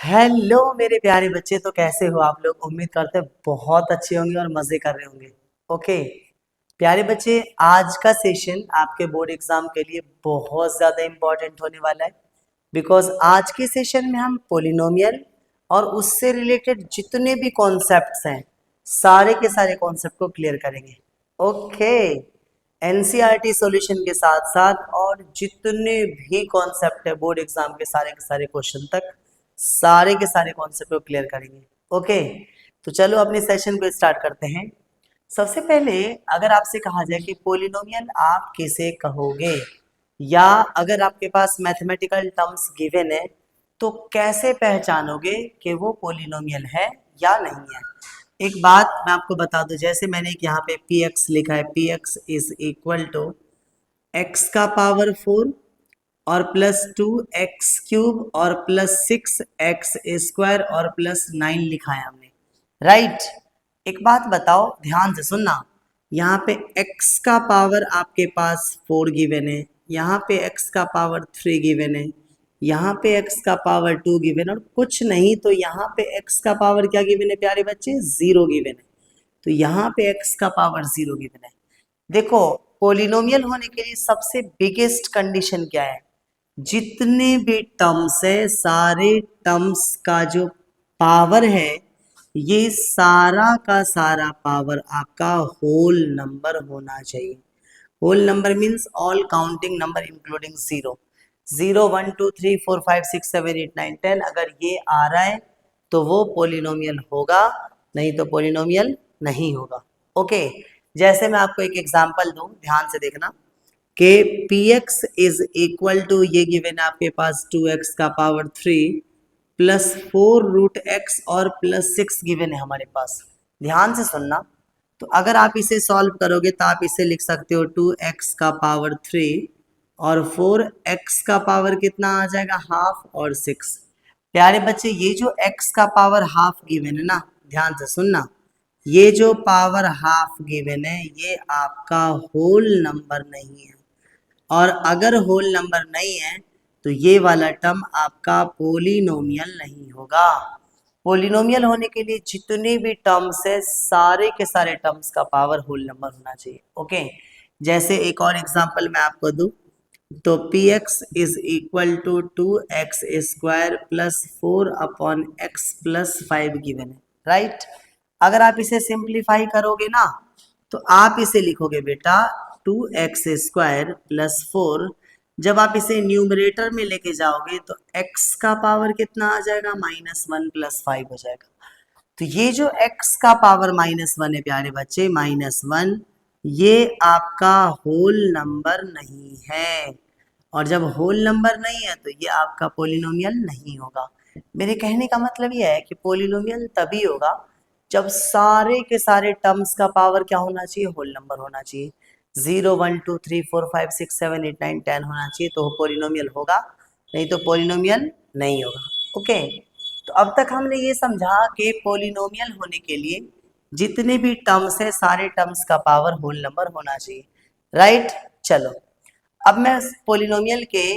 Hello मेरे प्यारे बच्चे, तो कैसे हो आप लोग। उम्मीद करते हैं बहुत अच्छे होंगे और मजे कर रहे होंगे। ओके प्यारे बच्चे, आज का सेशन आपके बोर्ड एग्जाम के लिए बहुत ज़्यादा इम्पोर्टेंट होने वाला है। बिकॉज आज के सेशन में हम पोलिनोमियल और उससे रिलेटेड जितने भी कॉन्सेप्ट्स हैं, सारे के सारे कॉन्सेप्ट को क्लियर करेंगे। ओके, एनसीईआरटी सॉल्यूशन के साथ साथ और जितने भी कॉन्सेप्ट है बोर्ड एग्जाम के सारे क्वेश्चन तक, सारे के सारे कॉन्सेप्ट को क्लियर करेंगे। ओके, तो चलो अपने सेशन को स्टार्ट करते हैं। सबसे पहले अगर आपसे कहा जाए कि पोलिनोमियल आप किसे कहोगे, या अगर आपके पास मैथमेटिकल टर्म्स गिवन है तो कैसे पहचानोगे कि वो पोलिनोमियल है या नहीं है। एक बात मैं आपको बता दूं, जैसे मैंने एक यहाँ पे पी एक्स लिखा है, p x is equal to x का पावर 4 और प्लस 2x³ और प्लस 6x² और प्लस 9 लिखा है हमने, राइट। एक बात बताओ, ध्यान से सुनना। यहाँ पे x का पावर आपके पास 4 गिवन है, यहाँ पे x का पावर 3 गिवन है, यहाँ पे x का पावर 2 गिवन है, और कुछ नहीं तो यहाँ पे x का पावर क्या गिवन है प्यारे बच्चे, 0 गिवन है। तो यहाँ पे x का पावर 0 गिवन है। देखो, पोलिनोमियल होने के लिए सबसे बिगेस्ट कंडीशन क्या है, जितने भी टर्म्स है सारे टर्म्स का जो पावर है, ये सारा का सारा पावर आपका होल नंबर होना चाहिए। Whole number means all counting number including zero. 0 1 2 3 4 5 6 7 8 9 10 अगर ये आ रहा है तो वो पोलिनोमियल होगा, नहीं तो पोलिनोमियल नहीं होगा। ओके, जैसे मैं आपको एक एग्जांपल दूं, ध्यान से देखना कि p x is equal to, ये गिवन है आपके पास 2x का पावर 3 प्लस 4√x और प्लस 6 गिवन है हमारे पास। ध्यान से सुनना, तो अगर आप इसे सॉल्व करोगे तो आप इसे लिख सकते हो 2x का पावर 3 और 4x का पावर कितना आ जाएगा, हाफ और 6। प्यारे बच्चे, ये जो x का पावर हाफ गिवन है ना, ध्यान से सुनना, ये जो पावर हाफ गिवन है ये आपका होल नंबर नहीं है। और अगर होल नंबर नहीं है तो ये वाला टर्म आपका पोलिनोमियल नहीं होगा। पोलिनोमियल होने के लिए जितने भी टर्म्स है सारे के सारे टर्म्स का पावर होल नंबर होना चाहिए। ओके, जैसे एक और एग्जांपल मैं आपको दूं, तो p x is equal to 2x² plus 4/x plus 5 given है, राइट। अगर आप इसे सिंप्लीफाई करोगे ना तो आप इसे लिखोगे बेटा 2x² प्लस 4। जब आप इसे न्यूमरेटर में लेके जाओगे तो x का पावर कितना आ जाएगा, -1 प्लस 5 हो जाएगा। तो ये जो x का पावर -1 है प्यारे बच्चे, -1, ये आपका होल नंबर नहीं है। और जब होल नंबर नहीं है तो ये आपका पोलिनोमियल नहीं होगा। मेरे कहने का मतलब ये है कि पोलिनोमियल तभी होगा जब सारे के सारे टर्म्स का पावर क्या होना चाहिए, होल नंबर होना चाहिए। 0 1 2 3 4 5 6 7 8 9 10 होना चाहिए तो पोलिनोमियल होगा, नहीं तो पोलिनोमियल नहीं होगा। ओके, तो अब तक हमने ये समझा कि पोलिनोमियल होने के लिए जितने भी टर्म्स है सारे टर्म्स का पावर होल नंबर होना चाहिए, राइट। चलो, अब मैं पोलिनोमियल के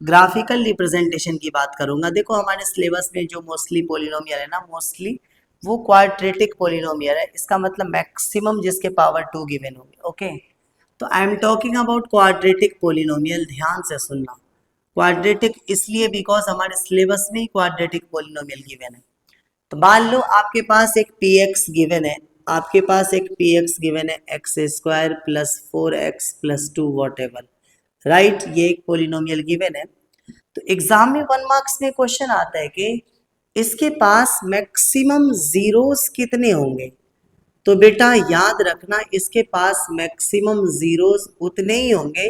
ग्राफिकल रिप्रेजेंटेशन की बात करूंगा। देखो, हमारे सिलेबस में जो मोस्टली पोलिनोमियल है ना, मोस्टली वो क्वाड्रेटिक पोलिनोमियल है। इसका मतलब मैक्सिमम जिसके पावर 2 गिवन होंगे। ओके, तो आई am talking about quadratic polynomial. ध्यान से सुनना, क्वाड्रेटिक इसलिए बिकॉज हमारे सिलेबस में ही क्वाड्रेटिक पोलिनोमियल गिवन है। तो मान लो आपके पास एक पी एक्स गिवन है, आपके पास एक पी एक्स गिवन है x² plus 4x plus 2 what ever, right. ये एक पोलिनोमियल गिवन है। तो एग्जाम में 1 मार्क्स में क्वेश्चन आता है कि इसके पास मैक्सिमम जीरोस कितने होंगे। तो बेटा याद रखना, इसके पास मैक्सिमम जीरोस उतने ही होंगे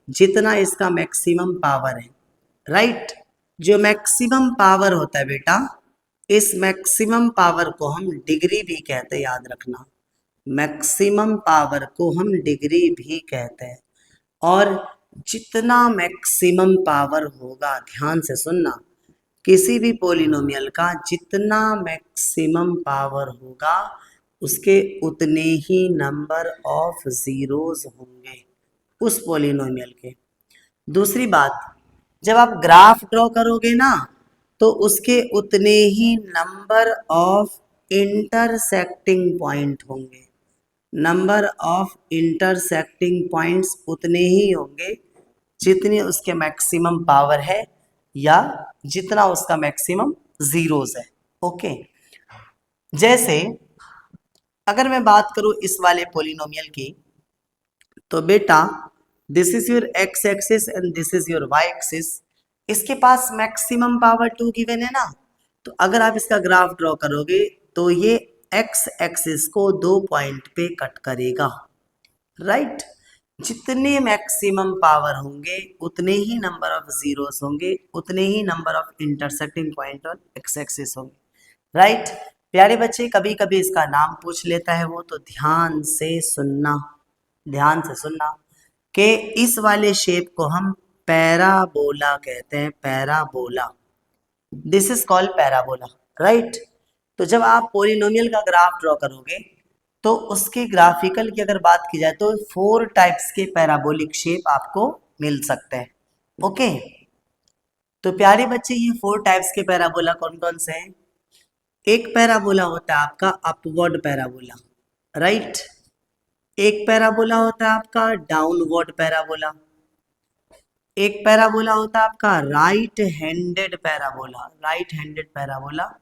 जितना इसका मैक्सिमम पावर है, राइट। जो मैक्सिमम पावर होता है बेटा, इस मैक्सिमम पावर को हम डिग्री भी कहते हैं, याद रखना। मैक्सिमम पावर को हम डिग्री भी कहते हैं। और जितना मैक्सिमम पावर होगा, ध्यान से सुनना, किसी भी पोलिनोमियल का जितना मैक्सिमम पावर होगा उसके उतने ही नंबर ऑफ जीरोस होंगे उस पोलिनोमियल के। दूसरी बात, जब आप ग्राफ ड्रॉ करोगे ना तो उसके उतने ही नंबर ऑफ इंटरसेक्टिंग पॉइंट होंगे। नंबर ऑफ इंटरसेक्टिंग पॉइंट्स उतने ही होंगे जितनी उसके मैक्सिमम पावर है या जितना उसका मैक्सिमम जीरोस है। ओके, जैसे अगर मैं बात करूं इस वाले पोलिनोमियल की, तो बेटा this is your x axis and this is your y axis. इसके पास मैक्सिमम पावर 2 गिवन है ना, तो अगर आप इसका ग्राफ ड्रॉ करोगे तो ये एक्स एक्सिस को 2 पॉइंट पे कट करेगा, राइट। जितने मैक्सिमम पावर होंगे उतने ही नंबर ऑफ जीरोस होंगे, उतने ही नंबर ऑफ इंटरसेक्टिंग पॉइंट और एक्स एक्सिस होंगे, राइट। प्यारे बच्चे, कभी कभी इसका नाम पूछ लेता है वो, तो ध्यान से सुनना, ध्यान से सुनना कि इस वाले शेप को हम पैराबोला कहते हैं, parabola. This is called parabola, right. तो जब आप पोलिनोमियल का ग्राफ ड्रॉ करोगे तो उसके ग्राफिकल की अगर बात की जाए तो 4 टाइप्स के पैराबोलिक शेप आपको मिल सकते हैं। ओके, तो प्यारे बच्चे ये 4 टाइप्स के पैराबोला कौन कौन से हैं? एक पैराबोला होता है आपका अपवर्ड पैराबोला, राइट। एक पैराबोला होता है आपका डाउनवर्ड पैराबोला। एक पैराबोला होता है आपका right handed parabola, right handed parabola.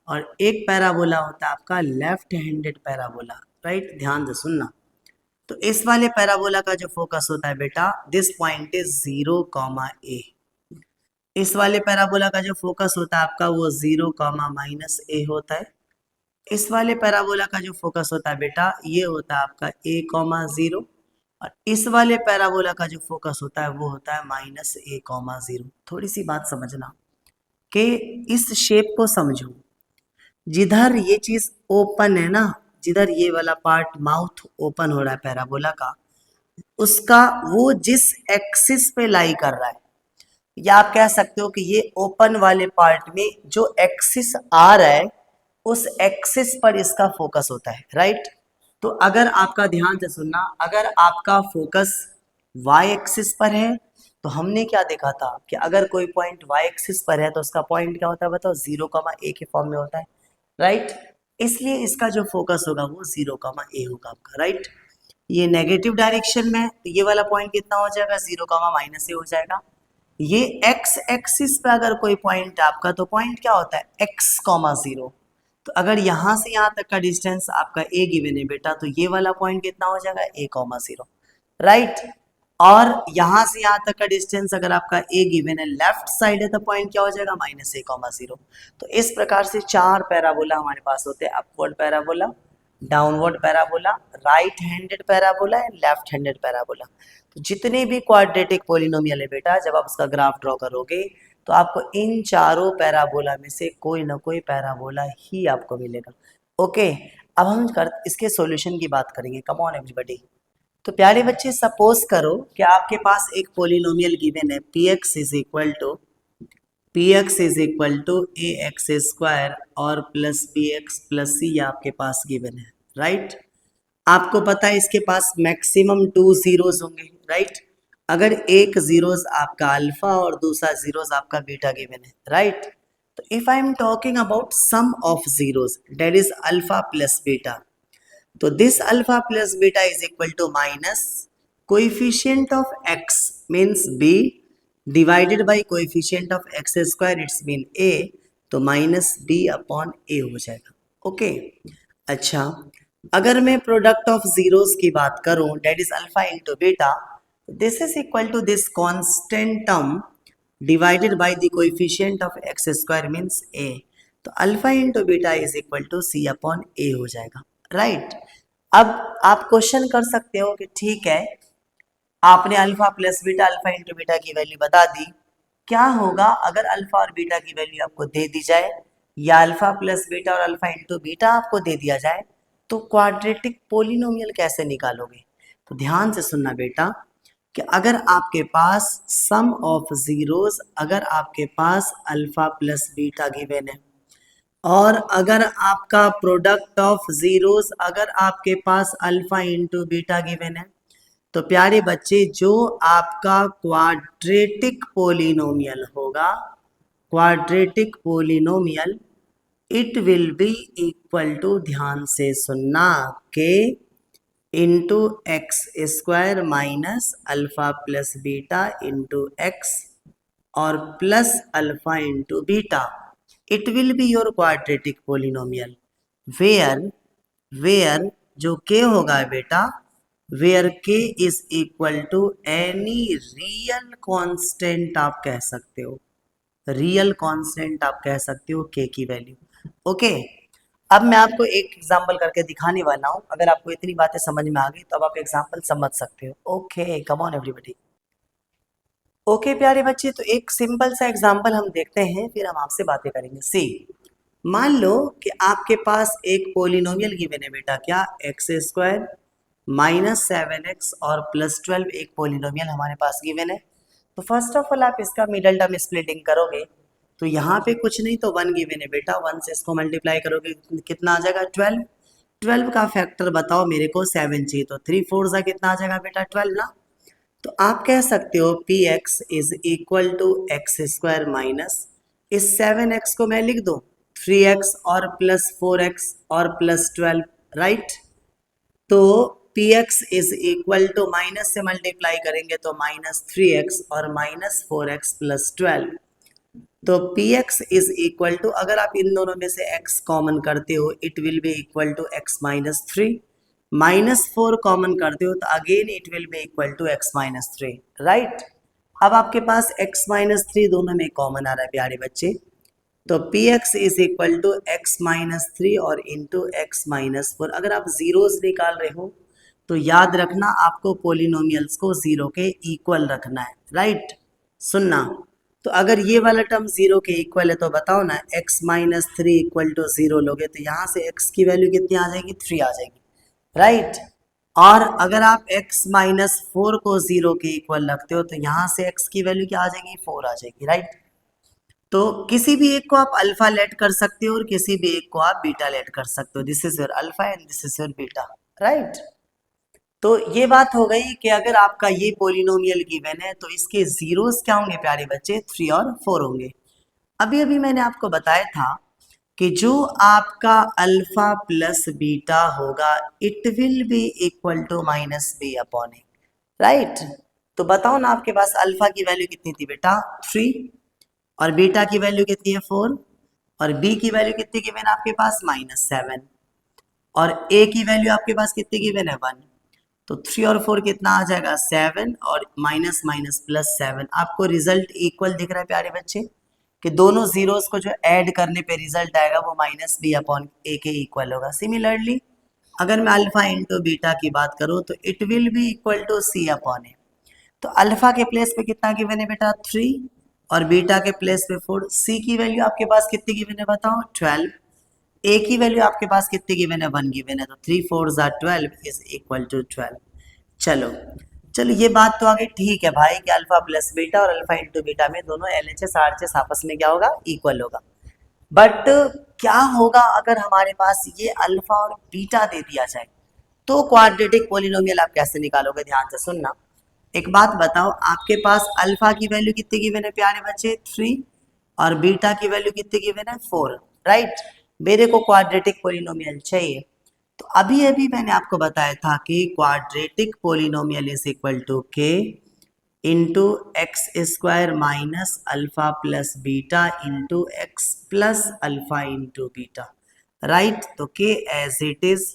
और एक पैराबोला होता है आपका लेफ्ट हैंडेड पैराबोला, राइट। ध्यान से सुनना। तो इस वाले पैराबोला का जो फोकस होता है बेटा, दिस पॉइंट इज 0, ए। इस वाले पैराबोला का जो फोकस होता है आपका वो 0, -a होता है। इस वाले पैराबोला का जो फोकस होता है बेटा ये होता है आपका a, 0। और इस वाले पैराबोला का जो फोकस होता है वो होता है -a, 0। थोड़ी सी बात समझना कि इस शेप को समझो, जिधर ये चीज ओपन है ना, जिधर ये वाला पार्ट माउथ ओपन हो रहा है पैराबोला का, उसका वो जिस एक्सिस पे लाई कर रहा है, या आप कह सकते हो कि ये ओपन वाले पार्ट में जो एक्सिस आ रहा है उस एक्सिस पर इसका फोकस होता है, राइट। तो अगर आपका ध्यान से सुनना, अगर आपका फोकस वाई एक्सिस पर है तो हमने क्या देखा था कि अगर कोई पॉइंट वाई एक्सिस पर है तो उसका पॉइंट क्या होता है बताओ, 0, a के फॉर्म में होता है, राइट। इसलिए इसका जो फोकस होगा वो 0, a होगा आपका, राइट। ये नेगेटिव डायरेक्शन में तो ये वाला पॉइंट कितना हो जाएगा, 0, -a हो जाएगा। ये एक्स एक्सिस पे अगर कोई पॉइंट है आपका तो पॉइंट क्या होता है, x, 0। तो अगर यहाँ से यहाँ तक का डिस्टेंस आपका a गिवन है बेटा, तो ये वाला पॉइंट कितना हो जाएगा, a, 0, राइट। और यहाँ से यहाँ तक का डिस्टेंस अगर आपका a गिवन है, लेफ्ट साइड है, तो पॉइंट क्या हो जाएगा, -a, 0। तो इस प्रकार से 4 पैराबोला हमारे पास होते हैं, upward parabola, downward parabola, right handed parabola and left handed parabola. तो जितने भी क्वाड्रेटिक पोलिनोमियल है बेटा, जब आप उसका ग्राफ ड्रॉ करोगे तो आपको इन चारों पैराबोला में से कोई ना कोई पैराबोला ही आपको मिलेगा। ओके, अब हम इसके सॉल्यूशन की बात करेंगे। Come on everybody. तो प्यारे बच्चे, सपोज करो कि आपके पास एक पोलिनोमियल गिवन है, px is equal to ax² और प्लस bx प्लस c आपके पास गिवन है, राइट। आपको पता है इसके पास मैक्सिमम 2 जीरोस होंगे, राइट। अगर एक जीरोस आपका अल्फा और दूसरा जीरोस आपका बीटा गिवन है, राइट। तो if I am talking about sum of zeros, that is alpha plus beta, तो this alpha plus beta is equal to minus coefficient of x means b divided by coefficient of x², it's mean a, तो -b/a हो जाएगा। Okay, अच्छा, अगर मैं product of zeros की बात करूं, that is alpha into beta, this is equal to this constant term divided by the coefficient of x² means a, तो alpha into beta is equal to c/a हो जाएगा, right. अब आप question कर सकते हो कि ठीक है, आपने alpha plus beta, alpha into beta की वैल्यू बता दी, क्या होगा अगर अल्फा और बीटा की वैल्यू आपको दे दी जाए, या अल्फा प्लस बीटा और अल्फा इंटू बीटा आपको दे दिया जाए, तो क्वाड्रेटिक पोलिनोमियल कैसे निकालोगे? तो ध्यान से सुनना बेटा कि अगर आपके पास सम ऑफ जीरोस, अगर आपके पास अल्फा प्लस बीटा गिवन है, और अगर आपका प्रोडक्ट ऑफ जीरोस, अगर आपके पास अल्फा इंटू बीटा गिवन है, तो प्यारे बच्चे जो आपका क्वाड्रेटिक पोलिनोमियल होगा, quadratic polynomial it will be equal to, ध्यान से सुनना, k into x square minus alpha plus beta into x और plus alpha into beta. It will be your quadratic polynomial where जो के होगा बेटा, where के is equal to any real constant, आप कह सकते हो रियल कांस्टेंट, आप कह सकते हो के की वैल्यू. ओके, अब मैं आपको एक एग्जांपल करके दिखाने वाला हूं. अगर आपको इतनी बातें समझ में आ गई तो अब आप एग्जांपल समझ सकते हो. Okay, come on everybody. Okay प्यारे बच्चे, तो एक सिंपल सा एग्जांपल हम देखते हैं, फिर हम आपसे बातें करेंगे. सी, मान लो कि आपके पास एक पोलिनोमियल गिवन है बेटा, क्या, एक्स स्क्वायर माइनस 7x और प्लस 12 एक पोलिनोमियल हमारे पास गिवन है. तो फर्स्ट ऑफ ऑल आप इसका मिडल टर्म स्प्लिटिंग करोगे तो यहाँ पे कुछ नहीं तो 1 गिवन है बेटा, 1 से इसको मल्टीप्लाई करोगे कितना आ जाएगा 12. 12 का फैक्टर बताओ मेरे को, 7 चाहिए, तो 3 4 सा कितना आ जाएगा बेटा 12 ना. तो आप कह सकते हो p x is equal to x square minus इस 7x को मैं लिख दूँ 3x और प्लस 4x और प्लस 12, राइट. तो p x is equal to, minus से मल्टीप्लाई करेंगे तो माइनस 3x और माइनस 4x प्लस 12. तो p x is equal to, अगर आप इन दोनों में से x कॉमन करते हो it will be equal to x minus 3, minus 4 common करते हो तो again it will be equal to x minus 3, right. अब आपके पास x माइनस 3 दोनों में कॉमन आ रहा है प्यारे बच्चे, तो p x is equal to x minus 3 और इंटू एक्स माइनस 4. अगर आप जीरोस निकाल रहे हो तो याद रखना आपको पोलिनोमियल्स को जीरो के इक्वल रखना है, राइट. सुनना, तो अगर ये वाला टर्म जीरो के इक्वल है तो बताओ ना, x minus 3 equal to zero लोगे तो यहाँ से x की वैल्यू कितनी आ जाएगी, 3 आ जाएगी, राइट. और अगर आप x माइनस 4 को जीरो के इक्वल रखते हो तो यहाँ से x की वैल्यू क्या आ जाएगी, 4 आ जाएगी, राइट. तो किसी भी एक को आप अल्फा लेट कर सकते हो और किसी भी एक को आप बीटा लेट कर सकते हो. This is your alpha and this is your beta, right. तो ये बात हो गई कि अगर आपका ये पोलिनोमियल गिवन है तो इसके जीरोस क्या होंगे प्यारे बच्चे, 3 और 4 होंगे. अभी अभी मैंने आपको बताया था कि जो आपका अल्फा प्लस बीटा होगा it will be equal to minus b upon a, right. तो बताओ ना, आपके पास अल्फा की वैल्यू कितनी थी बेटा, 3, और बीटा की वैल्यू कितनी है 4, और बी की वैल्यू कितनी गिवन है आपके पास, माइनस 7, और ए की वैल्यू आपके पास कितनी गिवन है 1. तो 3 और 4 कितना आ जाएगा 7 और माइनस माइनस प्लस 7. आपको रिजल्ट इक्वल दिख रहा है प्यारे बच्चे कि दोनों जीरोस को जो ऐड करने पे रिजल्ट आएगा वो माइनस बी अपॉन ए के इक्वल होगा. सिमिलरली अगर मैं अल्फा इंटू बीटा की बात करूँ तो it will be equal to c upon a. तो अल्फा के प्लेस पे कितना गिवन है बेटा 3 और बीटा के प्लेस पे 4. सी की वैल्यू आपके पास कितनी गिवन है बताओ 12. ए की वैल्यू आपके पास कितनी गिवन है 1 गिवन है, तो 3 4 12 इज इक्वल टू 12. चलो ये बात तो आ गई, ठीक है भाई कि अल्फा प्लस बीटा और अल्फा इंटू बीटा में दोनों एलएचएस आरएचएस आपस में क्या होगा, इक्वल होगा. बट क्या होगा अगर हमारे पास ये अल्फा और बीटा दे दिया जाए, तो क्वाड्रेटिक पोलिनोमियल आप कैसे निकालोगे, ध्यान से सुनना. एक बात बताओ, आपके पास अल्फा की वैल्यू कितनी गिवन है प्यारे बच्चे 3 और बीटा की वैल्यू कितनी गिवन है 4, राइट. मेरे को क्वाड्रेटिक पोलिनोमियल चाहिए. तो अभी अभी मैंने आपको बताया था कि quadratic polynomial is equal to k into x square minus alpha plus beta into x plus alpha into beta, right. तो k as it is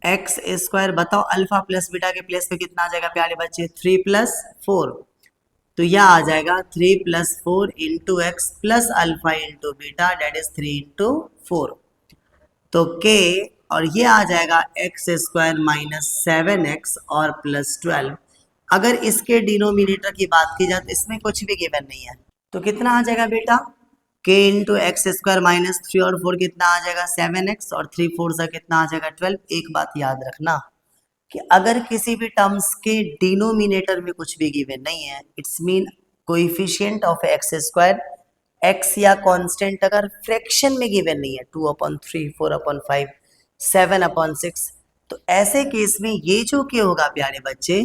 x square, बताओ अल्फा प्लस बीटा के प्लेस पे कितना आ जाएगा प्यारे बच्चे 3 प्लस 4. तो यह आ जाएगा 3 plus 4 into x plus alpha into beta, that is 3 into 4. तो के और ये आ जाएगा एक्स स्क्वायर माइनस 7x और प्लस 12. अगर इसके डिनोमिनेटर की बात की जाए तो इसमें कुछ भी गिवन नहीं है, तो कितना आ जाएगा बेटा k into x square minus 3 और 4 कितना आ जाएगा 7x और 3 4 सा कितना आ जाएगा 12. एक बात याद रखना कि अगर किसी भी टर्म्स के डिनोमिनेटर में कुछ भी गिवन नहीं है, it's mean coefficient of x square x या कांस्टेंट अगर फ्रैक्शन में गिवन नहीं है 2/3 4/5 7/6, तो ऐसे केस में ये जो k होगा प्यारे बच्चे,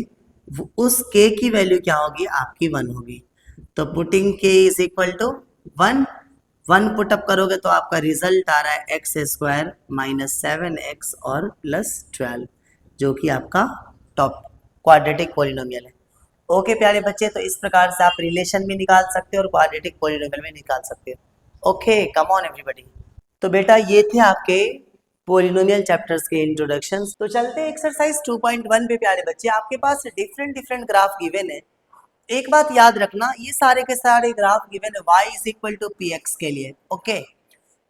उस k की वैल्यू क्या होगी आपकी 1 होगी. तो putting k is equal to 1 1 put up करोगे तो आपका रिजल्ट आ रहा है एक्स स्क्वायर माइनस 7x और प्लस 12, जो कि आपका टॉप क्वाड्रेटिक पॉलिनोमियल है। ओके प्यारे बच्चे, तो इस प्रकार से आप रिलेशन भी निकाल सकते हो और क्वाड्रेटिक पॉलिनोमियल भी निकाल सकते हो। Okay, come on everybody. तो बेटा ये थे आपके पॉलिनोमियल चैप्टर्स के इंट्रोडक्शंस। तो चलते हैं एक्सरसाइज 2.1 पे प्यारे बच्चे। आपके पास डिफरेंट डिफरेंट ग्राफ गिवन है। एक बात याद रखना, ये सारे के सारे ग्राफ गिवन है y is equal to p x के लिए। ओके,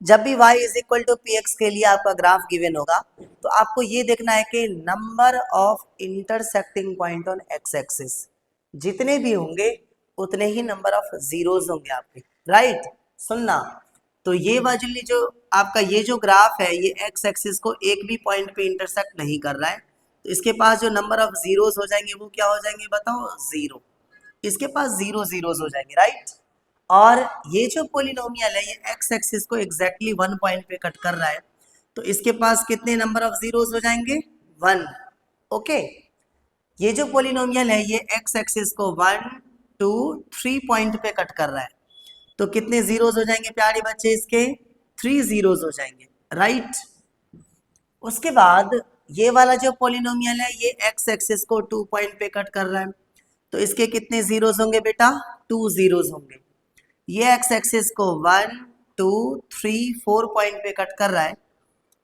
जब भी y is equal to p x के लिए आपका ग्राफ गिवन होगा तो आपको ये देखना है कि number of intersecting point on x axis जितने भी होंगे उतने ही नंबर ऑफ जीरोज होंगे आपके, राइट। सुनना, तो ये वाली जो आपका ये जो ग्राफ है ये एक्स एक्सिस को एक भी पॉइंट पे इंटरसेक्ट नहीं कर रहा है, तो इसके पास जो नंबर ऑफ जीरोज हो जाएंगे वो क्या हो जाएंगे बताओ, जीरो। इसके पास जीरो जीरोज हो जाएंगे, राइट। और ये जो पोलिनोमियल है ये एक्स एक्सिस को एग्जैक्टली 1 पॉइंट पे कट कर रहा है, तो इसके पास कितने नंबर ऑफ जीरोज हो जाएंगे, 1। ओके, ये जो पोलिनोमियल है ये एक्स एक्सिस को 1 2 3 पॉइंट पे कट कर रहा है, तो कितने जीरोज हो जाएंगे प्यारे बच्चे, इसके 3 जीरोज हो जाएंगे, राइट। उसके बाद ये वाला जो पोलिनोमियल है ये एक्स एक्सिस को 2 पॉइंट पे कट कर रहा है, तो इसके कितने जीरोज होंगे बेटा, 2 जीरोज होंगे। ये एक्स एक्सिस को 1 2 3 4 पॉइंट पे कट कर रहा है,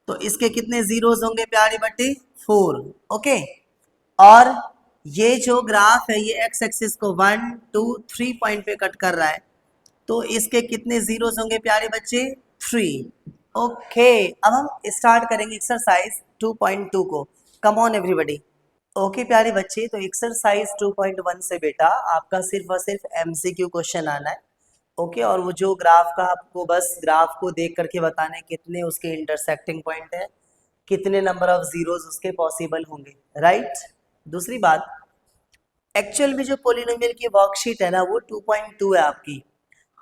तो इसके कितने जीरोज होंगे प्यारे बट्टे, 4। ओके, और ये जो ग्राफ है ये एक्स एक्सिस को 1 2 3 पॉइंट पे कट कर रहा है, तो इसके कितने जीरोज होंगे प्यारे बच्चे, 3। ओके, अब हम स्टार्ट करेंगे एक्सरसाइज 2.2 को। कम ऑन एवरीबॉडी। ओके प्यारे बच्चे, तो एक्सरसाइज 2.1 से बेटा आपका सिर्फ और सिर्फ एमसीक्यू क्वेश्चन आना है। ओके, और वो जो ग्राफ का आपको बस ग्राफ को देख करके बताना है कितने उसके इंटरसेक्टिंग पॉइंट है, कितने नंबर ऑफ जीरोज उसके पॉसिबल होंगे, राइट। दूसरी बात, एक्चुअल में जो पॉलिनोमियल की वर्कशीट है ना वो 2.2 है आपकी,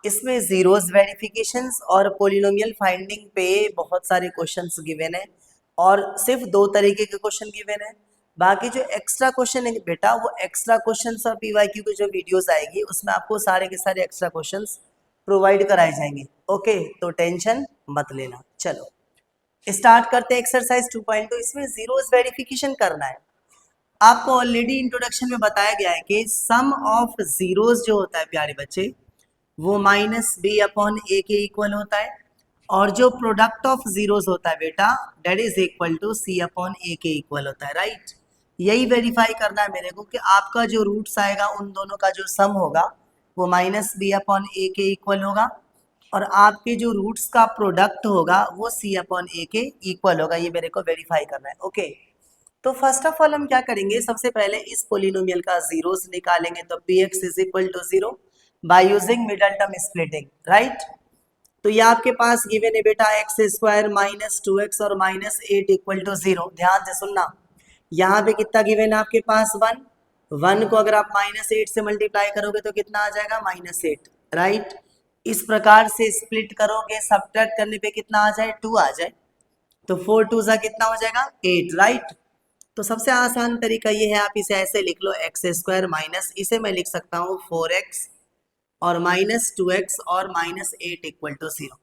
इसमें जीरोज वेरिफिकेशंस और पॉलिनोमियल फाइंडिंग पे बहुत सारे क्वेश्चंस गिवन है, और सिर्फ 2 तरीके के क्वेश्चन गिवन है। बाकी जो एक्स्ट्रा क्वेश्चन है बेटा वो एक्स्ट्रा क्वेश्चंस और पीवाईक्यू की जो वीडियोस आएगी उसमें आपको सारे के सारे एक्स्ट्रा क्वेश्चंस प्रोवाइड कराए जाएंगे। ओके, तो टेंशन मत लेना। चलो स्टार्ट करते हैं एक्सरसाइज 2.2। इसमें जीरोज वेरिफिकेशन करना है। आपको ऑलरेडी इंट्रोडक्शन में बताया गया है कि सम ऑफ जीरोज जो होता है प्यारे बच्चे वो माइनस बी अपॉन ए के इक्वल होता है, और जो प्रोडक्ट ऑफ जीरोस होता है बेटा that is equal to c upon a के इक्वल होता है, राइट। यही वेरीफाई करना है मेरे को कि आपका जो रूट्स आएगा उन दोनों का जो सम होगा वो माइनस बी अपॉन ए के इक्वल होगा, और आपके जो रूट्स का प्रोडक्ट होगा वो सी अपॉन ए के इक्वल होगा। ये मेरे को वेरीफाई करना है। ओके, तो फर्स्ट ऑफ ऑल हम क्या करेंगे, सबसे पहले इस पोलिनोमियल का जीरोस निकालेंगे, तो p x is equal to 0 by using middle term splitting, right. तो ये आपके पास गिवन है बेटा एक्स स्क्वायर माइनस 2x और माइनस 8 इक्वल टू 0। ध्यान से सुनना, यहाँ पे कितना गिवन है आपके पास, 1। 1 को अगर आप माइनस 8 से मल्टीप्लाई करोगे तो कितना आ जाएगा, माइनस 8, राइट। इस प्रकार से स्प्लिट करोगे, सब्ट्रैक्ट करने पे कितना आ जाए, 2 आ जाए, तो 4 2 जा कितना हो जाएगा, 8, राइट। तो सबसे आसान तरीका ये है, आप इसे ऐसे लिख लो, एक्स स्क्वायर माइनस, इसे मैं लिख सकता हूँ 4x और माइनस 2x और माइनस 8 इक्वल टू 0,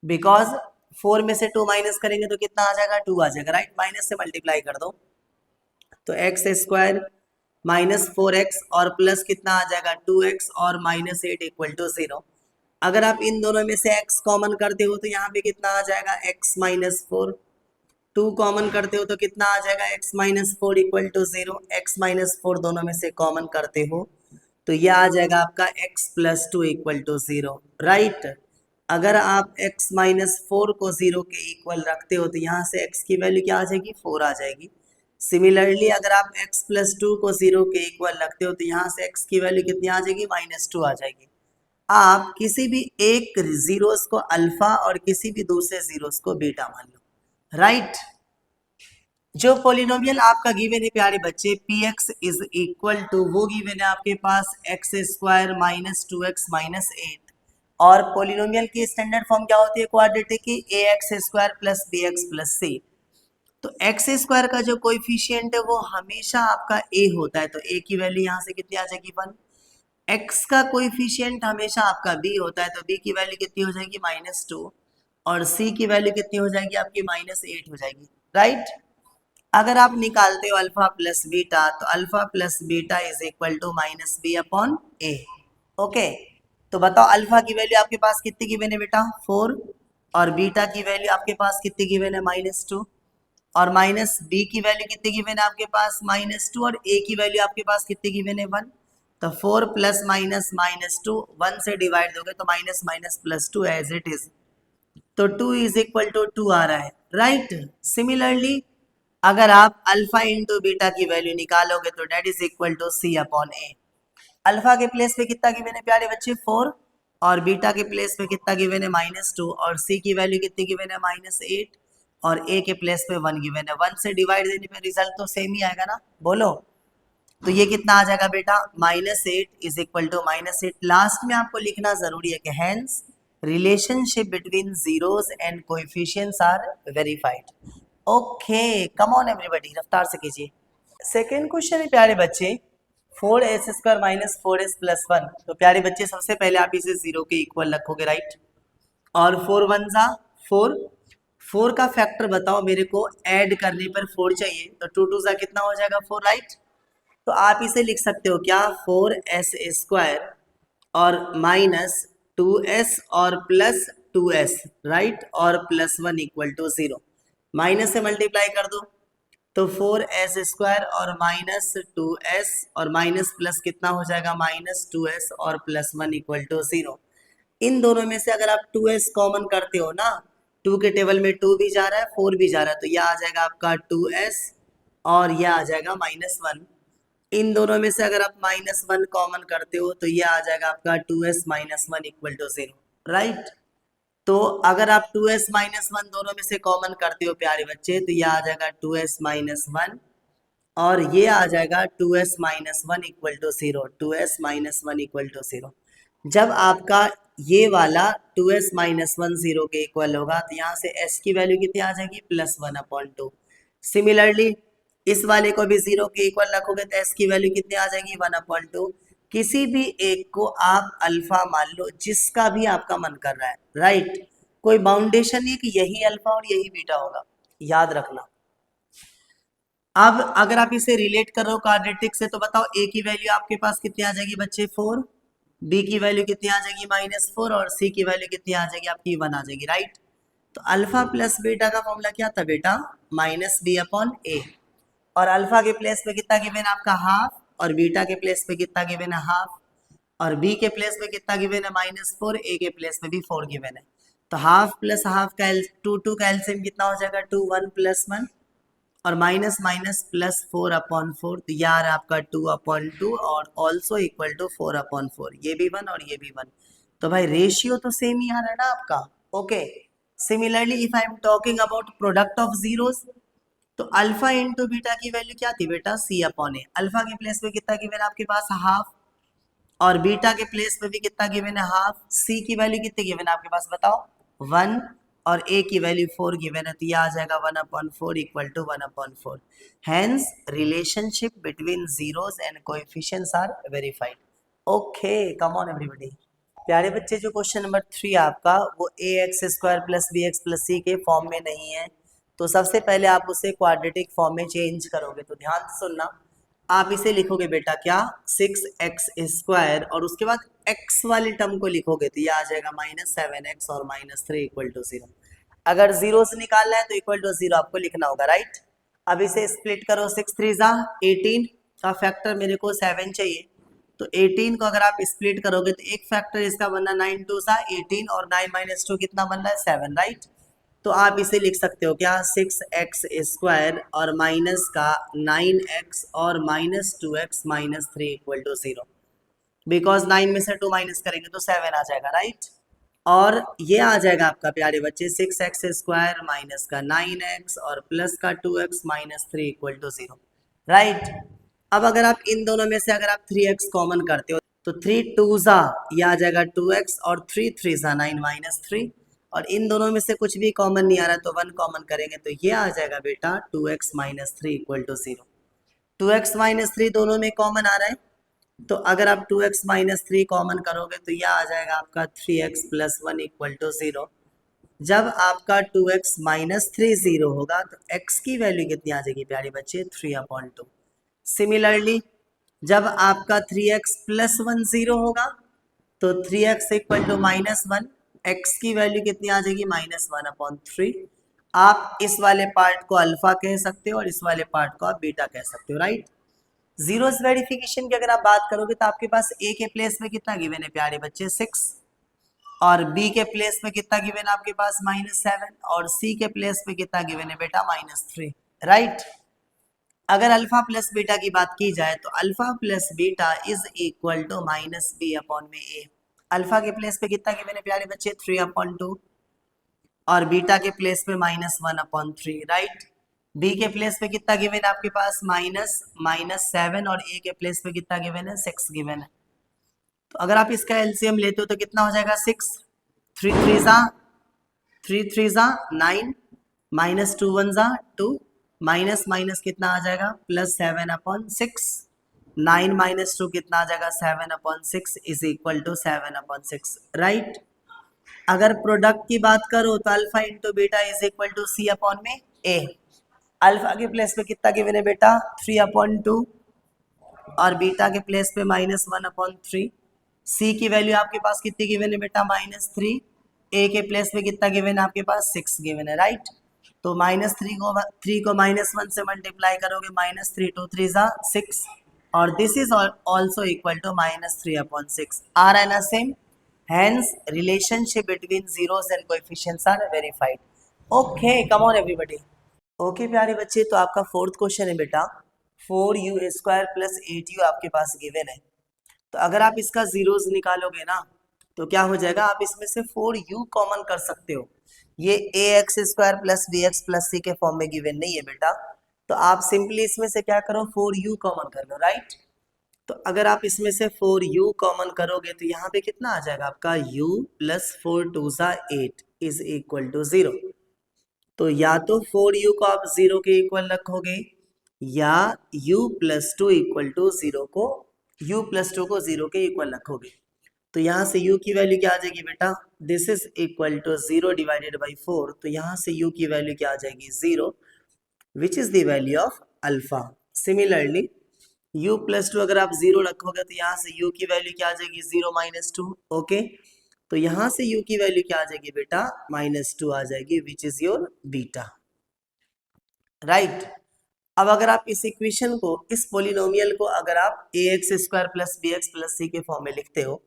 बिकॉज 4 में से 2 माइनस करेंगे तो कितना आ जाएगा, 2 आ जाएगा, राइट। माइनस से मल्टीप्लाई कर दो तो एक्स स्क्वायर माइनस 4x और प्लस कितना आ जाएगा, 2x और माइनस 8 इक्वल टू 0। अगर आप इन दोनों में से x कॉमन करते हो तो यहाँ पे कितना आ जाएगा, x माइनस 4। 2 कॉमन करते हो तो कितना आ जाएगा, x minus 4 equal to 0। x minus 4 दोनों में से कॉमन करते हो तो यह आ जाएगा आपका x plus 2 equal to 0, right. अगर आप x माइनस 4 को 0 के इक्वल रखते हो तो यहाँ से x की वैल्यू क्या आ जाएगी, 4 आ जाएगी। सिमिलरली अगर आप x प्लस 2 को 0 के इक्वल रखते हो तो यहाँ से x की वैल्यू कितनी आ जाएगी, माइनस 2 आ जाएगी। आप किसी भी एक जीरोस को अल्फा और किसी भी दूसरे जीरोस को बीटा मान लो, राइट। जो पॉलिनोमियल आपका गिवन है प्यारे बच्चे p x is equal to, वो गिवन है आपके पास x square minus 2x minus 8, और पॉलिनोमियल की स्टैंडर्ड फॉर्म क्या होती है क्वाड्रेटिक की, a x square plus b x plus c. तो एक्स स्क्वायर का जो कोएफिशिएंट है वो हमेशा आपका ए होता है, तो ए की वैल्यू यहाँ से कितनी आ जाएगी, 1। x का कोएफिशिएंट हमेशा आपका b होता है, तो b की वैल्यू कितनी हो जाएगी -2 और c की वैल्यू कितनी हो जाएगी आपकी -8 हो जाएगी, राइट। अगर आप निकालते हो अल्फा प्लस बीटा, तो alpha plus beta is equal to -b/a। Okay, तो बताओ अल्फा की वैल्यू आपके पास कितनी गिवन है बेटा 4, और बीटा की वैल्यू आपके पास कितनी गिवन है -2, और माइनस बी की वैल्यू कितनी गिवन है आपके पास -2, और ए की वैल्यू आपके पास कितनी गिवन है 1। तो 4 प्लस माइनस -2 1 से डिवाइड दोगे तो minus minus plus 2 as it is, तो 2 इज इक्वल टू 2 आ रहा है, राइट। सिमिलरली अगर आप अल्फा इंटू बीटा की वैल्यू निकालोगे तो that is equal to c/a। Alpha के प्लेस पे कितना गिवन है प्यारे बच्चे 4, और बीटा के प्लेस पे कितना गिवन है -2, और c की वैल्यू कितनी गिवन है -8, और a के प्लेस पे 1 गिवन है। 1 से डिवाइड देने पे रिजल्ट तो सेम ही आएगा ना, बोलो। तो ये कितना आ जाएगा बेटा -8 इज इक्वल टू -8। लास्ट में आपको लिखना जरूरी है कि hence relationship between zeros and coefficients are verified. Okay, come on everybody, रफ्तार से कीजिए। सेकेंड क्वेश्चन है प्यारे बच्चे 4s² माइनस 4s प्लस 1। तो प्यारे बच्चे सबसे पहले आप इसे 0 के इक्वल रखोगे, राइट। और 4 1 जा 4, 4 का फैक्टर बताओ मेरे को, ऐड करने पर 4 चाहिए, तो 2 2 जा कितना हो जाएगा 4, राइट। तो आप इसे लिख सकते हो क्या 4s² और माइनस 2s और प्लस 2s, राइट, और प्लस 1 इक्वल टू 0। माइनस से मल्टीप्लाई कर दो तो 4s² और माइनस 2s और माइनस प्लस कितना हो जाएगा -2s और प्लस 1 इक्वल टू 0। इन दोनों में से अगर आप 2s कॉमन करते हो ना, 2 के टेबल में 2 भी जा रहा है 4 भी जा रहा है, तो यह आ जाएगा आपका 2s और यह आ जाएगा -1। इन दोनों में से अगर आप -1 कॉमन करते हो तो यह आ जाएगा आपका 2s minus 1 equal to 0, right. तो अगर आप 2s माइनस 1 दोनों में से कॉमन करते हो प्यारे बच्चे, तो यह आ जाएगा 2s माइनस 1 और ये आ जाएगा 2s minus 1 equal to 0, 2s minus 1 equal to 0। जब आपका ये वाला 2s माइनस 1 0 के इक्वल होगा तो यहाँ से s की वैल्यू कितनी आ जाएगी +1/2। सिमिलरली इस वाले को भी 0 के इक्वल रखोगे तो s की वैल्यू कितनी आ जाएगी 1/2। किसी भी एक को आप अल्फा मान लो, जिसका भी आपका मन कर रहा है, राइट। कोई बाउंडेशन नहीं कि यही अल्फा और यही बीटा होगा, याद रखना। अब अगर आप इसे रिलेट कर रहे हो क्वाड्रेटिक से, तो बताओ a की वैल्यू आपके पास कितनी आ जाएगी बच्चे 4, b की वैल्यू कितनी आ जाएगी -4, और c की वैल्यू कितनी आ जाएगी आपकी 1 आ जाएगी, राइट। तो अल्फा प्लस बीटा का फॉर्मूला क्या था बेटा -b/a, और अल्फा के प्लेस पे कितना गिवन है आपका हाफ, और बीटा के प्लेस पे कितना गिवन है हाफ, और b के प्लेस पे कितना गिवन है -4, a के प्लेस पे भी 4 गिवन है। तो हाफ प्लस हाफ का 2 का एलसीएम कितना हो जाएगा 2 1 + 1, और माइनस माइनस प्लस 4/4, तो यार आपका 2/2 और ऑल्सो इक्वल टू 4/4, ये भी 1 और ये भी 1। तो भाई रेशियो तो सेम ही आ रहा है ना आपका, okay. Similarly if I am talking about product of zeros, तो अल्फा इंटू बीटा की वैल्यू क्या थी बेटा c/a। अल्फा के प्लेस पे कितना गिवन है आपके पास हाफ, और बीटा के प्लेस पे भी कितना गिवन है हाफ। c की वैल्यू कितनी गिवन है आपके पास बताओ 1, और a की वैल्यू 4 गिवन है, तो यह आ जाएगा 1/4 equal to 1/4। Hence relationship between zeros and coefficients are verified. Okay, come on everybody. प्यारे बच्चे जो क्वेश्चन नंबर 3 आपका वो ax² + bx + c के फॉर्म में नहीं है, तो सबसे पहले आप उसे क्वाड्रेटिक फॉर्म में चेंज करोगे। तो ध्यान से सुनना, आप इसे लिखोगे बेटा क्या 6x² और उसके बाद x वाले टर्म को लिखोगे तो यह आ जाएगा -7x और -3 इक्वल टू 0। अगर जीरो से निकालना है तो इक्वल टू 0 आपको लिखना होगा, राइट। अब इसे स्प्लिट करो, 6 3 जा 18 का फैक्टर मेरे को 7 चाहिए, तो 18 को अगर आप स्प्लिट करोगे तो एक फैक्टर इसका बनना 9 2 जा 18, और 9 - 2 कितना बन रहा है 7, राइट। तो आप इसे लिख सकते हो क्या 6x² और माइनस का 9x और -2x -3 इक्वल टू 0। बिकॉज 9 में से 2 माइनस करेंगे तो 7 आ जाएगा, राइट। और ये आ जाएगा आपका प्यारे बच्चे 6x² माइनस का 9x और प्लस का 2x -3 इक्वल टू 0, राइट। अब अगर आप इन दोनों में से अगर आप 3x कॉमन करते हो तो 3 2 जा ये आ जाएगा 2x, और 3 3 जा 9 - 3, और इन दोनों में से कुछ भी कॉमन नहीं आ रहा तो 1 कॉमन करेंगे तो ये आ जाएगा बेटा 2x - 3 इक्वल टू 0। 2x - 3 दोनों में कॉमन आ रहा है, तो अगर आप 2x माइनस 3 कॉमन करोगे तो यह आ जाएगा आपका 3x प्लस 1 इक्वल टू 0। जब आपका 2x माइनस 3 0 होगा तो x की वैल्यू कितनी आ जाएगी प्यारे बच्चे, 3/2। सिमिलरली जब आपका 3x प्लस 1 0 होगा तो 3x इक्वल टू -1, x की वैल्यू कितनी आ जाएगी, -1/3। आप इस वाले पार्ट को अल्फा कह सकते हो और इस वाले पार्ट को आप बीटा कह सकते हो, राइट। जीरोस वेरिफिकेशन की अगर आप बात करोगे तो आपके पास a के प्लेस में कितना गिवन है प्यारे बच्चे, 6, और b के प्लेस में कितना गिवन है आपके पास, -7, और c के प्लेस में कितना गिवन है बेटा, -3, राइट। अगर अल्फा प्लस बीटा की बात की जाए तो alpha plus beta is equal to -b/a। Alpha के प्लेस पे कितना गिवन है प्यारे बच्चे, 3/2, और बीटा के प्लेस पे -1/3, राइट। बी के प्लेस पे कितना गिवन है आपके पास, -7, और ए के प्लेस पे कितना गिवन है, 6 गिवन है। तो अगर आप इसका एलसीएम लेते हो तो कितना हो जाएगा, 6, 3 3 ज़ा 9, -2 1 ज़ा 2, माइनस माइनस कितना आ जाएगा, +7/6, 9 - 2 कितना आ जाएगा, 7/6 इज इक्वल टू 7/6, राइट। अगर प्रोडक्ट की बात करो तो alpha into beta is equal to C/A। Alpha के प्लेस पे कितना गिवन है बेटा, 3/2, और बीटा के प्लेस पे -1/3। सी की वैल्यू आपके पास कितनी गिवन है बेटा, -3। ए के प्लेस में कितना गिवन है आपके पास, 6 गिवन है, राइट। तो -3 को -1 से मल्टीप्लाई करोगे, -3 2 3 ज़ा 6, और this is also equal to -3/6। Are an a same, hence relationship between zeros and coefficients are verified. Okay, come on everybody. Okay प्यारे बच्चे, तो आपका फोर्थ क्वेश्चन है बेटा, 4u² प्लस 8u आपके पास गिवन है। तो अगर आप इसका जीरोस निकालोगे ना तो क्या हो जाएगा, आप इसमें से 4u कॉमन कर सकते हो। ये ax² plus bx plus c के फॉर्म में गिवन नहीं है बेटा, तो आप सिंपली इसमें से क्या करो, 4u कॉमन कर लो, राइट। तो अगर आप इसमें से 4u कॉमन करोगे तो यहाँ पे कितना आ जाएगा आपका, u प्लस 4 2 ज़ा 8 इज इक्वल टू 0। तो या तो 4u को आप 0 के इक्वल रखोगे, या u प्लस 2 इक्वल टू 0 को, u प्लस 2 को 0 के इक्वल रखोगे। तो यहाँ से u की वैल्यू क्या आ जाएगी बेटा, this is equal to 0 divided by 4। तो यहाँ से u की वैल्यू क्या आ जाएगी, 0, which is the value of alpha. Similarly u plus 2 अगर आप 0 रखोगे तो यहाँ से u की वैल्यू क्या आ जाएगी, 0 - 2, ओके। तो यहाँ से u की वैल्यू क्या आ जाएगी बेटा, -2 आ जाएगी, which is your beta, right. अब अगर आप इस इक्वेशन को, इस पोलिनोमियल को अगर आप ax² plus bx plus c के फॉर्म में लिखते हो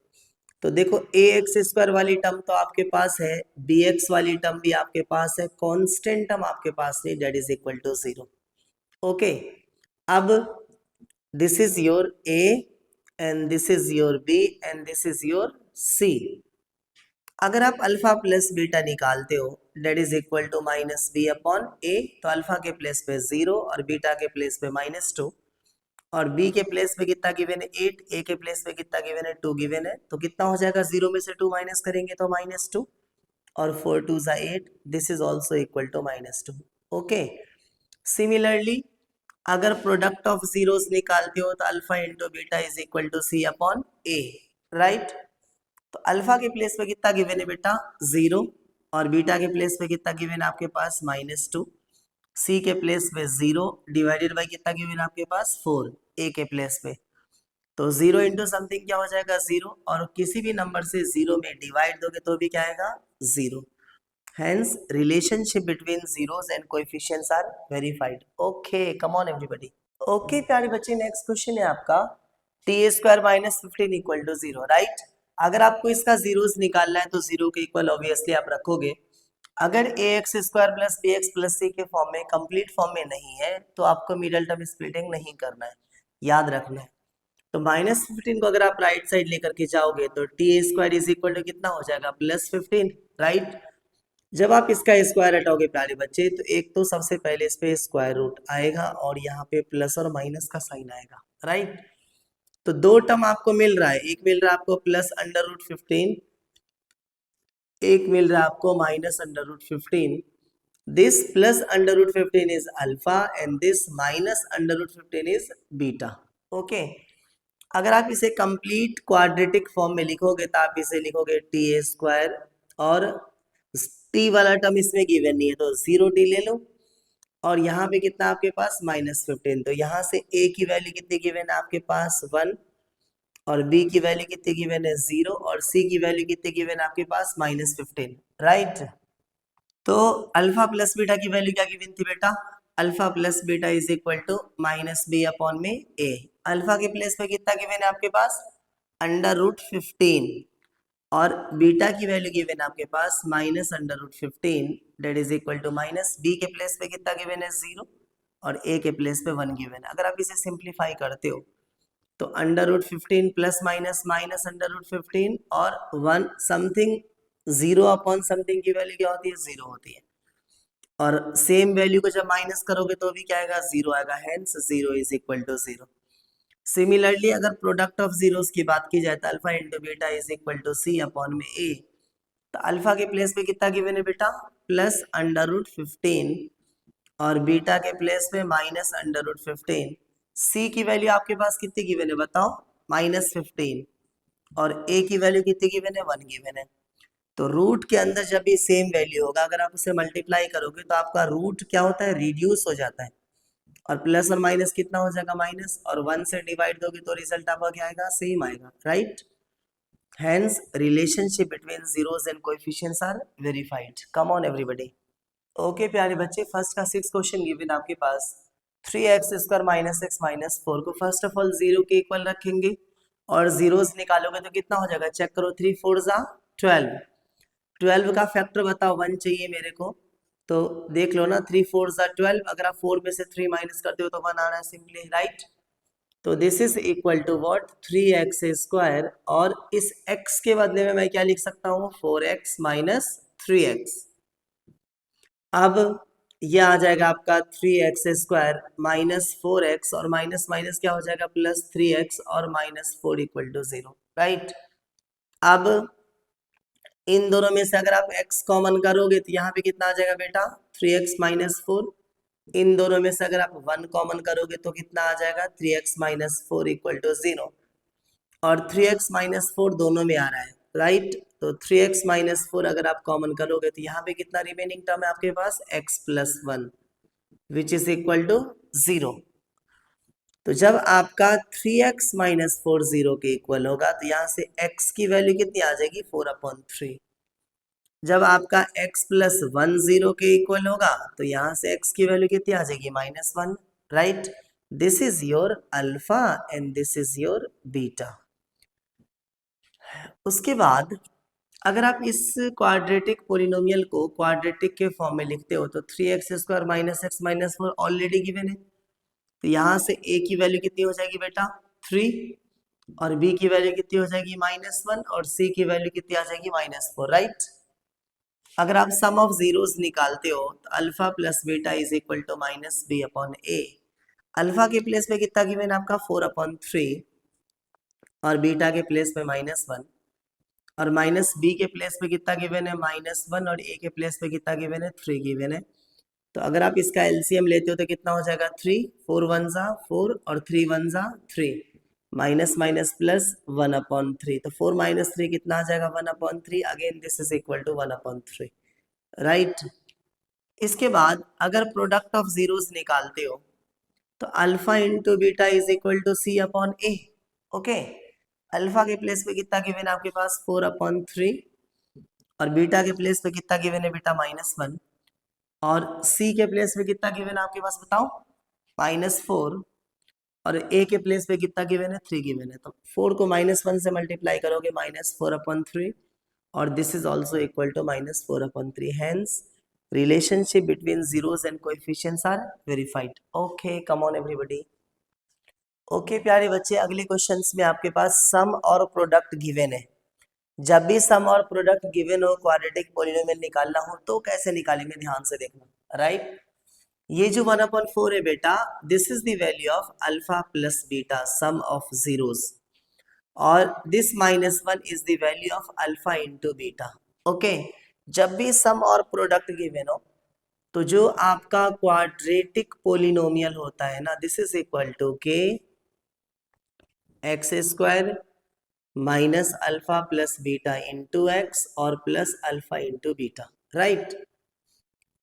तो देखो ax² वाली टर्म तो आपके पास है, bx वाली टर्म भी आपके पास है, कांस्टेंट टर्म आपके पास है, that is equal to 0, okay. अब this is your a and this is your b and this is your c। अगर आप अल्फा प्लस बीटा निकालते हो date is equal to -b/a, तो अल्फा के प्लेस पे 0 और बीटा के प्लेस पे -2, और b के प्लेस पे कितना गिवन है, 8, a के प्लेस पे कितना गिवन है, 2 गिवन है। तो कितना हो जाएगा, 0 में से 2 माइनस करेंगे तो -2, और 4 2 ज़ा 8, this is also equal to -2, okay. Similarly अगर प्रोडक्ट ऑफ जीरोस निकालते हो तो alpha into beta is equal to C/A, right. तो अल्फा के प्लेस पे कितना गिवन है बेटा, 0, और बीटा के प्लेस पे कितना गिवन है आपके पास, -2, सी के प्लेस पे 0 डिवाइडेड बाई कितना गिवन है आपके पास, 4, ए के प्लेस पे। तो 0 इंटू समथिंग क्या हो जाएगा, 0, और किसी भी नंबर से 0 में डिवाइड दोगे तो भी क्या आएगा, 0। Hence relationship between zeros and coefficients are verified. Okay, come on everybody. Okay प्यारे बच्चे, नेक्स्ट क्वेश्चन है आपका, t² - 15 इक्वल टू 0, राइट। अगर आपको इसका जीरोस निकालना है तो 0 के इक्वल ऑब्वियसली आप रखोगे। अगर ax² plus bx plus c के फॉर्म में, कंप्लीट फॉर्म में नहीं है तो आपको मिडल टर्म स्प्लिटिंग नहीं करना है, याद रखना है। तो -15 को अगर आप राइट साइड लेकर के जाओगे तो t² इज इक्वल टू कितना हो जाएगा, +15, राइट। जब आप इसका स्क्वायर हटाओगे प्यारे बच्चे तो एक तो सबसे पहले इस पे स्क्वायर रूट आएगा और यहाँ पे प्लस और माइनस का साइन आएगा, राइट। तो दो टर्म आपको मिल रहा है, एक मिल रहा है आपको +√15, एक मिल रहा है आपको -√15। This +√15 is alpha and this -√15 is beta, okay. अगर आप इसे कंप्लीट क्वाड्रेटिक फॉर्म में लिखोगे तो आप इसे लिखोगे t² और t वाला टर्म इसमें गिवन नहीं है तो 0t ले लो, और यहाँ पे कितना आपके पास -15, तो यहाँ से a की वैल्यू कितनी गिवन है आपके पास 1, और b की वैल्यू कितनी गिवन है 0, और c की वैल्यू कितनी गिवन है आपके पास -15, राइट। तो अल्फा प्लस बीटा की वैल्यू क्या गिवन थी बेटा, alpha plus beta is equal to -b/a। Alpha के प्लेस पे कितना गिवन है आपके पास √15, और बीटा की वैल्यू गिवन है आपके पास -√15, that is equal to -b के प्लेस पे कितना गिवन है 0, और a के प्लेस पे 1 गिवन है। अगर आप इसे सिंप्लीफाई करते हो तो √15 प्लस माइनस -√15 और 1 समथिंग 0 अपॉन समथिंग की वैल्यू क्या होती है 0 होती है, और सेम वैल्यू को जब माइनस करोगे तो भी क्या आएगा 0 आएगा, hence 0 is equal to 0। Similarly अगर प्रोडक्ट ऑफ जीरोस की बात की जाए तो alpha into beta is equal to c upon में a, तो अल्फा के प्लेस पे कितना गिवन है बेटा +√15, और बीटा के प्लेस पे -√15। c की वैल्यू आपके पास कितनी गिवन है बताओ -15, और a की वैल्यू कितनी गिवन है 1 गिवन है। तो रूट के अंदर जब भी सेम वैल्यू होगा अगर आप उसे मल्टीप्लाई करोगे तो आपका रूट क्या होता है रिड्यूस हो जाता है, और प्लस और माइनस कितना हो जाएगा माइनस, और 1 से डिवाइड दोगे तो रिजल्ट आपका क्या आएगा सेम आएगा, right. Hence relationship between zeros and coefficients are verified. Come on everybody. Okay प्यारे बच्चे, फर्स्ट का 6 क्वेश्चन गिवन आपके पास 3x² - x - 4 को फर्स्ट ऑफ ऑल 0 के इक्वल रखेंगे, और जीरोस निकालोगे तो कितना हो जाएगा चेक करो, 3 4 जा 12, 12 का फैक्टर बताओ 1 चाहिए मेरे को, तो देख लो ना 3 4 जा 12, अगर आप 4 में से 3 माइनस करते हो तो 1 आ रहा है सिंपली, राइट। तो this is equal to what 3x², और इस x के बदले में मैं क्या लिख सकता हूँ 4x - 3x। अब ये आ जाएगा आपका 3x² - 4x, और माइनस माइनस क्या हो जाएगा +3x और -4 इक्वल टू 0, राइट। अब इन दोनों में से अगर आप x कॉमन करोगे तो यहाँ पे कितना आ जाएगा बेटा 3x - 4, इन दोनों में से अगर आप 1 कॉमन करोगे तो कितना आ जाएगा 3x - 4 इक्वल टू 0, और 3x - 4 दोनों में आ रहा है, राइट। तो 3x - 4 अगर आप कॉमन करोगे तो यहाँ पे कितना रिमेनिंग टर्म है आपके पास x + 1 which is equal to 0। तो जब आपका 3x - 4 0 के इक्वल होगा तो यहाँ से x की वैल्यू कितनी आ जाएगी 4/3। जब आपका x + 1 0 के इक्वल होगा तो यहाँ से x की वैल्यू कितनी आ जाएगी -1, right. This is your alpha and this is your beta. उसके बाद अगर आप इस क्वाड्रेटिक पोलिनोमियल को क्वाड्रेटिक के फॉर्म में लिखते हो तो 3x² - x - 4 ऑलरेडी गिवन है, तो यहाँ से a की वैल्यू कितनी हो जाएगी बेटा 3, और b की वैल्यू कितनी हो जाएगी -1, और c की वैल्यू कितनी आ जाएगी -4, राइट। अगर आप सम ऑफ जीरोस निकालते हो तो alpha plus beta is equal to -b/a। Alpha के प्लेस पे कितना गिवन है आपका 4/3, और बीटा के प्लेस पे -1, और -b के प्लेस पे कितना गिवन है -1, और a के प्लेस पे कितना गिवन है 3 गिवन है। तो अगर आप इसका एलसीएम लेते हो तो कितना हो जाएगा 3 4 1 जा 4, और 3 1 जा 3, माइनस माइनस प्लस 1/3, तो 4 - 3 कितना आ जाएगा 1/3, again this is equal to 1/3, right. इसके बाद अगर प्रोडक्ट ऑफ जीरोस निकालते हो तो alpha into beta is equal to c/a। Okay, alpha के प्लेस पे कितना गिवन है आपके पास 4/3, और बीटा के प्लेस पे कितना गिवन है बेटा -1, और c के प्लेस पे कितना गिवन है आपके पास बताओ -4, और a के प्लेस पे कितना गिवन है 3 गिवन है। तो 4 को -1 से मल्टीप्लाई करोगे -4/3, और this is also equal to -4/3। Hence relationship between zeros and coefficients are verified. Okay, come on everybody. Okay प्यारे बच्चे, अगले क्वेश्चंस में आपके पास सम और प्रोडक्ट गिवन है। जब भी सम और प्रोडक्ट गिवन हो क्वाड्रेटिक पॉलिनोमियल निकालना हो तो कैसे निकालेंगे ध्यान से देखना, राइट। ये जो 1/4 है बेटा, this is the value of alpha plus beta sum of zeros, और this -1 is the value of alpha into beta. Okay, जब भी सम और प्रोडक्ट गिवन हो तो जो आपका क्वाड्रेटिक पोलिनोमियल होता है ना, this is equal to k x square minus alpha plus beta into x और plus alpha into beta, right.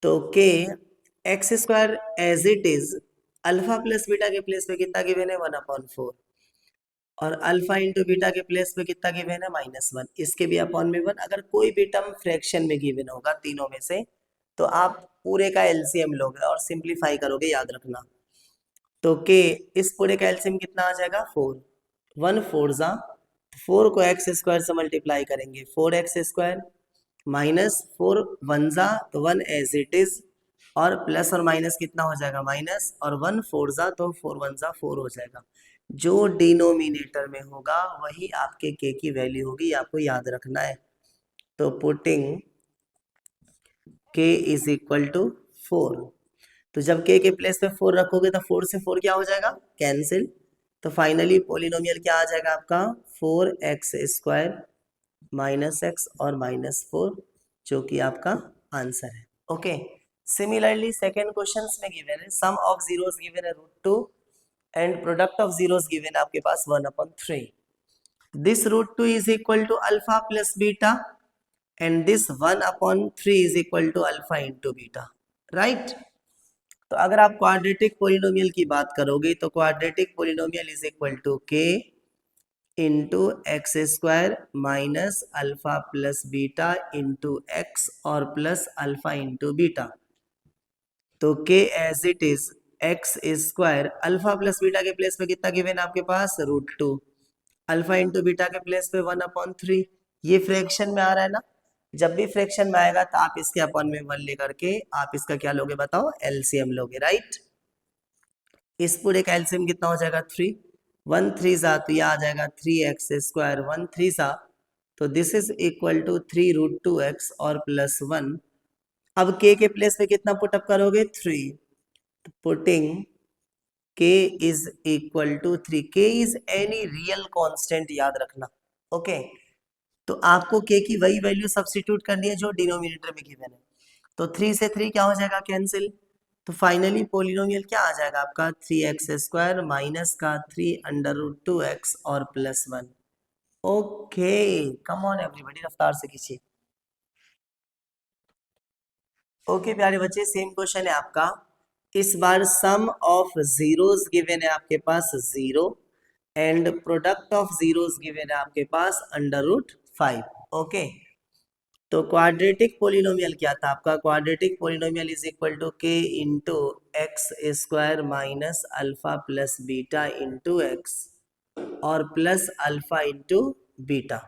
तो k x square as it is alpha plus beta के प्लेस पे कितना गिवन है 1/4 और अल्फा इंटू बीटा के place पे कितना गिवन है -1, इसके भी अपॉन में 1। अगर कोई भी टर्म फ्रैक्शन में गिवन होगा तीनों में से तो आप पूरे का एलसीएम लोगे और सिंप्लीफाई करोगे, याद रखना। तो के इस पूरे का एलसीएम कितना आ जाएगा 4, 1 4 जा 4 को एक्स स्क्वायर से मल्टीप्लाई करेंगे 4x स्क्वायर माइनस 4 1 जा तो 1 एज इट इज और प्लस और माइनस कितना हो जाएगा माइनस और 1 4 जा तो 4 1 जा 4 हो जाएगा। जो डिनोमिनेटर में होगा वही आपके के की वैल्यू होगी, आपको याद रखना है। तो putting k is equal to 4, तो जब के प्लेस पे 4 रखोगे तो 4 से 4 क्या हो जाएगा कैंसिल, तो फाइनली पोलिनोमियल क्या आ जाएगा आपका 4x स्क्वायर माइनस एक्स और -4, जो कि आपका आंसर है। ओके, सिमिलरली सेकेंड क्वेश्चन में गिवन है सम ऑफ जीरोस गिवन है √2 and product of zeros given है आपके पास 1/3। This √2 is equal to alpha plus beta and this 1/3 is equal to alpha into beta, right. तो अगर आप क्वाड्रेटिक पोलिनोमियल की बात करोगे तो quadratic polynomial is equal to k into x square minus alpha plus beta into x और plus alpha into beta. तो k as it is x square alpha plus beta के प्लेस पे कितना given है आपके पास √2, अल्फा इंटू बीटा के place पे 1/3। ये फ्रैक्शन में आ रहा है ना, जब भी फ्रैक्शन में आएगा तो आप इसके अपॉन में 1 लेकर के आप इसका क्या लोगे बताओ एलसीएम लोगे, राइट। इस पूरे का एलसीएम कितना हो जाएगा 3, 1 3 जा तो ये आ जाएगा 3x स्क्वायर 1 3 जा तो this is equal to 3√2x और प्लस 1। अब के प्लेस पे कितना पुटअप करोगे 3, putting k is equal to 3, k is any real constant, याद रखना। ओके, तो आपको k की वही वैल्यू सब्स्टिट्यूट करनी है जो डिनोमिनेटर में गिवन है। तो 3 से 3 क्या हो जाएगा कैंसिल, तो फाइनली पोलिनोमियल क्या आ जाएगा आपका 3x स्क्वायर माइनस का 3√2x और plus 1। Okay, come on everybody, रफ्तार से खींचिए। ओके प्यारे बच्चे, सेम क्वेश्चन है आपका। इस बार सम ऑफ जीरोस गिवन है आपके पास 0 and product of zeros given है आपके पास √5। ओके, तो क्वाड्रेटिक पोलिनोमियल क्या था आपका, quadratic polynomial is equal to k into x square minus alpha plus beta into x और प्लस अल्फा इंटू बीटा।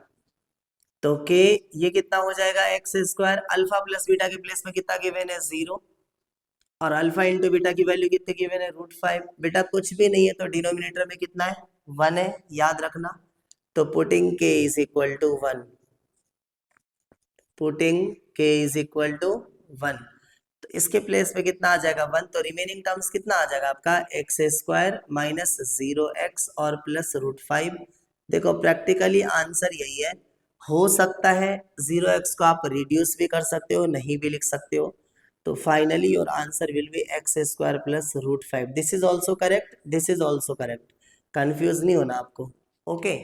तो के ये कितना हो जाएगा x square alpha plus beta के प्लेस में कितना गिवन है 0 और अल्फा इंटू बीटा की वैल्यू कितनी गिवन है √5। बेटा कुछ भी नहीं है तो डिनोमिनेटर में कितना है 1 है, याद रखना। तो putting k is equal to 1, putting k is equal to 1, तो इसके प्लेस पे कितना आ जाएगा 1, तो रिमेनिंग टर्म्स कितना आ जाएगा आपका एक्स स्क्वायर माइनस 0x और प्लस √5। देखो प्रैक्टिकली आंसर यही है, हो सकता है 0x को आप रिड्यूस भी कर सकते हो, नहीं भी लिख सकते हो। तो finally your answer will B x square plus √5। This is also correct, this is also correct, confuse नहीं होना आपको। ओके,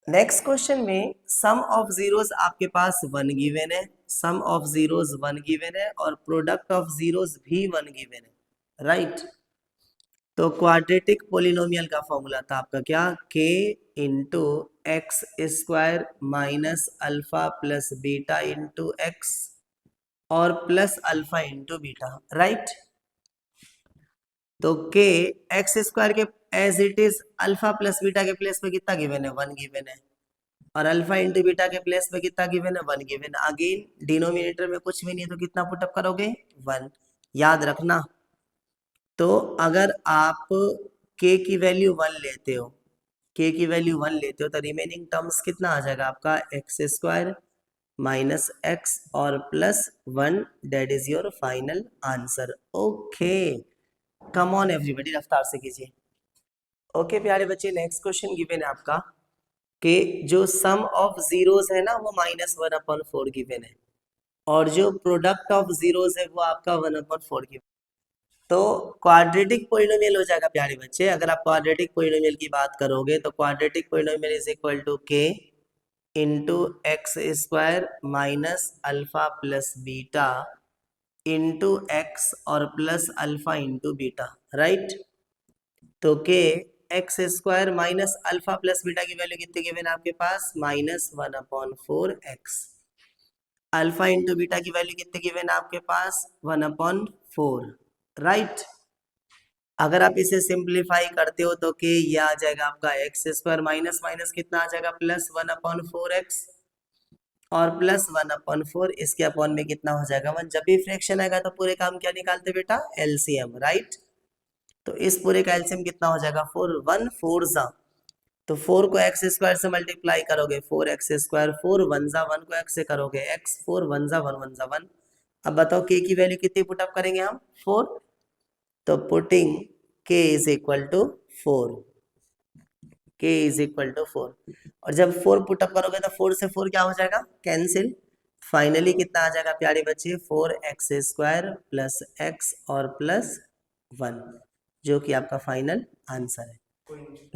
नेक्स्ट क्वेश्चन में सम ऑफ जीरोस आपके पास 1 गिवन है, सम ऑफ जीरोस 1 गिवन है और प्रोडक्ट ऑफ जीरोस भी 1 गिवन है, राइट। तो क्वाड्रेटिक पोलिनोमियल का फॉर्मूला था आपका क्या, k into x square minus alpha plus beta into x और plus alpha into beta, right. तो k एक्स स्क्वायर के as it is alpha plus beta के प्लेस पे कितना गिवन है 1 गिवन है और अल्फा इंटू बीटा के प्लेस पे कितना गिवन है 1 गिवन। अगेन डिनोमिनेटर में कुछ भी नहीं है तो कितना पुटअप करोगे 1, याद रखना। तो अगर आप k की वैल्यू 1 लेते हो, k की वैल्यू 1 लेते हो तो रिमेनिंग टर्म्स कितना आ जाएगा आपका एक्स स्क्वायर माइनस एक्स और plus 1, that is your final answer. Okay, come on everybody, रफ्तार से कीजिए। ओके प्यारे बच्चे, नेक्स्ट क्वेश्चन गिवन है आपका कि जो सम ऑफ जीरोस है ना वो -1/4 गिवन है और जो प्रोडक्ट ऑफ जीरोस है वो आपका 1/4 गिवन। तो क्वाड्रेटिक पोलिनोमियल हो जाएगा प्यारे बच्चे। अगर आप क्वाड्रेटिक पोलिनोमियल की बात करोगे तो quadratic polynomial is equal to k into x square minus alpha plus beta into x और plus alpha into beta, right. तो k x square minus alpha plus beta की वैल्यू कितनी गिवन है आपके पास, -1/4x। अल्फा इंटू बीटा की value कितनी given है आपके पास, 1/4, राइट। अगर आप इसे सिंप्लीफाई करते हो तो के ये आ जाएगा आपका एक्स स्क्वायर माइनस माइनस कितना आ जाएगा +1/4x और +1/4 इसके अपॉन में कितना हो जाएगा 1। जब भी फ्रैक्शन आएगा तो पूरे काम क्या निकालते बेटा, एलसीएम, राइट। तो इस पूरे का एलसीएम कितना हो जाएगा 4, 1 4 जा, तो 4 को एक्स स्क्वायर से मल्टीप्लाई करोगे 4x स्क्वायर, 4 1 जा 1 को x से करोगे x, 4 1 जा 1 1 जा 1। अब बताओ k की वैल्यू कितनी पुटअप करेंगे हम, 4। तो putting k is equal to 4, k is equal to 4। और जब 4 पुटअप करोगे तो 4 से 4 क्या हो जाएगा, कैंसिल। फाइनली कितना आ जाएगा प्यारे बच्चे, 4x स्क्वायर प्लस x और प्लस 1, जो कि आपका फाइनल आंसर है।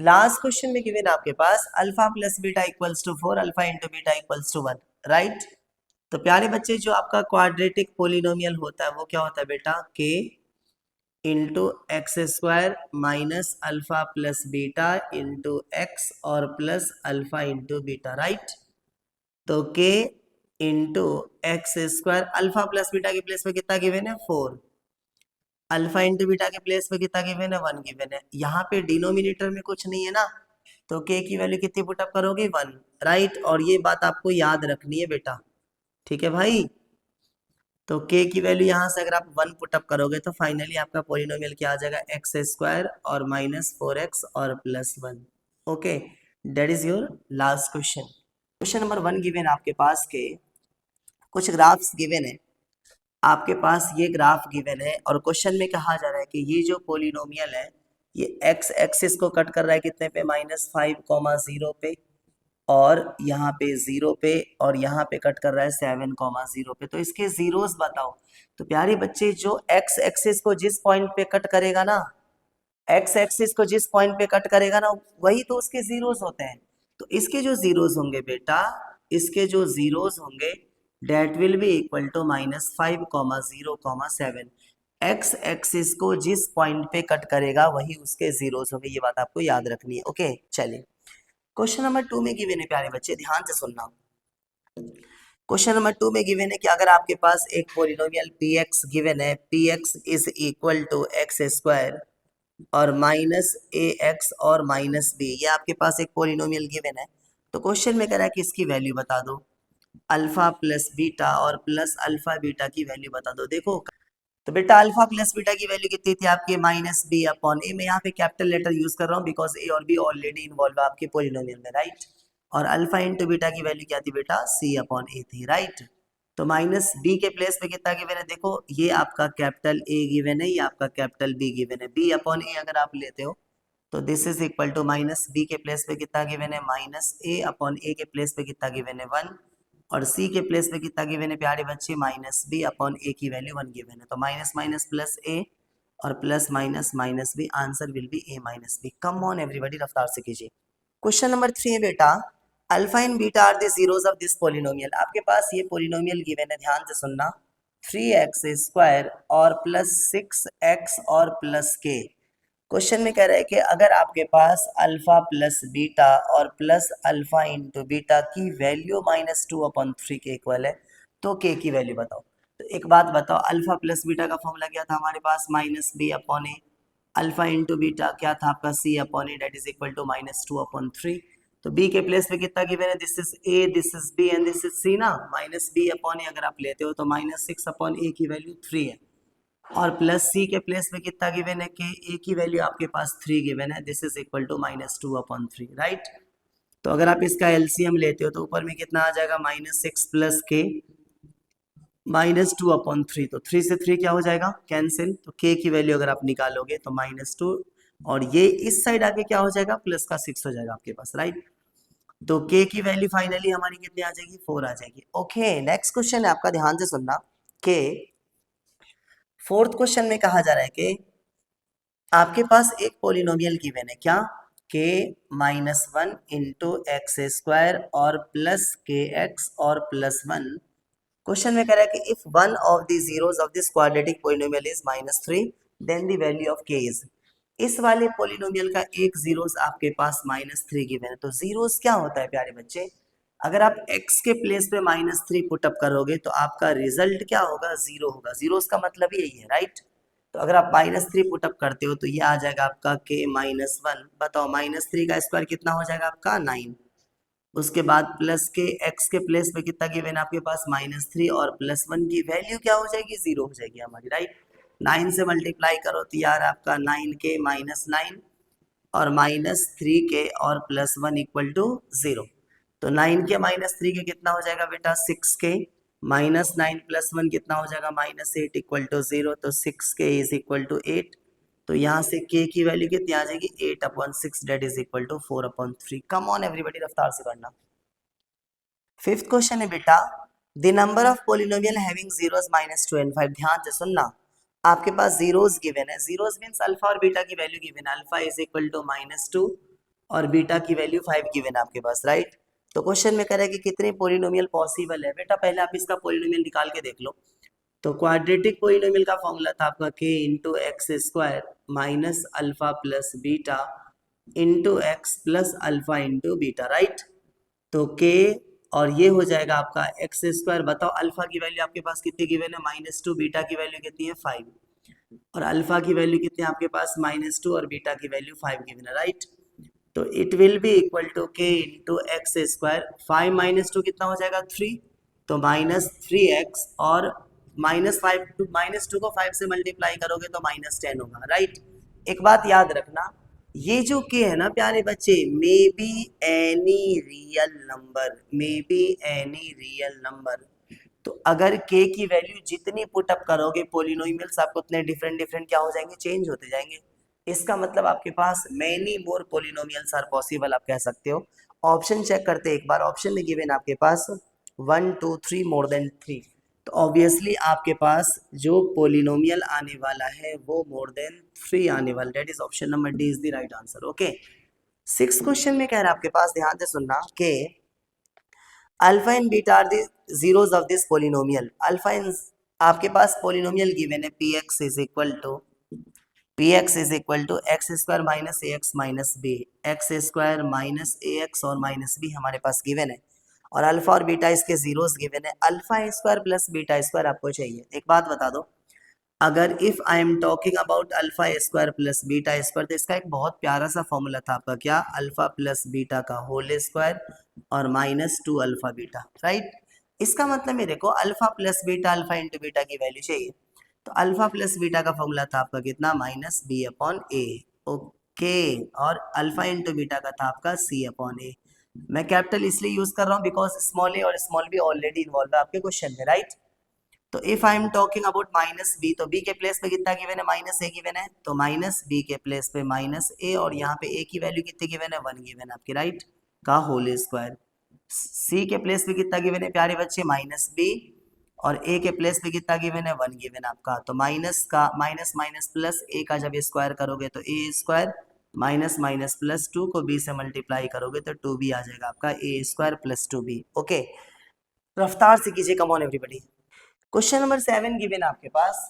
लास्ट क्वेश्चन में गिवन आपके पास alpha plus beta equals to 4, alpha into beta equals to 1, right. तो प्यारे बच्चे जो आपका क्वाड्रेटिक पोलिनोमियल होता है वो क्या होता है बेटा, k into x square minus alpha plus beta into x और plus alpha into beta, right. तो k into x square, alpha plus beta के प्लेस में कितना गिवन है 4, अल्फा इंटू बीटा के प्लेस में कितना गिवन है 1 गिवन है। यहाँ पे डिनोमिनेटर में कुछ नहीं है ना, तो k की वैल्यू कितनी पुटअप करोगे 1, राइट। और ये बात आपको याद रखनी है बेटा, ठीक है भाई। तो k की वैल्यू यहाँ से अगर आप 1 पुटअप करोगे तो फाइनली आपका पोलिनोमियल क्या आ जाएगा, एक्स स्क्वायर और -4x और +1। Okay, that is your last question. Question number 1 given आपके पास के कुछ ग्राफ्स गिवन है, आपके पास ये ग्राफ गिवन है और क्वेश्चन में कहा जा रहा है कि ये जो पोलिनोमियल है ये x एक्सिस को कट कर रहा है कितने पे, -5, 0 पे, और यहाँ पे 0 पे, और यहाँ पे कट कर रहा है 7, 0 पे। तो इसके जीरोस बताओ। तो प्यारे बच्चे जो x एक्सिस को जिस पॉइंट पे कट करेगा ना, x एक्सिस को जिस पॉइंट पे कट करेगा ना वही तो उसके जीरोस होते हैं। तो इसके जो जीरोस होंगे बेटा, इसके जो जीरोस होंगे that will be equal to -5, 0, 7। x axis को जिस पॉइंट पे कट करेगा वही उसके जीरोस होंगे, ये बात आपको याद रखनी है। ओके, चलिए क्वेश्चन नंबर 2 में गिवन है प्यारे बच्चे, ध्यान से सुनना। क्वेश्चन नंबर 2 में गिवन है कि अगर आपके पास एक पोलिनोमियल px गिवन है, px is equal to x square और -ax और -b, ये आपके पास एक पोलिनोमियल गिवन है। तो क्वेश्चन में कह रहा है कि इसकी वैल्यू बता दो, अल्फा प्लस बीटा और प्लस अल्फा बीटा की वैल्यू बता दो। देखो तो बेटा अल्फा प्लस बीटा की वैल्यू कितनी थी आपके, -b/a। मैं यहाँ पे कैपिटल लेटर यूज कर रहा हूँ बिकॉज ए और बी ऑलरेडी इन्वॉल्व है आपके पोलिनोमियल में, राइट। और अल्फा इंटू बीटा की वैल्यू क्या थी बेटा, c/a थी, राइट। तो -b के प्लेस पे कितना गिवन है, देखो ये आपका कैपिटल A गिवन है, ये आपका कैपिटल B गिवन है। b/a अगर आप लेते हो तो this is equal to -b के प्लेस पे कितना गिवन है, -a/a के प्लेस पे कितना गिवन है 1, और c के प्लेस पे कितना गिवन है प्यारे बच्चे, -b/a की वैल्यू 1 गिवन है। तो माइनस माइनस प्लस a और plus minus minus b, answer will be a - b। Come on everybody, रफ्तार से कीजिए। क्वेश्चन नंबर 3 है बेटा, alpha and beta are the zeros of this polynomial. आपके पास ये पोलिनोमियल गिवन है, ध्यान से सुनना, 3x स्क्वायर और +6x और +k। क्वेश्चन में कह रहा है कि अगर आपके पास अल्फा प्लस बीटा और प्लस अल्फा इंटू बीटा की वैल्यू -2/3 के इक्वल है तो k की वैल्यू बताओ। तो एक बात बताओ, अल्फा प्लस बीटा का फॉर्मूला क्या था हमारे पास, -b/a। अल्फा इंटू बीटा क्या था आपका, c/a, date is equal to -2/3। तो b के प्लेस पे कितना गिवन है, this is a, this is b and this is c ना। -b/a अगर आप लेते हो तो -6/a की वैल्यू 3 है, और प्लस c के प्लेस में कितना गिवन है, कि a की वैल्यू आपके पास 3 गिवन है, this is equal to -2/3, right. तो अगर आप इसका एलसीएम लेते हो तो ऊपर में कितना आ जाएगा, -6 + k -2/3। तो 3 से 3 क्या हो जाएगा, कैंसिल। तो k की वैल्यू अगर आप निकालोगे तो -2, और ये इस साइड आके क्या हो जाएगा, प्लस का 6 हो जाएगा आपके पास, राइट। तो k की वैल्यू फाइनली हमारी कितनी आ जाएगी, 4 आ जाएगी। ओके, नेक्स्ट क्वेश्चन है आपका, ध्यान से सुनना, के फोर्थ क्वेश्चन में कहा जा रहा है कि आपके पास एक पोलिनोमियल गिवन है, क्या, k -1 इंटू एक्स स्क्वायर और प्लस के एक्स और प्लस 1। क्वेश्चन में कह रहा है कि if one of the zeros of this quadratic polynomial is -3 then the value of k is. इस वाले पोलिनोमियल का एक जीरोस आपके पास -3 गिवन है। तो जीरोस क्या होता है प्यारे बच्चे, अगर आप x के प्लेस पे -3 पुटअप करोगे तो आपका रिजल्ट क्या होगा, जीरो होगा। जीरोस का मतलब ही यही है, राइट। तो अगर आप -3 पुटअप करते हो तो ये आ जाएगा आपका k -1। बताओ -3 का स्क्वायर कितना हो जाएगा आपका 9। उसके बाद प्लस के एक्स के प्लेस पे कितना गिवन आपके पास -3 और +1 की वैल्यू क्या हो जाएगी, जीरो हो जाएगी हमारी, राइट। 9 से मल्टीप्लाई करो तो यार आपका 9k -9 और -3k और +1 इक्वल टू 0। तो 9k -3 के कितना हो जाएगा बेटा 6k, -9 + 1 कितना हो जाएगा -8 इक्वल टू 0। तो 6k इज इक्वल टू 8। तो यहाँ से k की वैल्यू कितनी आ जाएगी 8/6 that is equal to 4/3। Come on everybody, रफ्तार से करना। फिफ्थ क्वेश्चन है बेटा, the number of polynomial having zeros -2 and 5। ध्यान से सुनना, आपके पास जीरोस गिवन है। जीरोस मींस अल्फा और बीटा की वैल्यू गिवन है। अल्फा इज इक्वल टू -2 और बीटा की वैल्यू 5 गिवन है आपके पास, राइट। तो क्वेश्चन में कह रहा है कि कितने पोलिनोमियल पॉसिबल है। बेटा पहले आप इसका पोलिनोमियल निकाल के देख लो। तो क्वाड्रेटिक पोलिनोमियल का फॉर्मूला था आपका k into x square minus alpha plus beta into x plus alpha into beta, right. तो k और ये हो जाएगा आपका एक्स स्क्वायर। बताओ अल्फा की वैल्यू आपके पास कितनी गिवन है -2, बीटा की वैल्यू कितनी है 5 और अल्फा की वैल्यू कितनी है आपके पास -2 और बीटा की वैल्यू 5 गिवन है, राइट। तो it will be equal to k into x square. 5 - 2 कितना हो जाएगा 3, तो -3x और -2 को 5 से मल्टीप्लाई करोगे तो -10 होगा, राइट। एक बात याद रखना, ये जो k है ना प्यारे बच्चे, may be any real number, may be any real number. तो अगर k की वैल्यू जितनी पुटअप करोगे पोलिनोमियल्स आपको उतने डिफरेंट डिफरेंट क्या हो जाएंगे, चेंज होते जाएंगे। इसका मतलब आपके पास many more polynomials are possible, आप कह सकते हो। ऑप्शन चेक करते एक बार, ऑप्शन में गिवन आपके पास 1 2 3 मोर देन 3। तो ऑब्वियसली आपके पास जो पोलिनोमियल आने वाला है वो मोर देन 3 आने वाला, that is option number D is the right answer, okay. Six question में कह रहा है आपके पास, ध्यान से सुनना, कि alpha and beta are the zeros of this polynomial. Alpha and आपके पास पोलिनोमियल गिवन है px is equal to x square minus a x minus b, x square minus a x और माइनस बी हमारे पास given है। और alpha और beta इसके जीरोस गिवन है। Alpha square plus beta square आपको चाहिए। एक बात बता दो, अगर if I am talking about alpha square plus beta square तो इसका एक बहुत प्यारा सा फॉर्मूला था आपका, क्या, अल्फा प्लस बीटा का होल स्क्वायर और -2 अल्फा बीटा, राइट। इसका मतलब मेरे को alpha plus beta, alpha into beta की वैल्यू चाहिए। तो अल्फा प्लस बीटा का फॉर्मूला था आपका कितना, -b/a, ओके। और अल्फा इंटू बीटा का था आपका c/a। मैं कैपिटल इसलिए यूज कर रहा हूँ बिकॉज स्मॉल ए और स्मॉल बी ऑलरेडी इन्वॉल्व है आपके क्वेश्चन में, राइट। तो if I am talking about -b, तो b के प्लेस पे कितना गिवन है, -a गिवन है। तो -b के प्लेस पे -a और यहाँ पे a की वैल्यू कितनी गिवन है, 1 गिवन है आपकी, राइट, का होल स्क्वायर। c के प्लेस पे कितना गिवन है प्यारे बच्चे, -b और a के प्लेस पे कितना गिवन है, 1 गिवन आपका। तो माइनस का माइनस माइनस प्लस a का जब स्क्वायर करोगे तो a square minus minus plus 2 को b से मल्टीप्लाई करोगे तो 2b आ जाएगा आपका, a square plus 2b, okay. रफ्तार से कीजिए, कम on everybody. Question number 7 given आपके पास,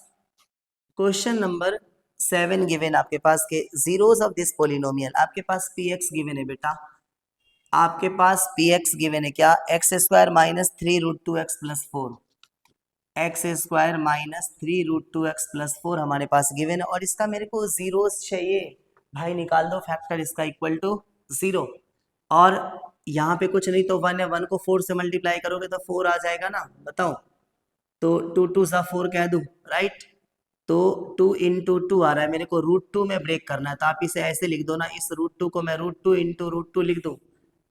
क्वेश्चन नंबर 7 गिवन आपके पास के जीरोस ऑफ दिस पोलिनोमियल। आपके पास px गिवन है बेटा, आपके पास px गिवन है क्या, x square minus 3√2x plus 4, x square minus 3√2x plus 4 हमारे पास गिवन है। और इसका मेरे को जीरोस चाहिए भाई, निकाल दो फैक्टर इसका इक्वल टू 0। और यहाँ पे कुछ नहीं तो 1 है, 1 को 4 से मल्टीप्लाई करोगे तो 4 आ जाएगा ना, बताओ। तो 2 2 सा 4 कह दूं, राइट। तो 2 इंटू 2 आ रहा है, मेरे को √2 में ब्रेक करना है। तो आप इसे ऐसे लिख दो ना, इस √2 को मैं √2 इंटू √2 लिख दूं।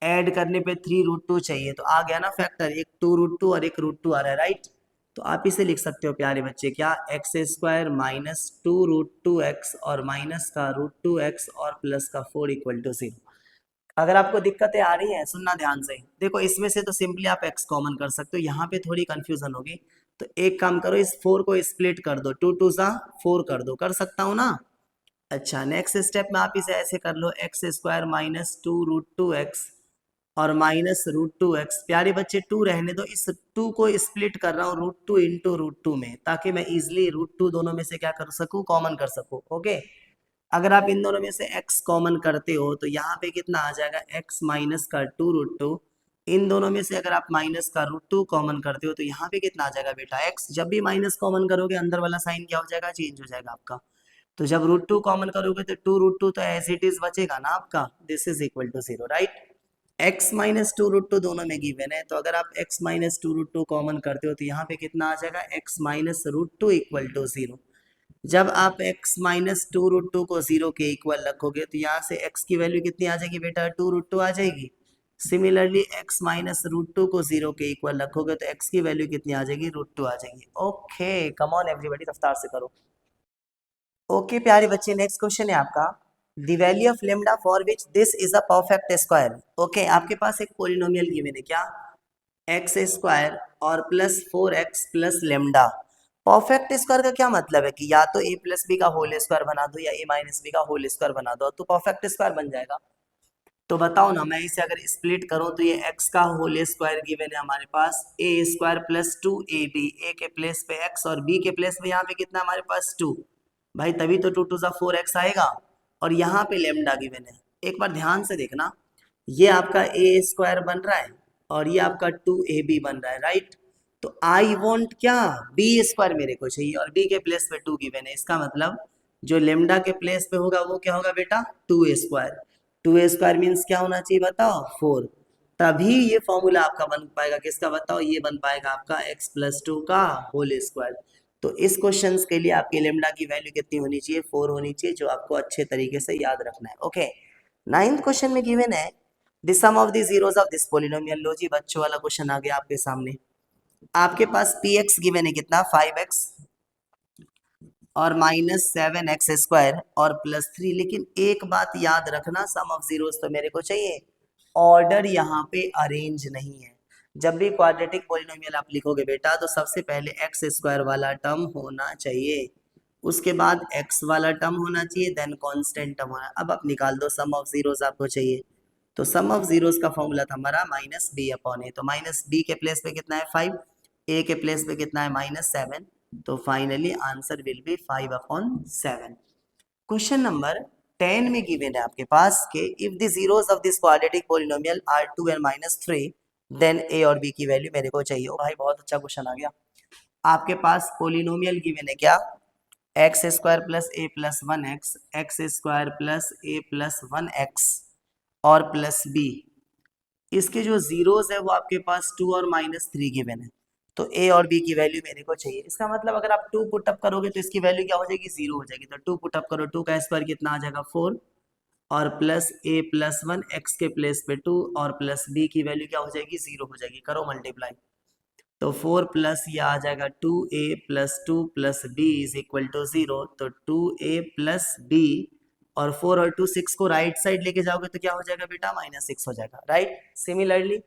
ऐड करने पे 3√2 चाहिए, तो आ गया ना फैक्टर, एक 2√2 और एक √2 आ रहा है, राइट। तो आप इसे लिख सकते हो प्यारे बच्चे, क्या, एक्स स्क्वायर माइनस 2√2x और माइनस का √2x और प्लस का 4 इक्वल टू 0। अगर आपको दिक्कतें आ रही हैं, सुनना ध्यान से, देखो इसमें से तो सिंपली आप x कॉमन कर सकते हो, यहाँ पे थोड़ी कंफ्यूजन होगी। तो एक काम करो, इस 4 को स्प्लिट कर दो, 2 2 सा 4 कर दो, कर सकता हूँ ना। अच्छा, नेक्स्ट स्टेप में आप इसे ऐसे कर लो, एक्स स्क्वायर माइनस 2√2x और माइनस √2x। प्यारे बच्चे 2 रहने दो, इस 2 को स्प्लिट कर रहा हूँ √2 इंटू √2 में, ताकि मैं इजिली √2 दोनों में से क्या कर सकूँ, कॉमन कर सकूँ। ओके, अगर आप इन दोनों में से x कॉमन करते हो तो यहाँ पे कितना आ जाएगा, x माइनस का 2√2। इन दोनों में से अगर आप माइनस का √2 कॉमन करते हो तो यहाँ पे कितना आ जाएगा बेटा, x। जब भी माइनस कॉमन करोगे अंदर वाला साइन क्या हो जाएगा, चेंज हो जाएगा आपका। तो जब √2 कॉमन करोगे तो 2√2 तो एज इट इज बचेगा ना आपका, this is equal to 0, right. x minus 2√2 दोनों में गिवन है, तो अगर आप x माइनस 2√2 कॉमन करते हो तो यहाँ पे कितना आ जाएगा, x माइनस √2 इक्वल टू 0। जब आप x माइनस 2√2 को 0 के इक्वल रखोगे तो यहाँ से x की वैल्यू कितनी आ जाएगी बेटा, 2√2 आ जाएगी। सिमिलरली x माइनस √2 को 0 के इक्वल रखोगे तो x की वैल्यू कितनी आ जाएगी, √2 आ जाएगी। ओके, कम ऑन एवरीबॉडी, रफ्तार से करो। ओके प्यारे बच्चे, नेक्स्ट क्वेश्चन है आपका, the value of lambda for which this is a perfect square. Okay, आपके पास एक पॉलिनोमियल गिवन है, क्या, एक्स स्क्वायर और plus 4x plus lambda. Perfect square का क्या मतलब है कि या तो a प्लस बी का होल स्क्वायर बना दो या a माइनस बी का होल स्क्वायर बना दो तो परफेक्ट स्क्वायर बन जाएगा। तो बताओ ना, मैं इसे अगर स्प्लिट करूं तो ये x का होल स्क्वायर गिवन है हमारे पास, a square plus 2ab, a के प्लेस पे x और b के प्लेस पे यहाँ पे कितना हमारे पास 2, भाई तभी तो 2 2 सा 4x आएगा। और यहाँ पे लेमडा गिवन है, एक बार ध्यान से देखना, ये आपका a स्क्वायर बन रहा है और ये आपका 2ab बन रहा है, राइट। तो आई वॉन्ट क्या, b स्क्वायर मेरे को चाहिए और b के प्लेस पे 2 गिवन है, इसका मतलब जो लेमडा के प्लेस पे होगा वो क्या होगा बेटा, 2 स्क्वायर। 2 स्क्वायर मीन्स क्या होना चाहिए बताओ, 4। तभी ये फॉर्मूला आपका बन पाएगा, किसका बताओ, ये बन पाएगा आपका x प्लस 2 का होल स्क्वायर। तो इस क्वेश्चन के लिए आपकी लेमडा की वैल्यू कितनी होनी चाहिए, 4 होनी चाहिए, जो आपको अच्छे तरीके से याद रखना है। ओके, 9th क्वेश्चन में गिवन है the sum of the zeros of this polynomial. लो जी, बच्चों वाला क्वेश्चन आ गया आपके सामने। आपके पास px गिवन है कितना, 5x और माइनस 7x स्क्वायर और प्लस 3। लेकिन एक बात याद रखना, सम ऑफ जीरोस तो मेरे को चाहिए, ऑर्डर यहाँ पे अरेंज नहीं है। जब भी क्वाड्रेटिक पॉलिनोमियल आप लिखोगे बेटा तो सबसे पहले एक्स स्क्वायर वाला टर्म होना चाहिए, उसके बाद एक्स वाला टर्म होना चाहिए, देन कांस्टेंट टर्म होना। अब आप निकाल दो, सम ऑफ जीरोस आपको चाहिए, तो सम ऑफ जीरोस का फॉर्मूला था हमारा माइनस बी अपॉन ए। तो माइनस बी के प्लेस पे कितना है 5, ए के प्लेस पे कितना है माइनस 7, तो finally answer will be 5/7। Question number 10 में गिवन है आपके पास कि if the zeros of this quadratic polynomial are 2 and -3 then a और बी की वैल्यू मेरे को चाहिए। ओ भाई, बहुत अच्छा क्वेश्चन आ गया। आपके पास पॉलिनोमियल गिवन है क्या, x square plus a plus 1x, x square plus a plus 1x और प्लस बी। इसके जो जीरोस है वो आपके पास 2 और -3 गिवन है, तो ए और बी की वैल्यू मेरे को चाहिए। इसका मतलब अगर आप 2 पुटअप करोगे तो इसकी वैल्यू क्या हो जाएगी, 0 हो जाएगी। तो 2 पुटअप करो, 2 का स्क्वायर कितना आ जाएगा 4 और प्लस ए प्लस 1 एक्स के प्लेस पे 2 और प्लस बी की वैल्यू क्या हो जाएगी, 0 हो जाएगी। करो मल्टीप्लाई, तो 4 प्लस ये आ जाएगा 2a plus 2 plus b is equal to 0। तो 2a प्लस बी और 4 और 2 6 को राइट साइड लेके जाओगे तो क्या हो जाएगा बेटा, -6 हो जाएगा, राइट। सिमिलरली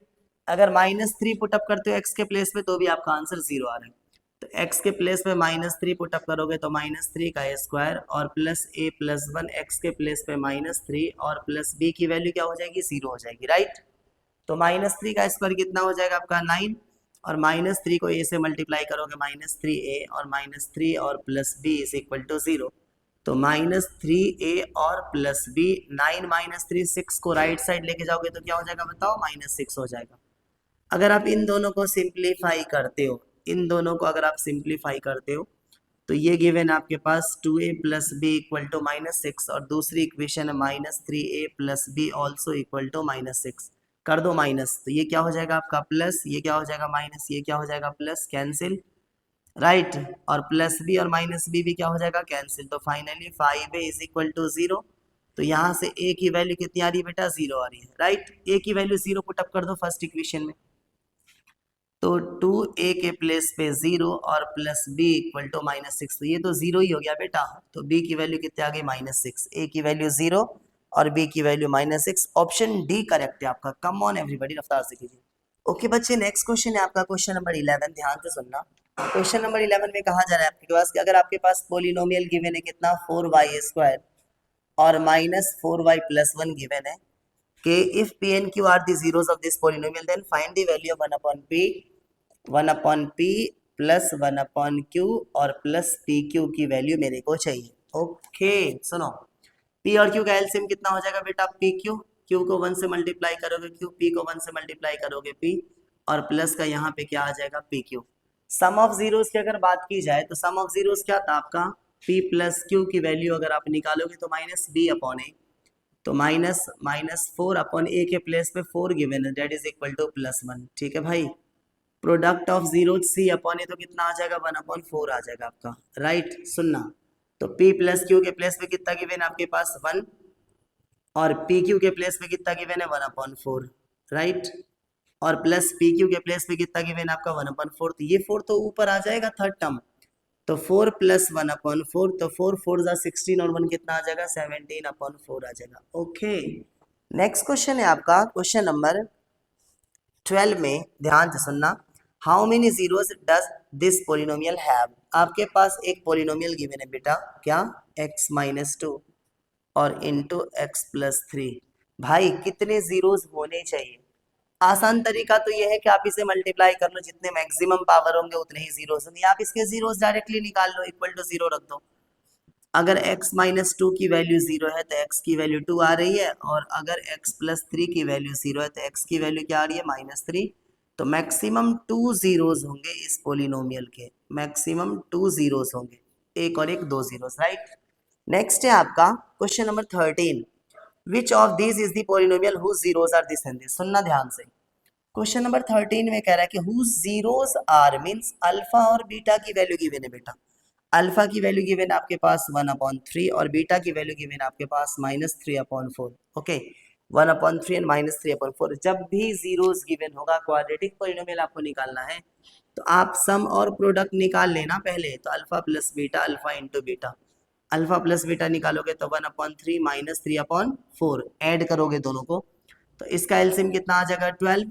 अगर -3 पुटअप करते हो एक्स के प्लेस पे तो भी आपका आंसर 0 आ रहा है। तो एक्स के प्लेस पे -3 पुटअप करोगे तो -3 का स्क्वायर और प्लस a प्लस 1 एक्स के प्लेस पे -3 और प्लस b की वैल्यू क्या हो जाएगी, 0 हो जाएगी, राइट। तो -3 का स्क्वायर कितना हो जाएगा आपका 9 और -3 को a से मल्टीप्लाई करोगे -3a और -3 और plus b is equal to 0। तो -3a और प्लस b, 9 -3 6 को राइट साइड लेके जाओगे तो क्या हो जाएगा बताओ, -6 हो जाएगा। अगर आप इन दोनों को सिंप्लीफाई करते हो, इन दोनों को अगर आप सिंप्लीफाई करते हो तो ये गिवन आपके पास 2a plus b equal to -6 और दूसरी इक्वेशन है -3a plus b also equal to -6। कर दो माइनस, तो ये क्या हो जाएगा आपका प्लस, ये क्या हो जाएगा माइनस, ये क्या हो जाएगा प्लस, कैंसिल, राइट। और प्लस बी और माइनस बी भी क्या हो जाएगा, कैंसिल। तो finally 5a is equal to 0। तो यहाँ से a की वैल्यू कितनी आ रही है बेटा, 0 आ रही है, राइट। a की वैल्यू 0 पुटअप कर दो फर्स्ट इक्वेशन में, तो 2a के प्लेस पे 0 और प्लस b इक्वल टू -6। तो ये तो 0 ही हो गया बेटा, तो b की वैल्यू कितनी आ गई, -6। a की वैल्यू 0 और b की वैल्यू -6। ऑप्शन डी करेक्ट है आपका। कम ऑन एवरीबॉडी, रफ्तार से कीजिए। ओके बच्चे, नेक्स्ट क्वेश्चन है आपका क्वेश्चन नंबर 11, ध्यान से सुनना। क्वेश्चन नंबर 11 में कहा जा रहा है आपके पास कि अगर आपके पास पोलिनोमियल गिवन है कितना 4y² और -4y+1 गिवन है कि if p and q are the zeros of this polynomial then find the value of 1/p plus 1/q और प्लस pq की वैल्यू मेरे को चाहिए। ओके सुनो, p और q का एलसीएम कितना हो जाएगा बेटा pq, q को 1 से मल्टीप्लाई करोगे q, p को 1 से मल्टीप्लाई करोगे p और प्लस का यहाँ पे क्या आ जाएगा pq। सम ऑफ जीरोस की अगर बात की जाए तो सम ऑफ जीरोस क्या था आपका p प्लस q की वैल्यू अगर आप निकालोगे तो -b/a, तो -4/a के प्लेस पे 4 गिवन है दैट इज इक्वल टू +1। ठीक है भाई, प्रोडक्ट ऑफ जीरो c/a तो कितना आ जाएगा 1/4 आ जाएगा आपका, राइट। सुनना, तो p प्लस q के प्लेस पे कितना गिवन है आपके पास 1 और pq के प्लेस पे कितना गिवन है 1/4, राइट। और प्लस pq के प्लेस पे कितना गिवन है आपका 1/4, तो ये 4 तो ऊपर आ जाएगा थर्ड टर्म, तो 4 + 1/4, तो 4 4 जा 16 और 1 कितना आ जाएगा 17/4 आ जाएगा। ओके, नेक्स्ट क्वेश्चन है आपका क्वेश्चन नंबर 12 में ध्यान से सुनना, how many zeros does this polynomial have. आपके पास एक पोलिनोमियल गिवन है बेटा क्या x-2 और इंटू x+3। भाई कितने जीरोस होने चाहिए? आसान तरीका तो ये है कि आप इसे मल्टीप्लाई कर लो, जितने मैक्सिमम पावर होंगे उतने ही जीरोस होंगे। आप इसके जीरोस डायरेक्टली निकाल लो, इक्वल टू 0 रख दो। अगर x-2 की वैल्यू 0 है तो x की वैल्यू 2 आ रही है, और अगर x+3 की वैल्यू 0 है तो x की वैल्यू क्या आ रही है -3। तो मैक्सिमम 2 जीरोस होंगे इस पोलिनोमियल के, मैक्सिमम 2 जीरोस होंगे, एक और एक 2 जीरोस, राइट। नेक्स्ट है आपका question number 13, which of this is the polynomial whose zeros are this and this. सुनना ध्यान से, क्वेश्चन नंबर 13 में कह रहा है कि whose zeros are means alpha और बीटा की वैल्यू गिवन है बेटा। अल्फा की वैल्यू गिवन आपके पास 1/3 और बीटा की वैल्यू गिवन आपके पास -3/4। Okay, 1/3 and -3/4। जब भी जीरोस गिवन होगा क्वाड्रेटिक पॉलिनोमियल आपको निकालना है तो आप सम और प्रोडक्ट निकाल लेना पहले। तो alpha plus beta, alpha into beta, alpha plus beta निकालोगे तो 1/3 -3/4 ऐड करोगे दोनों को, तो इसका एलसीएम कितना आ जाएगा 12।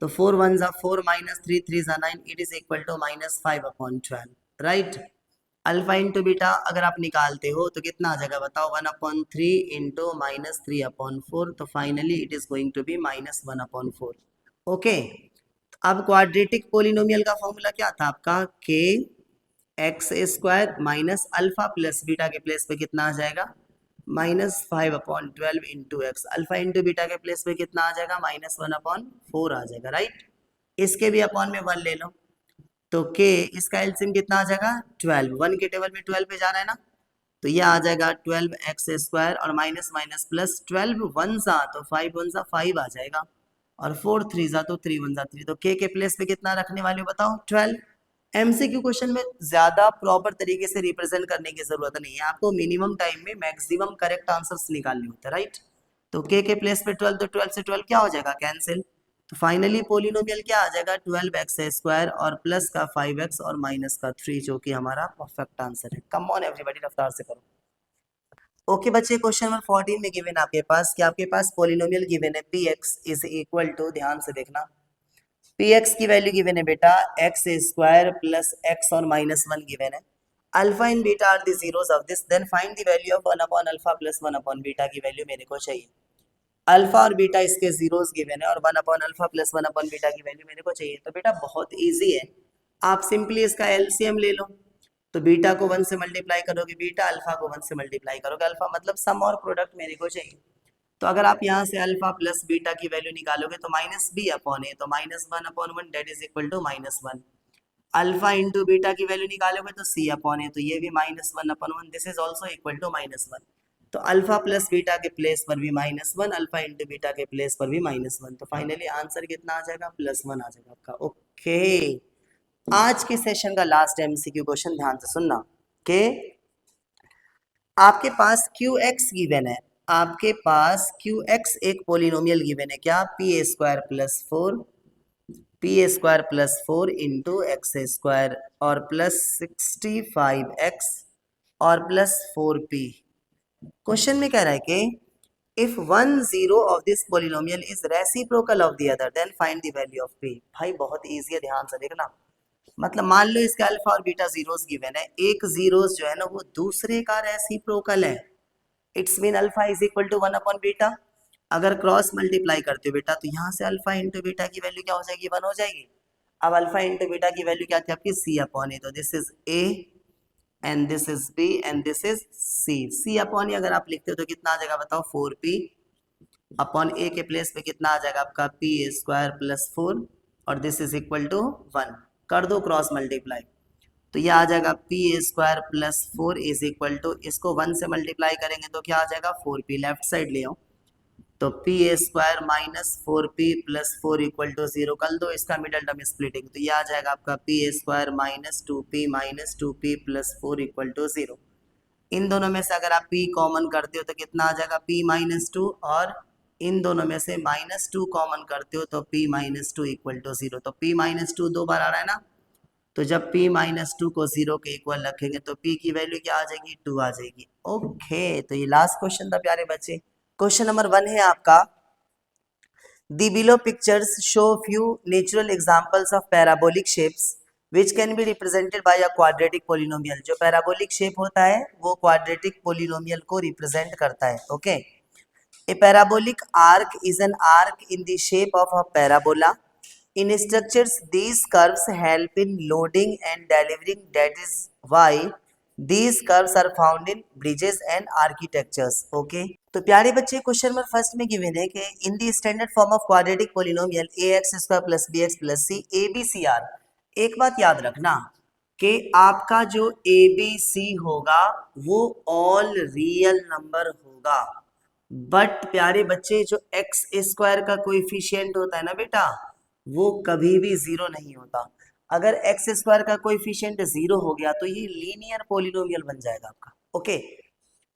तो 4 1 जा 4 -3 3 जा 9, it is equal to -5/12, right. Alpha into beta अगर आप निकालते हो तो कितना आ जाएगा बताओ 1/3 इंटू -3/4, तो finally it is going to be -1/4। Okay, अब क्वाड्रेटिक पोलिनोमियल का फॉर्मूला क्या था आपका के x² minus alpha plus beta के प्लेस पे कितना आ जाएगा -5/12 into x, alpha into beta के प्लेस पे कितना आ जाएगा -1/4 आ जाएगा, राइट। इसके भी अपॉन में 1 ले लो, तो k इसका एलसीएम कितना आ जाएगा 12, 1 के टेबल में 12 पे जा रहा है ना, तो ये आ जाएगा 12x² और माइनस माइनस प्लस 12 1 सा तो 5 1 सा 5 आ जाएगा, और 4 3 सा तो 3 1 सा 3, तो k के प्लेस पे कितना रखने वाले हो बताओ 12। एमसीक्यू क्वेश्चन में ज्यादा प्रॉपर तरीके से रिप्रेजेंट करने की जरूरत नहीं है, आपको मिनिमम टाइम में मैक्सिमम करेक्ट आंसर्स निकालने होते हैं, राइट। तो k के प्लेस पे 12, तो 12 से 12 क्या हो जाएगा कैंसिल, तो फाइनली पोलिनोमियल क्या आ जाएगा 12x² और प्लस का 5x और माइनस का 3, जो कि हमारा परफेक्ट आंसर है। कम ऑन एवरीबॉडी, रफ्तार से करो। ओके बच्चे, क्वेश्चन नंबर 14 में गिवन आपके पास कि आपके पास पोलिनोमियल गिवन है px इज इक्वल टू, ध्यान से देखना, px की वैल्यू गिवन है बेटा x² प्लस x और -1 गिवन है। Alpha and beta are the zeros of this, then find the value of 1/अल्फा प्लस 1/बीटा की वैल्यू मेरे को चाहिए। अल्फा और बीटा इसके जीरोस गिवन है और 1/अल्फा प्लस 1/बीटा की वैल्यू मेरे को चाहिए। तो बेटा बहुत इजी है, आप सिंपली इसका एलसीएम ले लो, तो बीटा को 1 से मल्टीप्लाई करोगे बीटा, अल्फा को 1 से मल्टीप्लाई करोगे अल्फा, मतलब सम और प्रोडक्ट मेरे को चाहिए। तो अगर आप यहाँ से अल्फा प्लस बीटा की वैल्यू निकालोगे तो -b/a, तो -1/1 that is equal to -1। Alpha into beta की वैल्यू निकालोगे तो c/a, तो ये भी -1/1, this is also equal to -1। तो अल्फा प्लस बीटा के प्लेस पर भी -1, अल्फा इंटू बीटा के प्लेस पर भी -1, तो फाइनली आंसर कितना आ जाएगा +1 आ जाएगा आपका। ओके, आज के सेशन का लास्ट एमसीक्यू क्वेश्चन ध्यान से सुनना कि आपके पास QX गिवन है, आपके पास QX एक पोलिनोमियल गिवन है क्या PA² + 4 इंटू x² और प्लस 65x और प्लस 4p। क्वेश्चन में कह रहा है कि if 1 0 of this polynomial is reciprocal of the other then find the value of p। भाई बहुत इजी है, ध्यान से देखना, मतलब मान लो इसके अल्फा और बीटा जीरोस गिवन है, एक जीरोस जो है ना वो दूसरे का रेसिप्रोकल है, it's mean alpha is equal to 1/बीटा। अगर क्रॉस मल्टीप्लाई करते हो बेटा तो यहाँ से अल्फा इंटू बीटा की वैल्यू क्या हो जाएगी, 1 हो जाएगी। अब अल्फा इंटू बीटा की वैल्यू क्या थी आपकी, C/A, तो this is A and this is B and this is C/A अगर आप लिखते हो तो कितना आ जाएगा बताओ, 4P/A के प्लेस पे कितना आ जाएगा आपका P² + 4 और दिस इज इक्वल टू 1, कर दो क्रॉस मल्टीप्लाई तो ये आ जाएगा P² + 4 इज इक्वल टू, इसको 1 से मल्टीप्लाई करेंगे तो क्या आ जाएगा 4P, लेफ्ट साइड ले आओ तो P² - 4P + 4 इक्वल टू 0, कर दो इसका मिडल टर्म स्प्लिटिंग तो ये आ जाएगा आपका P² - 2P - 2P + 4 equal to 0। इन दोनों में से अगर आप P कॉमन करते हो तो कितना आ जाएगा P - 2, और इन दोनों में से -2 कॉमन करते हो तो P - 2 इक्वल टू 0, तो P - 2 दो बार आ रहा है ना, तो जब P - 2 को 0 के इक्वल रखेंगे तो P की वैल्यू क्या आ जाएगी, 2 आ जाएगी। ओके, तो ये लास्ट क्वेश्चन था प्यारे बच्चे। क्वेश्चन नंबर 1 है आपका, दी below pictures show few natural examples of parabolic shapes which can be represented by a quadratic polynomial. जो पैराबोलिक शेप होता है वो क्वाड्रेटिक पोलिनोमियल को रिप्रेजेंट करता है। Okay, A parabolic arc is an arc in the shape of a parabola. In structures, these curves help in loading and delivering. That is why these curves are found in bridges and architectures. Okay. तो प्यारे बच्चे question number first में given है कि in the standard form of quadratic polynomial ax² + bx + c abcr, एक बात याद रखना कि आपका जो abc होगा वो ऑल रियल नंबर होगा, बट प्यारे बच्चे जो x² का कोएफिशिएंट होता है ना बेटा वो कभी भी 0 नहीं होता। अगर x² का कोएफिशिएंट 0 हो गया तो ये लीनियर पोलिनोमियल बन जाएगा आपका। ओके,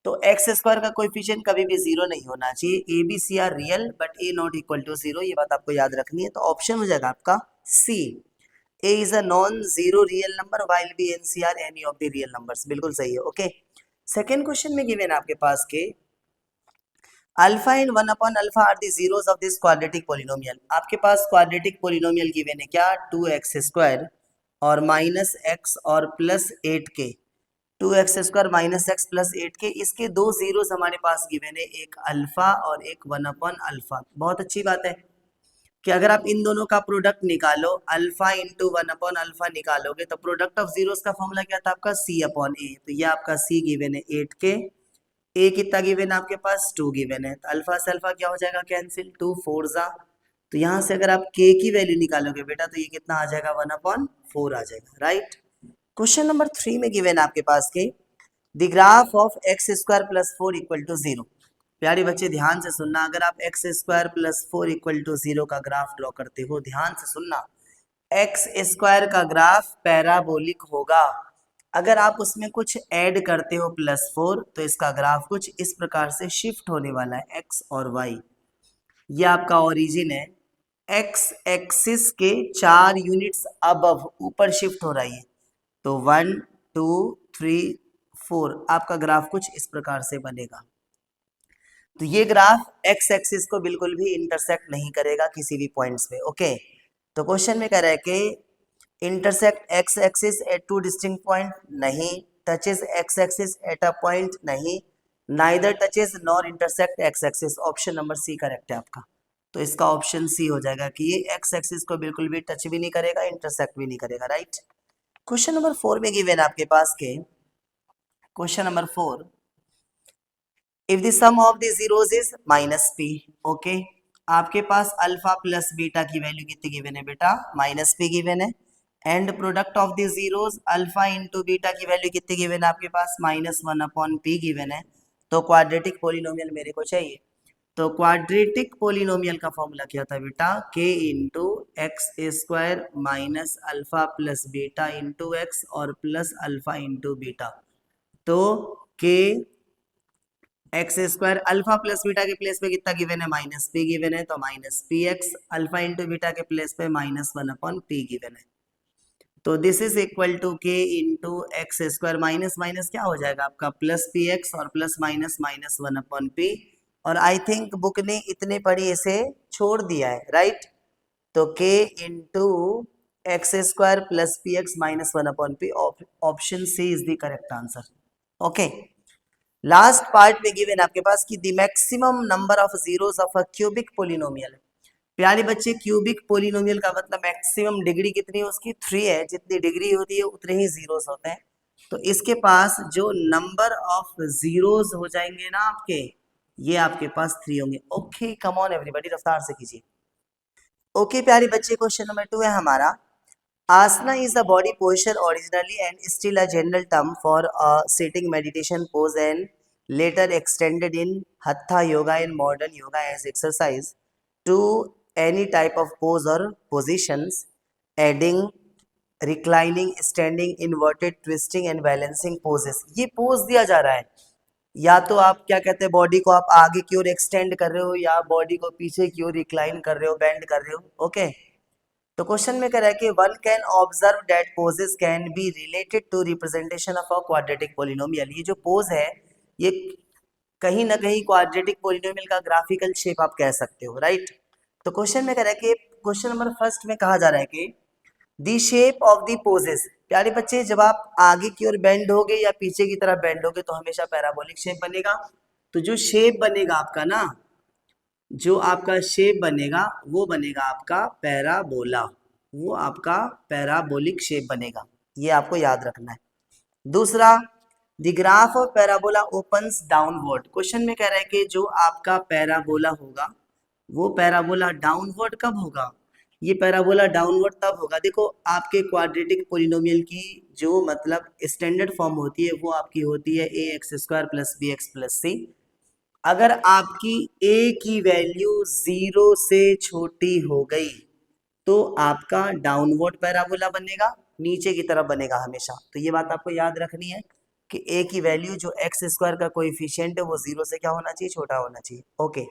तो x² का कोएफिशिएंट कभी भी 0 नहीं होना चाहिए। A b c are real but a not equal to 0, ये बात आपको याद रखनी है। तो ऑप्शन हो जाएगा आपका c, a is a non zero real number while b and c are any of the real numbers, बिल्कुल सही है। ओके, सेकेंड क्वेश्चन में गिवन आपके पास के अल्फा एंड 1/अल्फा are the zeros of this quadratic polynomial. आपके पास क्वाड्रेटिक पोलिनोमियल गिवन है क्या, 2x² और -x और +8k, 2x² - x + 8k, इसके दो जीरोस हमारे पास गिवन है, एक अल्फा और एक 1/अल्फा। बहुत अच्छी बात है कि अगर आप इन दोनों का प्रोडक्ट निकालो, अल्फा इंटू 1/अल्फा निकालोगे तो प्रोडक्ट ऑफ जीरोस का फॉर्मूला क्या था आपका, C/A। तो ये आपका C गिवन है 8k, ए कितना गिवन है आपके पास, 2 गिवन है, तो अल्फा से अल्फा क्या हो जाएगा कैंसिल, 2 4 जा, तो यहाँ से अगर आप k की वैल्यू निकालोगे बेटा तो ये कितना आ जाएगा 1/4 आ जाएगा, राइट। क्वेश्चन नंबर 3 में गिवन है आपके पास के the graph of x² + 4 equal to 0। प्यारे बच्चे ध्यान से सुनना, अगर आप x² + 4 इक्वल टू 0 का ग्राफ ड्रॉ करते हो, ध्यान से सुनना, x² का ग्राफ पैराबोलिक होगा। अगर आप उसमें कुछ ऐड करते हो +4 तो इसका ग्राफ कुछ इस प्रकार से शिफ्ट होने वाला है, x और y। ये आपका ओरिजिन है, x एक्सिस के 4 यूनिट्स अबव ऊपर शिफ्ट हो रही है, तो 1 2 3 4 आपका ग्राफ कुछ इस प्रकार से बनेगा। तो ये ग्राफ x एक्सिस को बिल्कुल भी इंटरसेक्ट नहीं करेगा किसी भी पॉइंट्स पे। ओके, तो क्वेश्चन में कह रहा है कि intersect x axis at 2 distinct point, नहीं, touches x axis at a point, नहीं, neither touches nor intersect x axis. Option number c correct है आपका, तो इसका ऑप्शन सी हो जाएगा कि ये x एक्सिस को बिल्कुल भी टच भी नहीं करेगा, इंटरसेक्ट भी नहीं करेगा, राइट। क्वेश्चन नंबर 4 में गिवन आपके पास के question number 4, if the sum of the zeros is -p। Okay, आपके पास अल्फा प्लस बीटा की वैल्यू कितनी गिवन है बेटा, -p गिवन है, and product of the zeros alpha into beta की वैल्यू कितनी गिवन है आपके पास, -1/p गिवन है। तो क्वाड्रेटिक पोलिनोमियल मेरे को चाहिए, तो क्वाड्रेटिक पोलिनोमियल का फॉर्मूला क्या था बेटा, k into x² - alpha plus beta into x और प्लस अल्फा इंटू बीटा। तो k x² alpha plus beta के प्लेस पे कितना गिवन है, -p गिवन है, तो -px, अल्फा इंटू बीटा के प्लेस पे -1/p गिवन है। तो this is equal to k into x², minus minus क्या हो जाएगा आपका +px और प्लस माइनस -1/p, और आई थिंक बुक ने इतने पढ़ी इसे छोड़ दिया है, राइट। तो k into x square plus p x minus 1/p. Option c is the correct answer. Okay, last part में गिवन आपके पास कि the maximum number of zeros of a cubic polynomial. प्यारे बच्चे, क्यूबिक पोलिनोमियल का मतलब maximum degree कितनी है उसकी 3 है. जितनी डिग्री होती है उतने ही जीरोस होते हैं. तो इसके पास जो नंबर ऑफ जीरोस हो जाएंगे ना आपके, ये आपके पास 3 होंगे. ओके, कम ऑन एवरीबॉडी, रफ्तार से कीजिए. ओके प्यारे बच्चे, क्वेश्चन नंबर 2 है हमारा. आसना is a body posture originally and still a general term for a sitting meditation pose and later extended in Hatha yoga and modern yoga as exercise to any type of pose or positions, adding reclining, standing, inverted, twisting and balancing poses. ये pose दिया जा रहा है, या तो आप क्या कहते हैं बॉडी को आप आगे की ओर एक्सटेंड कर रहे हो या बॉडी को पीछे की ओर रिक्लाइन कर रहे हो, बेंड कर रहे हो. ओके, तो क्वेश्चन में कह रहा है कि one can observe that poses can be related to representation of a quadratic polynomial. ये जो पोज है ये कहीं ना कहीं क्वाड्रेटिक पोलिनोमियल का ग्राफिकल शेप आप कह सकते हो, राइट. तो क्वेश्चन में कह रहा है कि क्वेश्चन नंबर फर्स्ट में कहा जा रहा है कि दी शेप ऑफ दी पोजेस. प्यारे बच्चे, जब आप आगे की ओर बेंड होगे या पीछे की तरफ बेंड होगे तो हमेशा पैराबोलिक शेप बनेगा. तो जो शेप बनेगा आपका ना, जो आपका शेप बनेगा वो बनेगा आपका पैराबोला, वो आपका पैराबोलिक शेप बनेगा. ये आपको याद रखना है. दूसरा, the graph of parabola opens downward. Question में कह रहा है कि जो आपका पैराबोला होगा वो पैराबोला डाउनवर्ड कब होगा. ये पैराबोला डाउनवर्ड तब होगा, देखो आपके क्वाड्रेटिक पोलिनोमियल की जो मतलब स्टैंडर्ड फॉर्म होती है वो आपकी होती है a x square plus b x plus c. अगर आपकी a की वैल्यू 0 से छोटी हो गई तो आपका डाउनवर्ड पैराबोला बनेगा, नीचे की तरफ बनेगा हमेशा. तो ये बात आपको याद रखनी है कि a की वैल्यू जो एक्स स्क्वायर का कोएफिशिएंट है वो 0 से क्या होना चाहिए, छोटा होना चाहिए. ओके,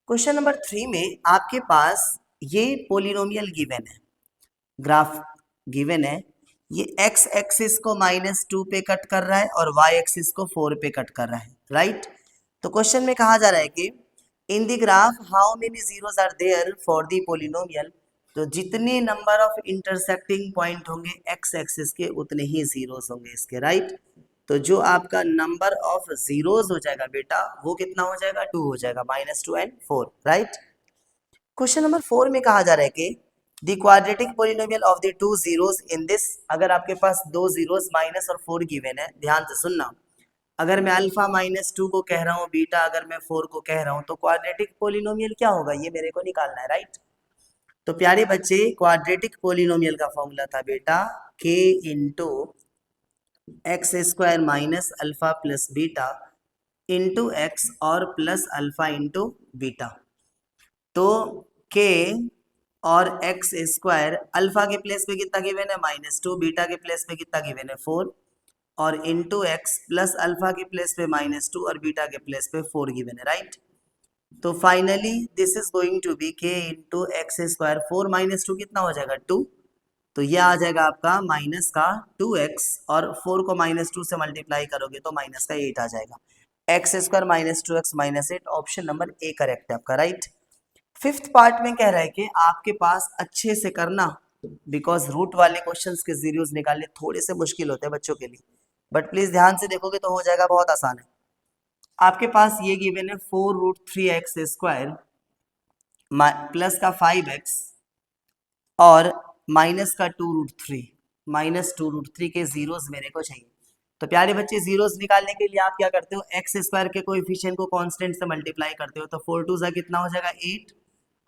क्वेश्चन नंबर 3 में आपके पास ये पोलिनोमियल गिवन है, ग्राफ गिवन है. ये x एक्सिस को -2 पे कट कर रहा है और y एक्सिस को 4 पे कट कर रहा है, राइट. तो क्वेश्चन में कहा जा रहा है कि in the graph how many zeros are there for the polynomial. तो जितने नंबर ऑफ इंटरसेक्टिंग पॉइंट होंगे x एक्सिस के उतने ही जीरोस होंगे इसके, राइट. तो जो आपका नंबर ऑफ जीरोस हो जाएगा बेटा वो कितना हो जाएगा, 2 हो जाएगा, -2 and 4, राइट. क्वेश्चन नंबर 4 में कहा जा रहा है कि the quadratic polynomial of the two zeros in this. अगर आपके पास दो जीरोस माइनस और 4 गिवन है, ध्यान से सुनना. अगर मैं अल्फा -2 को कह रहा हूँ, बीटा अगर मैं 4 को कह रहा हूँ, तो क्वाड्रेटिक पोलिनोमियल क्या होगा ये मेरे को निकालना है, राइट. तो प्यारे बच्चे, क्वाड्रेटिक पोलिनोमियल का फॉर्मूला था बेटा k into x square minus alpha plus beta into x और प्लस अल्फा इंटू बीटा. तो k और एक्स स्क्वायर अल्फा के प्लेस पे कितना गिवन है, -2, बीटा के प्लेस पे कितना गिवन है, 4, और इंटू एक्स प्लस अल्फा के प्लेस पे -2 और बीटा के प्लेस पे 4 गिवन है, राइट. तो finally this is going to be k into x square. 4 -2 कितना हो जाएगा, 2. तो ये आ जाएगा आपका माइनस का 2x और 4 को -2 से मल्टीप्लाई करोगे तो माइनस का 8 आ जाएगा. X square -2x -8, option number A correct है आपका, राइट. फिफ्थ पार्ट में कह रहा है कि आपके पास अच्छे से करना, बिकॉज रूट वाले क्वेश्चंस के जीरोस निकालने थोड़े से मुश्किल होते हैं बच्चों के लिए, बट प्लीज ध्यान से देखोगे तो हो जाएगा, बहुत आसान है. आपके पास ये गिवन है 4√3x स्क्वायर प्लस का 5x और माइनस का 2√3, -2√3 के जीरोस मेरे को चाहिए. तो प्यारे बच्चे, जीरोस निकालने के लिए आप क्या करते हो, एक्स स्क्वायर के कोएफिशिएंट को कांस्टेंट से मल्टीप्लाई करते हो. तो 4 2 कितना हो जाएगा, 8,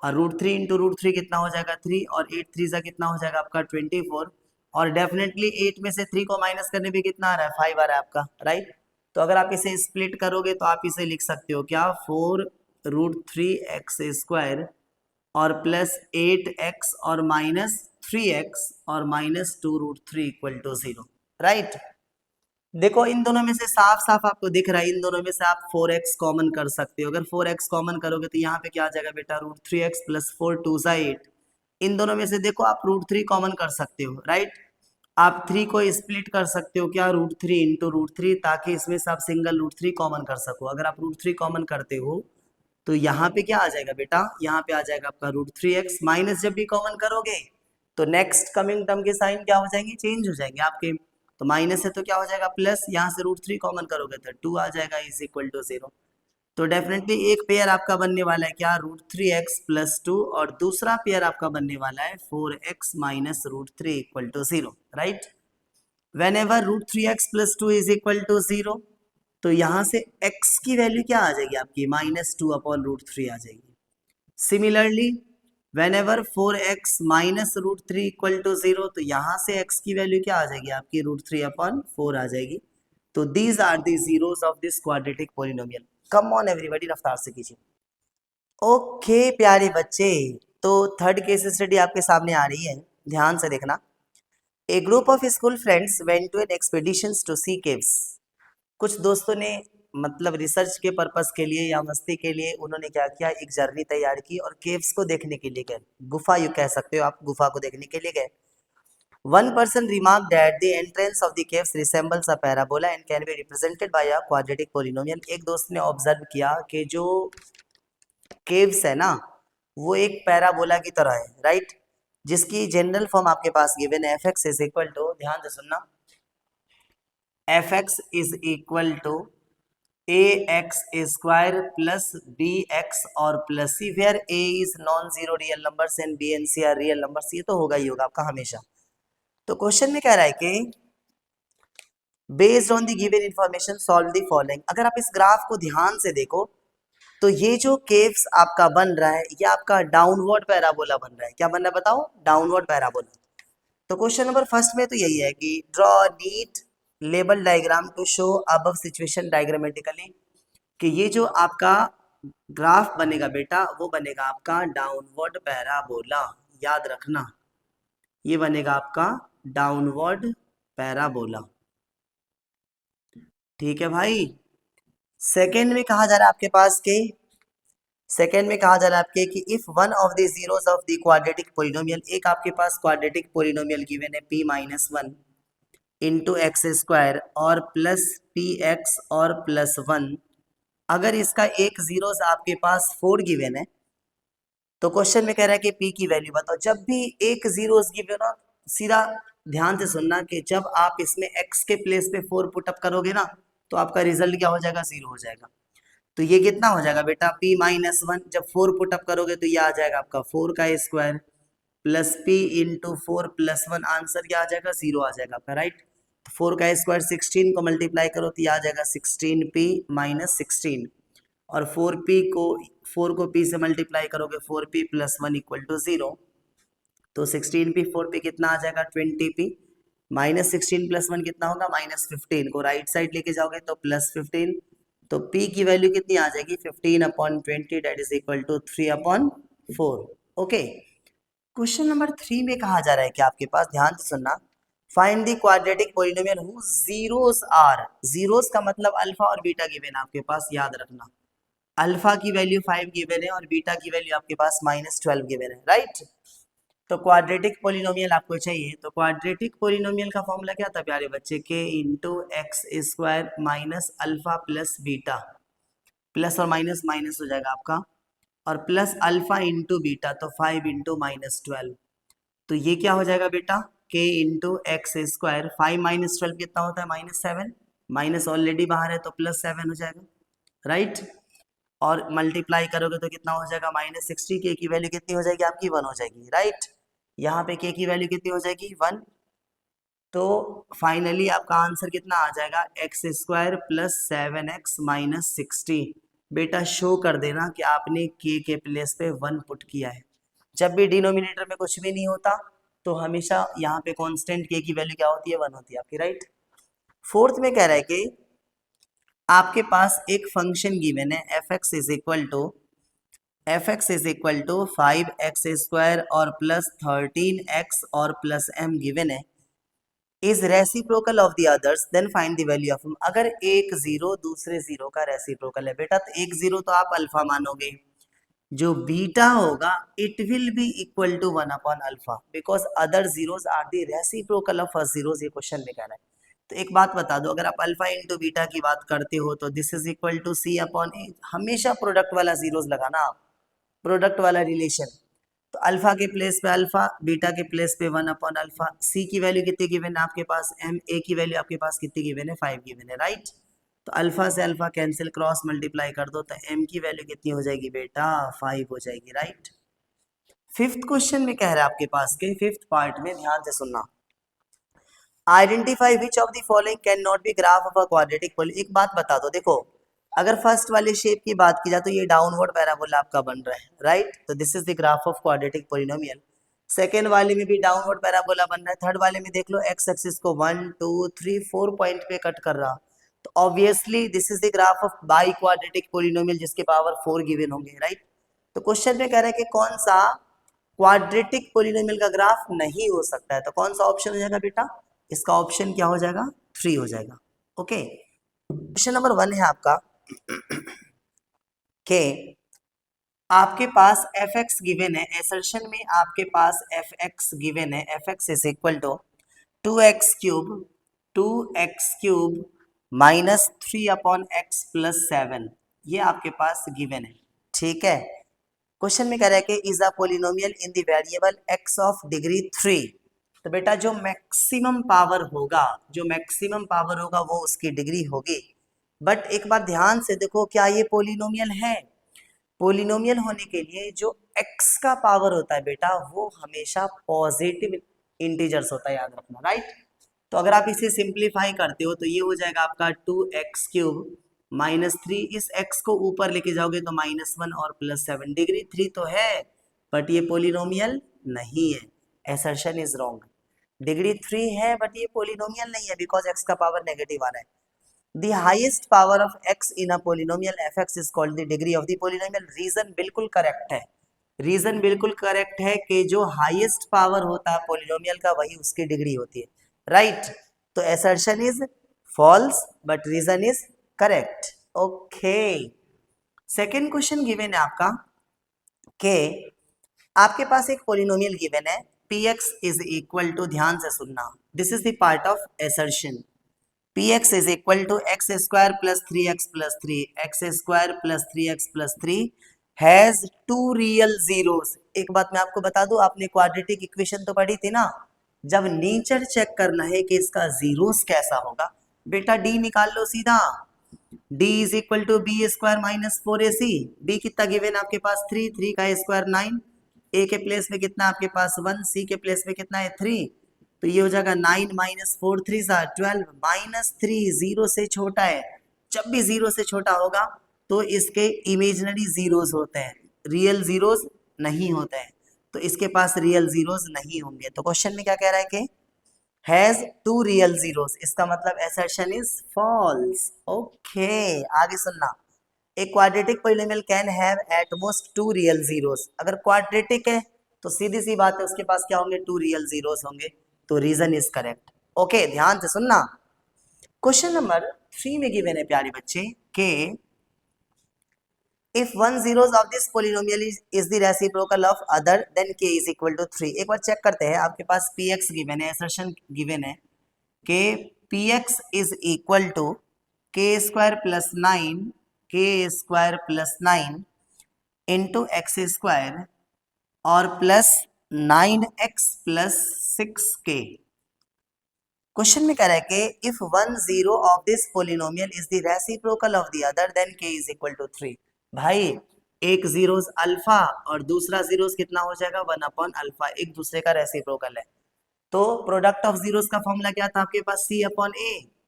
और √3 इंटू √3 कितना हो जाएगा, 3, और 8 3 कितना हो जाएगा आपका 24, और डेफिनेटली 8 में से 3 को माइनस करने पे कितना आ रहा है, 5 आ रहा है आपका, राइट. तो अगर आप इसे स्प्लिट करोगे तो आप इसे लिख सकते हो क्या, 4√3x स्क्वायर और प्लस 8x और -3x और -2√3 इक्वल टू 0, राइट. देखो इन दोनों में से साफ साफ आपको दिख रहा है, इन दोनों में से आप 4x कॉमन कर सकते हो. अगर 4x कॉमन करोगे तो यहाँ पे क्या आ जाएगा बेटा, √3x प्लस 4 2 8. इन दोनों में से देखो आप √3 कॉमन कर सकते हो, राइट. आप 3 को स्प्लिट कर सकते हो क्या, √3 इंटू √3, ताकि इसमें से आप सिंगल √3 कॉमन कर सको. अगर आप √3 कॉमन करते हो तो यहाँ पे क्या आ जाएगा बेटा, यहाँ पे आ जाएगा आपका √3x, माइनस जब भी कॉमन करोगे तो नेक्स्ट कमिंग टर्म के साइन क्या हो जाएंगे, चेंज हो जाएंगे आपके। तो माइनस है तो क्या हो जाएगा प्लस, यहाँ से √3 कॉमन करोगे तो 2 आ जाएगा इज इक्वल टू 0। तो डेफिनेटली एक पेयर आपका बनने वाला है क्या, √3x + 2, और दूसरा पेयर आपका बनने वाला है 4x - √3 equal to 0, right. Whenever √3x + 2 is equal to 0, तो यहाँ से x की वैल्यू क्या आ जाएगी आपकी, -2/√3 आ जाएगी। Similarly whenever 4x - √3 equal to 0, तो यहाँ से x की वैल्यू क्या आ जाएगी आपकी, √3/4 आ जाएगी। तो these are the zeros of this quadratic polynomial. Come on everybody, रफ्तार से कीजिए। ओके प्यारे बच्चे, तो थर्ड केस स्टडी आपके सामने आ रही है, ध्यान से देखना। A group of school friends went to an expeditions to sea caves. कुछ दोस्तों ने मतलब रिसर्च के पर्पस के लिए या मस्ती के लिए उन्होंने क्या किया, एक जर्नी तैयार की और केव्स को देखने के लिए गए, गुफा यू कह सकते हो आप, गुफा को देखने के लिए गए। One person remarked that the entrance of the caves resembles a parabola and can be represented by a quadratic polynomial। एक दोस्त ने ऑब्जर्व किया कि जो केव्स है ना वो एक पैराबोला की तरह है, राइट, जिसकी जनरल फॉर्म आपके पास गिवन है fx इज इक्वल टू, ध्यान से सुनना, fx is equal to ax² plus bx और plus c, where a is non zero real numbers and b and c are real numbers. ये तो होगा ही होगा आपका हमेशा। तो क्वेश्चन में कह रहा है कि based on the given information solve the following. अगर आप इस ग्राफ को ध्यान से देखो तो ये जो केव्स आपका बन रहा है ये आपका डाउनवर्ड पैराबोला बन रहा है। क्या बन रहा है बताओ, डाउनवर्ड पैराबोला। तो क्वेश्चन नंबर फर्स्ट में तो यही है कि draw neat label diagram to show above situation diagrammatically, कि ये जो आपका ग्राफ बनेगा बेटा वो बनेगा आपका डाउनवर्ड पैराबोला, याद रखना ये बनेगा आपका डाउनवर्ड पैराबोला, ठीक है भाई। सेकेंड में कहा जा रहा है आपके पास के, सेकेंड में कहा जा रहा है आपके कि if one of the zeros of the quadratic polynomial, एक आपके पास क्वाड्रेटिक पोलिनोमियल गिवन है p-1 इंटू x² और प्लस px और +1, अगर इसका एक जीरोस आपके पास 4 गिवन है तो क्वेश्चन में कह रहा है कि p की वैल्यू बताओ। जब भी एक जीरोस गिवन हो सीधा ध्यान से सुनना कि जब आप इसमें x के प्लेस पे 4 पुटअप करोगे ना तो आपका रिजल्ट क्या हो जाएगा, 0 हो जाएगा। तो ये कितना हो जाएगा बेटा p-1, जब 4 पुटअप करोगे तो ये आ जाएगा आपका 4 का square plus p into 4 + 1, answer क्या आ जाएगा, 0 आ जाएगा आपका, राइट। 4 का स्क्वायर 16 को मल्टीप्लाई करो तो ये आ जाएगा 16p - 16, और 4 को p से मल्टीप्लाई करोगे 4p + 1 इक्वल टू 0, तो 16p 4p कितना आ जाएगा 20p -16 + 1 कितना होगा -15, को राइट साइड लेके जाओगे तो +15, तो p की वैल्यू कितनी आ जाएगी 15/20, that is equal to 3/4। Okay, question number 3 में कहा जा रहा है कि आपके पास, ध्यान से सुनना, find the quadratic polynomial whose zeros are, zeros का मतलब अल्फा और बीटा गिवन है आपके पास, याद रखना अल्फा की वैल्यू 5 गिवन है और बीटा की वैल्यू आपके पास -12 गिवन है, राइट। तो क्वाड्रेटिक पोलिनोमियल आपको चाहिए, तो क्वाड्रेटिक पोलिनोमियल का फॉर्मूला क्या था प्यारे बच्चे, k into x² minus alpha plus beta, plus और माइनस माइनस हो जाएगा आपका, और प्लस अल्फा इंटू बीटा, तो 5 इंटू -12, तो ये क्या हो जाएगा बेटा k इंटू x², 5 - 12 कितना होता है -7, माइनस ऑलरेडी बाहर है तो +7 हो जाएगा, राइट। और मल्टीप्लाई करोगे तो कितना हो जाएगा -60, k की वैल्यू कितनी हो जाएगी आपकी 1 हो जाएगी, राइट। यहाँ पे k की वैल्यू कितनी हो जाएगी 1, तो फाइनली आपका आंसर कितना आ जाएगा x² + 7x - 60। बेटा शो कर देना कि आपने k के प्लेस पे 1 पुट किया है। जब भी डिनोमिनेटर में कुछ भी नहीं होता तो हमेशा यहाँ पे कांस्टेंट k की वैल्यू क्या होती है 1 होती है आपकी, राइट। फोर्थ में कह रहा है कि आपके पास एक फंक्शन गिवन है fx is equal to 5x² और +13x और +m गिवन है, is reciprocal of the others then find the value of m। अगर एक जीरो दूसरे जीरो का रेसिप्रोकल है बेटा, तो एक जीरो तो आप अल्फा मानोगे, जो बीटा होगा it will be equal to 1/अल्फा because other zeros are the reciprocal of first zeros, ये क्वेश्चन में कहना है। तो एक बात बता दो, अगर आप अल्फा इंटू बीटा की बात करते हो तो this is equal to c/a, हमेशा प्रोडक्ट वाला जीरोस लगाना, प्रोडक्ट वाला रिलेशन। तो अल्फा के प्लेस पे अल्फा, बीटा के प्लेस पे 1/अल्फा। सी की वैल्यू कितनी गिवन है आपके पास, एम ए की वैल्यू आपके पास कितनी गिवन है, 5 गिवन है, राइट। तो अल्फा से अल्फा कैंसिल, क्रॉस मल्टीप्लाई कर दो, तो एम की वैल्यू कितनी हो जाएगी बेटा, 5 हो जाएगी, राइट। फिफ्थ क्वेश्चन में कह रहा है आपके पास के फिफ्थ पार्ट में, ध्यान से सुनना, identify which of the following can not B graph of a quadratic polynomial. एक बात बता दो, देखो अगर फर्स्ट वाले शेप की बात की जाए तो ये डाउनवर्ड पैराबोला आपका बन रहा है, राइट। तो this is the graph of quadratic polynomial. Second वाले में भी डाउनवर्ड पैराबोला बन रहा है। थर्ड वाले में देख लो एक्स एक्सिस को 1 2 3 4 पॉइंट पे कट कर रहा, तो obviously this is the graph of by quadratic polynomial जिसके पावर 4 गिवन होंगे, राइट। तो क्वेश्चन में कह रहा है कि कौन सा क्वाड्रेटिक पॉलिनोमियल का ग्राफ नहीं हो सकता है, तो कौन सा ऑप्शन हो जाएगा बेटा, इसका ऑप्शन क्या हो जाएगा, 3 हो जाएगा। ओके, क्वेश्चन नंबर 1 है आपका कि आपके पास एफ एक्स गिवन है, एसर्शन में आपके पास एफ एक्स गिवन है, f x is equal to 2x³ minus 3/x plus 7, ये आपके पास गिवन है, ठीक है। क्वेश्चन में कह रहा है कि is a polynomial in the variable x of degree 3। तो बेटा जो मैक्सिमम पावर होगा, जो मैक्सिमम पावर होगा वो उसकी डिग्री होगी। बट एक बात ध्यान से देखो, क्या ये पोलिनोमियल है, पोलिनोमियल होने के लिए जो x का पावर होता है बेटा वो हमेशा पॉजिटिव इंटीजर्स होता है, याद रखना, राइट। तो अगर आप इसे सिंप्लीफाई करते हो तो ये हो जाएगा आपका 2x³ माइनस 3, इस x को ऊपर लेके जाओगे तो -1 और +7, डिग्री 3 तो है बट ये पोलिनोमियल नहीं है, एसर्शन इज रॉन्ग। डिग्री 3 है बट ये पोलिनोमियल नहीं है बिकॉज x का पावर नेगेटिव आ रहा है। The highest power of x in a polynomial fx is called the degree of the polynomial। Reason बिल्कुल करेक्ट है, रीजन बिल्कुल करेक्ट है कि जो हाईएस्ट पावर होता है पोलिनोमियल का वही उसकी डिग्री होती है, राइट। तो assertion is false but reason is correct. Okay, second question given है आपका कि आपके पास एक पोलिनोमियल गिवन है px इज इक्वल टू, ध्यान से सुनना, this is the part of assertion, px is equal to x² plus 3x plus 3, x² plus 3x plus 3 has 2 real zeros. एक बात मैं आपको बता दूं, आपने क्वाड्रेटिक इक्वेशन तो पढ़ी थी ना, जब नेचर चेक करना है कि इसका जीरोस कैसा होगा, बेटा d निकाल लो सीधा, d is equal to b² minus 4ac। b कितना गिवन आपके पास 3, 3 का स्क्वायर 9, a के प्लेस में कितना आपके पास 1, c के प्लेस में कितना है 3, तो ये हो जाएगा 9 माइनस 4 3 12, -3 0 से छोटा है, जब भी 0 से छोटा होगा तो इसके इमेजिनरी जीरोस होते हैं, रियल जीरोस नहीं होते हैं, तो इसके पास रियल जीरोस नहीं होंगे। तो क्वेश्चन में क्या कह रहा है कि हैज 2 रियल जीरोस, इसका मतलब असर्शन इज फॉल्स। ओके, आगे सुनना, एक quadratic polynomial can have at most 2 real zeros. अगर क्वाड्रेटिक है तो सीधी सी बात है उसके पास क्या होंगे, 2 रियल जीरोस होंगे, तो रीजन इज करेक्ट। ओके, ध्यान से सुनना, क्वेश्चन नंबर 3 में गिवन है प्यारे बच्चे के if one zeros of this polynomial is the reciprocal of other then k is equal to 3। एक बार चेक करते हैं, आपके पास px गिवन है, असर्शन गिवन है कि px is equal to k² plus 9, k² plus 9 into x² और plus 9x plus 6k। Question में कह रहा है कि if one zero of this polynomial is the reciprocal of the other then k is equal to 3। भाई एक zeros alpha और दूसरा जीरोस कितना हो जाएगा 1/अल्फा, एक दूसरे का रेसिप्रोकल है, तो प्रोडक्ट ऑफ जीरोस का फॉर्मूला क्या था आपके पास c/a।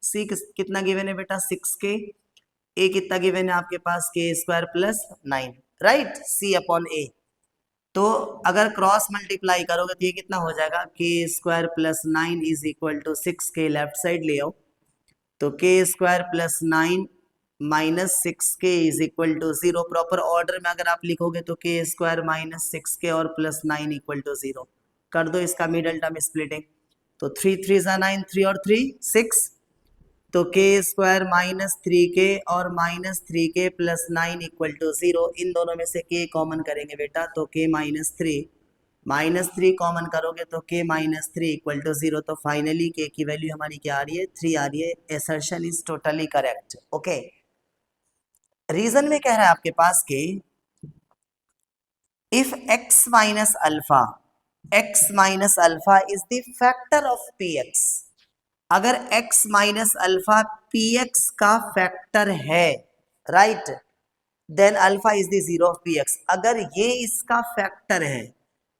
c कितना गिवन है बेटा 6k, a कितना गिवन है आपके पास k² प्लस 9, राइट, c/a। तो अगर क्रॉस मल्टीप्लाई करोगे तो ये कितना हो जाएगा k² plus 9 is equal to 6k, left side ले आओ, तो k² plus 9 minus 6k is equal to 0। Proper order में अगर आप लिखोगे तो k² माइनस 6k और प्लस 9 इक्वल टू 0, कर दो इसका मिडल टर्म स्प्लिटिंग, तो 3 3 9, 3 और 3 6, तो k² माइनस 3k और minus 3k plus 9 equal to 0, इन दोनों में से k कॉमन करेंगे बेटा तो k माइनस 3 कॉमन करोगे तो k माइनस 3 इक्वल टू 0, तो फाइनली k की वैल्यू हमारी क्या आ रही है 3 आ रही है। Assertion is totally correct. Okay, reason में कह रहा है आपके पास कि if x minus alpha is the factor of px, अगर x माइनस अल्फा px का फैक्टर है, right, then alpha is the zero of px। अगर ये इसका फैक्टर है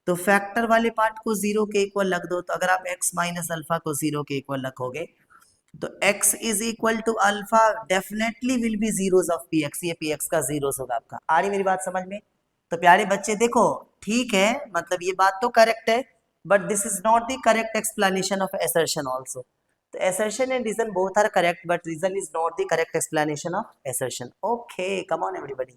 तो फैक्टर वाले पार्ट को जीरो के इक्वल रख दो। तो अगर आप x माइनस अल्फा को जीरो के इक्वल रखोगे तो x is equal to alpha definitely will be zeros of px, ये px का जीरोस होगा आपका। आ रही मेरी बात समझ में? तो प्यारे बच्चे देखो, ठीक है, मतलब ये बात तो करेक्ट है, but this is not the correct explanation of assertion also। तो assertion and reason both are correct, but reason is not the correct explanation of assertion. Okay, come on everybody.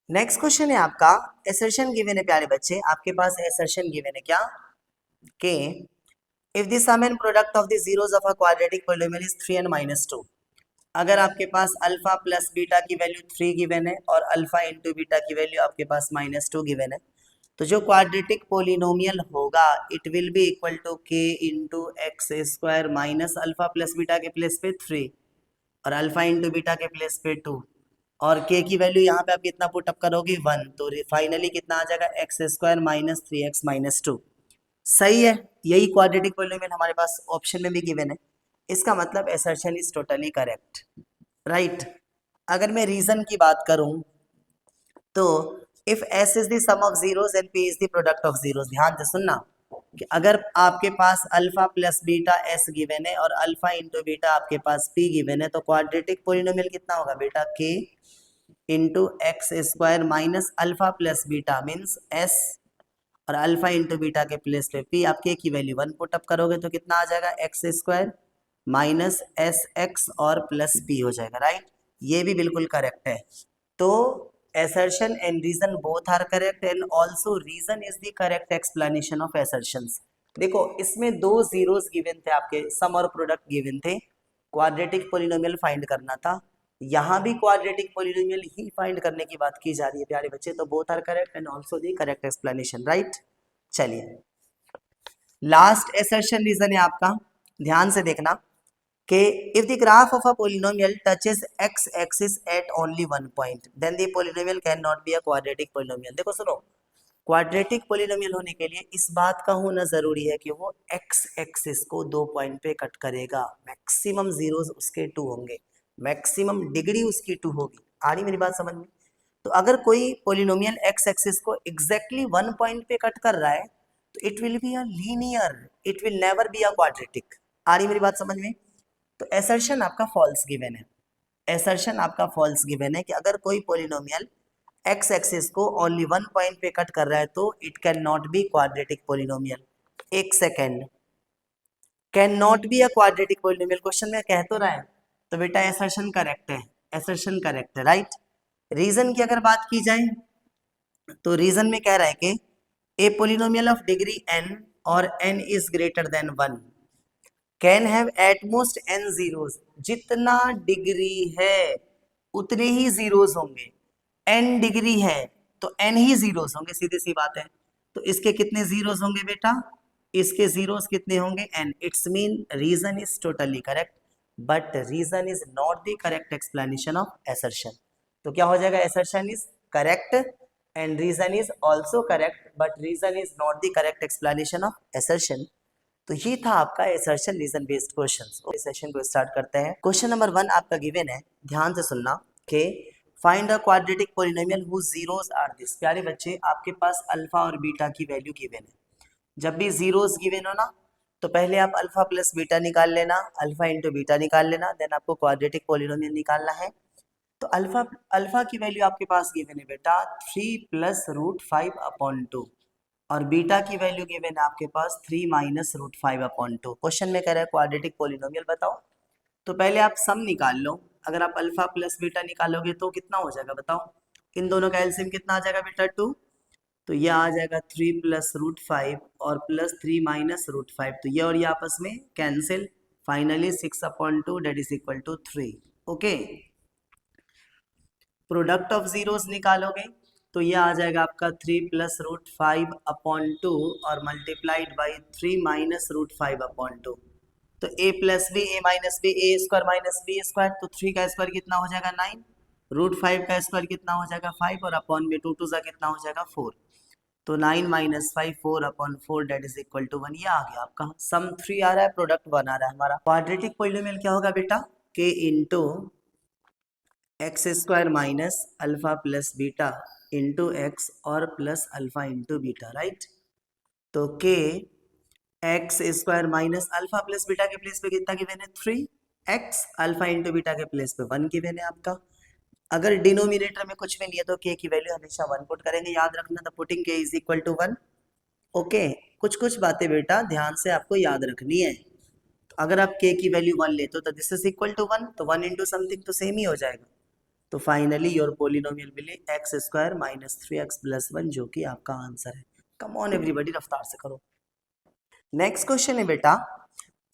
Next question है आपका, assertion given है प्यारे बच्चे, आपके पास assertion given है क्या कि if the sum and product of the zeros of a quadratic polynomial is 3 and minus 2, अगर आपके पास अल्फा प्लस बीटा की वैल्यू 3 गिवन है और अल्फा इंटू बीटा की वैल्यू आपके पास -2 गिवन है, तो जो क्वाड्रेटिक पोलिनोमियल होगा it will be equal to k into x square minus alpha plus beta के प्लेस पे 3 और अल्फा इंटू बीटा के प्लेस पे 2, और k की वैल्यू यहाँ पे आप कितना पुटअप करोगे 1, तो फाइनली कितना आ जाएगा x square minus 3x minus 2। सही है, यही क्वाड्रेटिक पोलिनोमियल हमारे पास ऑप्शन में भी गिवन है, इसका मतलब assertion is totally correct, right. अगर मैं रीजन की बात करूं तो if s is the sum of zeros and p is the product of zeros, ध्यान से सुनना कि अगर आपके पास alpha plus beta s given है और अल्फा इंटू बीटा आपके पास p गिवन है, तो क्वाड्रेटिक पोलिनोमियल कितना होगा बेटा k into x square minus alpha plus beta means s और अल्फा इंटू बीटा के प्लेस पे p, आप k की वैल्यू 1 पुटअप करोगे तो कितना आ जाएगा x square minus S x और प्लस p हो जाएगा, राइट। ये भी बिल्कुल करेक्ट है। तो assertion and reason both are correct and also reason is the correct explanation of assertions। देखो इसमें दो जीरोस गिवन थे आपके, सम और प्रोडक्ट गिवन थे, क्वाड्रेटिक पोलिनोमियल फाइंड करना था, यहाँ भी क्वाड्रेटिक पोलिनोमियल ही फाइंड करने की बात की जा रही है प्यारे बच्चे, तो both are correct and also the correct explanation, right. चलिए लास्ट assertion रीजन है आपका, ध्यान से देखना कि if the graph of a polynomial touches x axis at only one point then the polynomial cannot be a quadratic polynomial। देखो सुनो, quadratic polynomial होने के लिए इस बात का होना जरूरी है कि वो x एक्सिस को 2 पॉइंट पे कट करेगा, मैक्सिमम जीरोस उसके 2 होंगे, मैक्सिमम डिग्री उसकी 2 होगी। आ रही मेरी बात समझ में? तो अगर कोई पोलिनोमियल x एक्सिस को एग्जैक्टली 1 पॉइंट पे कट कर रहा है तो it will be a linear, it will never be a quadratic. आ रही मेरी बात समझ में? तो assertion आपका फॉल्स गिवन है, assertion आपका फॉल्स गिवन है कि अगर कोई पोलिनोमियल x एक्सिस को ओनली 1 पॉइंट पे कट कर रहा है तो it can not be quadratic polynomial. एक second, can not B a quadratic polynomial question में कह तो रहा है, तो बेटा assertion करेक्ट है, assertion करेक्ट है, राइट। रीजन की अगर बात की जाए तो रीजन में कह रहा है कि ए पोलिनोमियल ऑफ डिग्री n और n is greater than 1 can have at most n zeros, जितना डिग्री है उतने ही जीरोस होंगे, n डिग्री है तो n ही जीरोस होंगे, सीधी सी बात है। तो इसके कितने जीरोस होंगे बेटा, इसके जीरोस कितने होंगे n। It's mean reason is totally correct but reason is not the correct explanation of assertion। तो क्या हो जाएगा, assertion is correct and reason is also correct but reason is not the correct explanation of assertion। तो ये था आपका assertion reason based questions. इस session को स्टार्ट करते हैं। क्वेश्चन नंबर 1 आपका गिवन है, ध्यान से सुनना कि find a quadratic polynomial whose zeros are this. प्यारे बच्चे आपके पास अल्फा और बीटा की वैल्यू गिवन है, जब भी जीरोस गिवन हो ना तो पहले आप अल्फा प्लस बीटा निकाल लेना, अल्फा इंटू बीटा निकाल लेना, देन आपको क्वाड्रेटिक पोलिनोमियल निकालना है। तो अल्फा की वैल्यू आपके पास गिवन है बेटा 3 प्लस रूट 5 अपॉन 2 और बीटा की वैल्यू गिवन है आपके पास 3 माइनस रूट 5 अपॉन 2। क्वेश्चन में कह रहा है क्वाड्रेटिक पोलिनोमियल बताओ। तो पहले आप सम निकाल लो, अगर आप अल्फा प्लस बीटा निकालोगे तो कितना हो जाएगा बताओ, इन दोनों का एलसीएम कितना आ जाएगा बेटा 2, तो यह आ जाएगा 3 प्लस रूट 5 और प्लस 3 माइनस रूट 5, तो ये और ये आपस में cancel, finally 6 upon 2 that is equal to 3। Okay, product of zeros निकालोगे तो ये आ जाएगा आपका 3 प्लस रूट 5 अपॉन 2 और multiplied by 3 minus root 5 upon 2, तो a plus b a minus b a square minus b square, तो 3 का स्क्वायर कितना हो जाएगा 9 √5 का स्क्वायर कितना हो जाएगा 5 और अपॉन में 2 2 कितना हो जाएगा 4। तो 9 - 5 4/4 डेट इज इक्वल टू 1। ये आ गया आपका सम 3 आ रहा है, प्रोडक्ट 1 आ रहा है हमारा। क्वाड्रेटिक पॉलिनोमियल क्या होगा बेटा, k into x square minus alpha plus beta into x और plus alpha into beta, right. तो k x square minus alpha plus beta के प्लेस पे कितना गिवन है 3, एक्स अल्फा इंटू बीटा के प्लेस पे 1 गिवन है आपका। अगर डिनोमिनेटर में कुछ भी नहीं है तो k की वैल्यू हमेशा 1 पुट करेंगे, याद रखना। तो putting k is equal to 1। Okay, कुछ कुछ बातें बेटा ध्यान से आपको याद रखनी है। तो अगर आप k की वैल्यू 1 लेते हो तो दिस इज इक्वल टू 1, तो 1 इंटू समथिंग तो सेम ही हो जाएगा। तो finally your polynomial will be x square minus 3x plus 1, जो कि आपका आंसर है। कम ऑन एवरीबॉडी, रफ्तार से करो। नेक्स्ट क्वेश्चन है बेटा,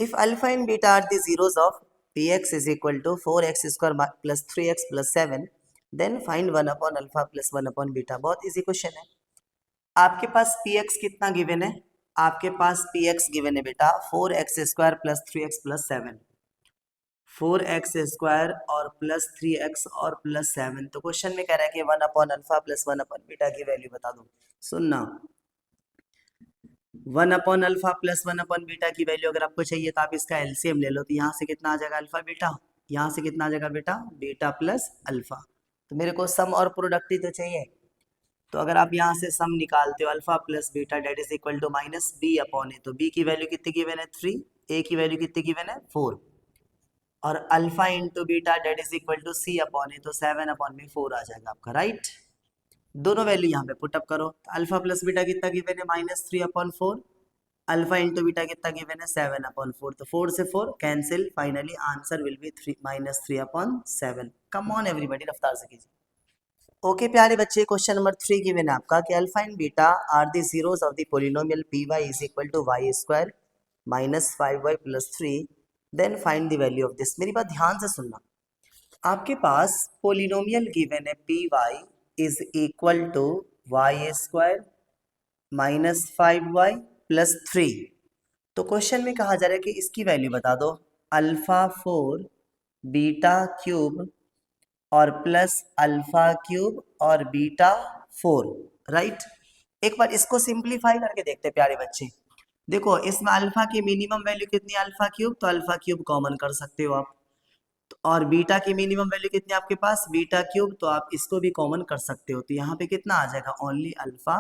if alpha and beta are the zeros of px is equal to 4x square plus 3x plus 7, then find 1 upon alpha plus 1 upon beta. बहुत इजी क्वेश्चन है। आपके पास px कितना given है, आपके पास px गिवन है बेटा 4x square plus 3x plus 7, 4x square और plus 3x और प्लस 7। तो क्वेश्चन में कह रहा है कि 1 upon alpha plus 1 upon beta की वैल्यू बता दो। सुनना, 1 upon alpha plus 1 upon beta की वैल्यू अगर आपको चाहिए तो आप इसका एलसीएम ले लो। तो यहाँ से कितना आ जाएगा अल्फा बीटा, यहाँ से कितना आ जाएगा बेटा बीटा प्लस अल्फा। तो मेरे को सम और प्रोडक्ट ही तो चाहिए। तो अगर आप यहाँ से सम निकालते हो alpha plus beta that is equal to minus b upon a, तो बी की वैल्यू कितनी गिवन है 3, ए की वैल्यू कितनी गिवन है 4, और alpha into beta that is equal to c upon a, तो 7 अपॉन में 4 आ जाएगा आपका, राइट। दोनों वैल्यू यहाँ पे पुटअप करो। अल्फा प्लस बीटा कितना गिवन है -3/4, अल्फा इंटू बीटा कितना गिवन है 7/4। तो 4 से 4 cancel, finally answer will B -3/7। Come on everybody, रफ्तार से कीजिए। ओके प्यारे बच्चे, क्वेश्चन नंबर 3 गिवन है आपका कि alpha and beta are the zeros of the polynomial p y is equal to y square minus 5y plus 3, then find the value of this. मेरी बात ध्यान से सुनना। आपके पास पॉलिनोमियल गिवन है p y is equal to y square minus 5y plus 3। तो question में कहा जा रहा है कि इसकी वैल्यू बता दो, अल्फा 4 बीटा क्यूब और प्लस अल्फा क्यूब और बीटा 4, राइट। एक बार इसको सिंप्लीफाई करके देखते हैं प्यारे बच्चे। देखो इसमें अल्फा की मिनिमम वैल्यू कितनी है अल्फा क्यूब, तो अल्फा क्यूब कॉमन कर सकते हो आप। और बीटा की मिनिमम वैल्यू कितनी है आपके पास बीटा क्यूब, तो आप इसको भी कॉमन कर सकते हो। तो यहाँ पे कितना आ जाएगा ओनली अल्फा,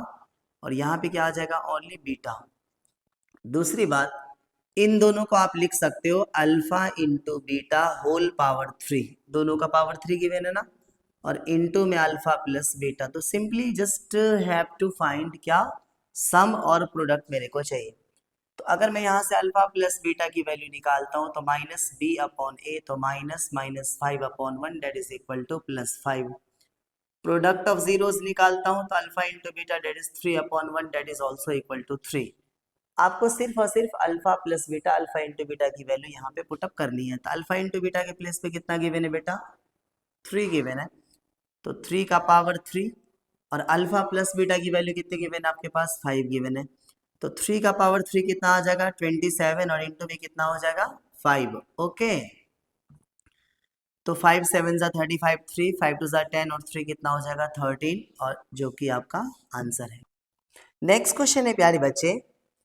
और यहाँ पे क्या आ जाएगा ओनली बीटा। दूसरी बात, इन दोनों को आप लिख सकते हो alpha into beta whole power 3, दोनों का पावर 3 गिवन है ना, और इंटू में अल्फा प्लस बीटा। तो simply just have to find क्या सम और प्रोडक्ट मेरे को चाहिए। तो अगर मैं यहाँ से अल्फा प्लस बीटा की वैल्यू निकालता हूँ तो माइनस बी अपॉन ए, तो minus 5/1 that is equal to +5। Product of zeros निकालता हूँ तो alpha into beta that is 3/1 that is also equal to 3। आपको सिर्फ और सिर्फ alpha plus beta alpha into beta की वैल्यू यहाँ पे पुटअप करनी है। तो अल्फा इंटू बीटा के प्लेस पे कितना गिवन है बेटा 3 गिवन है, तो 3 का पावर 3, और अल्फा प्लस बीटा की वैल्यू कितनी गिवन है आपके पास 5 गिवन है। तो 3 का पावर 3 कितना आ जाएगा 27, और इंटू में कितना हो जाएगा 5। ओके, तो 5 7 जा 35, 3 5 2 जा 10 और 3 कितना हो जाएगा 13, और जो कि आपका आंसर है। नेक्स्ट क्वेश्चन है प्यारे बच्चे,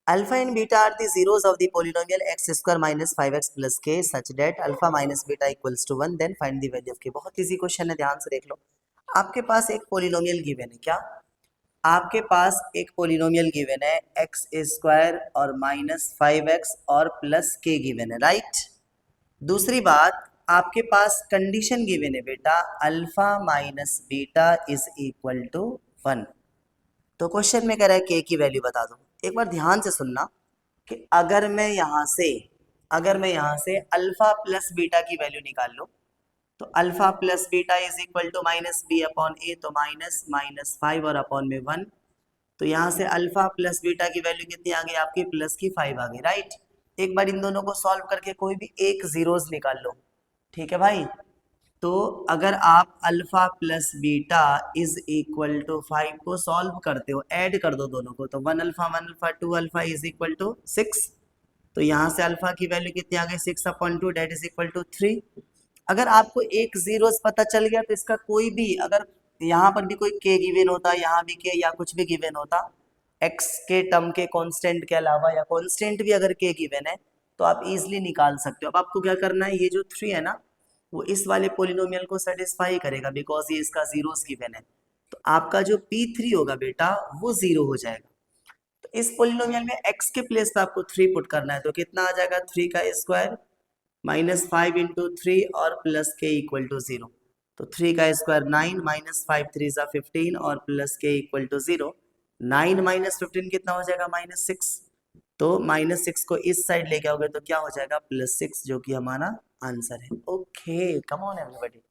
alpha and beta are the zeros of the polynomial x square minus 5x plus k such that alpha minus beta equals to 1, then find the value of k। बहुत easy question है, ध्यान से देख लो। आपके पास एक पॉलिनोमियल गिवन है, क्या आपके पास एक पॉलिनोमियल गिवन है एक्स स्क्वायर और माइनस 5x और प्लस k गिवन है, राइट। दूसरी बात, आपके पास कंडीशन गिवन है बेटा alpha minus beta is equal to 1। तो क्वेश्चन में कह रहा है k की वैल्यू बता दो। एक बार ध्यान से सुनना कि अगर मैं यहाँ से अल्फा प्लस बीटा की वैल्यू निकाल लूँ तो alpha plus beta is equal to minus b upon a, तो माइनस 5 और अपॉन में 1। तो यहाँ से अल्फा प्लस बीटा की वैल्यू कितनी आ गई आपकी प्लस की 5 आ गई, राइट। एक बार इन दोनों को सॉल्व करके कोई भी एक जीरोस निकाल लो, ठीक है भाई। तो अगर आप alpha plus beta is equal to 5 को सॉल्व करते हो, ऐड कर दो दोनों को, तो 1 alpha 2 alpha is equal to 6। तो यहाँ से अल्फा की वैल्यू कितनी आ गई 6/2 डेट इज इक्वल टू 3। अगर आपको एक जीरोस पता चल गया तो इसका कोई भी, अगर यहाँ पर भी कोई के गिवन होता, यहाँ भी के या कुछ भी गिवन होता, एक्स के टर्म के कांस्टेंट के अलावा या कांस्टेंट भी अगर के गिवन है तो आप इजीली निकाल सकते हो। अब आपको क्या करना है, ये जो 3 है ना वो इस वाले पोलिनोमियल को सेटिस्फाई करेगा बिकॉज ये इसका जीरोस गिवन है। तो आपका जो P3 होगा बेटा वो 0 हो जाएगा। तो इस पोलिनोमियल में x के प्लेस पे आपको 3 पुट करना है, तो कितना आ जाएगा 3 का स्क्वायर माइनस 5 इंटू 3 और प्लस के इक्वल टू 0। तो 3 का स्क्वायर 9 माइनस 5 3 सा 15 और प्लस के इक्वल टू 0। 9 माइनस 15 कितना हो जाएगा -6। तो -6 को इस साइड लेके आओगे तो क्या हो जाएगा +6, जो कि हमारा आंसर है। Okay come on everybody.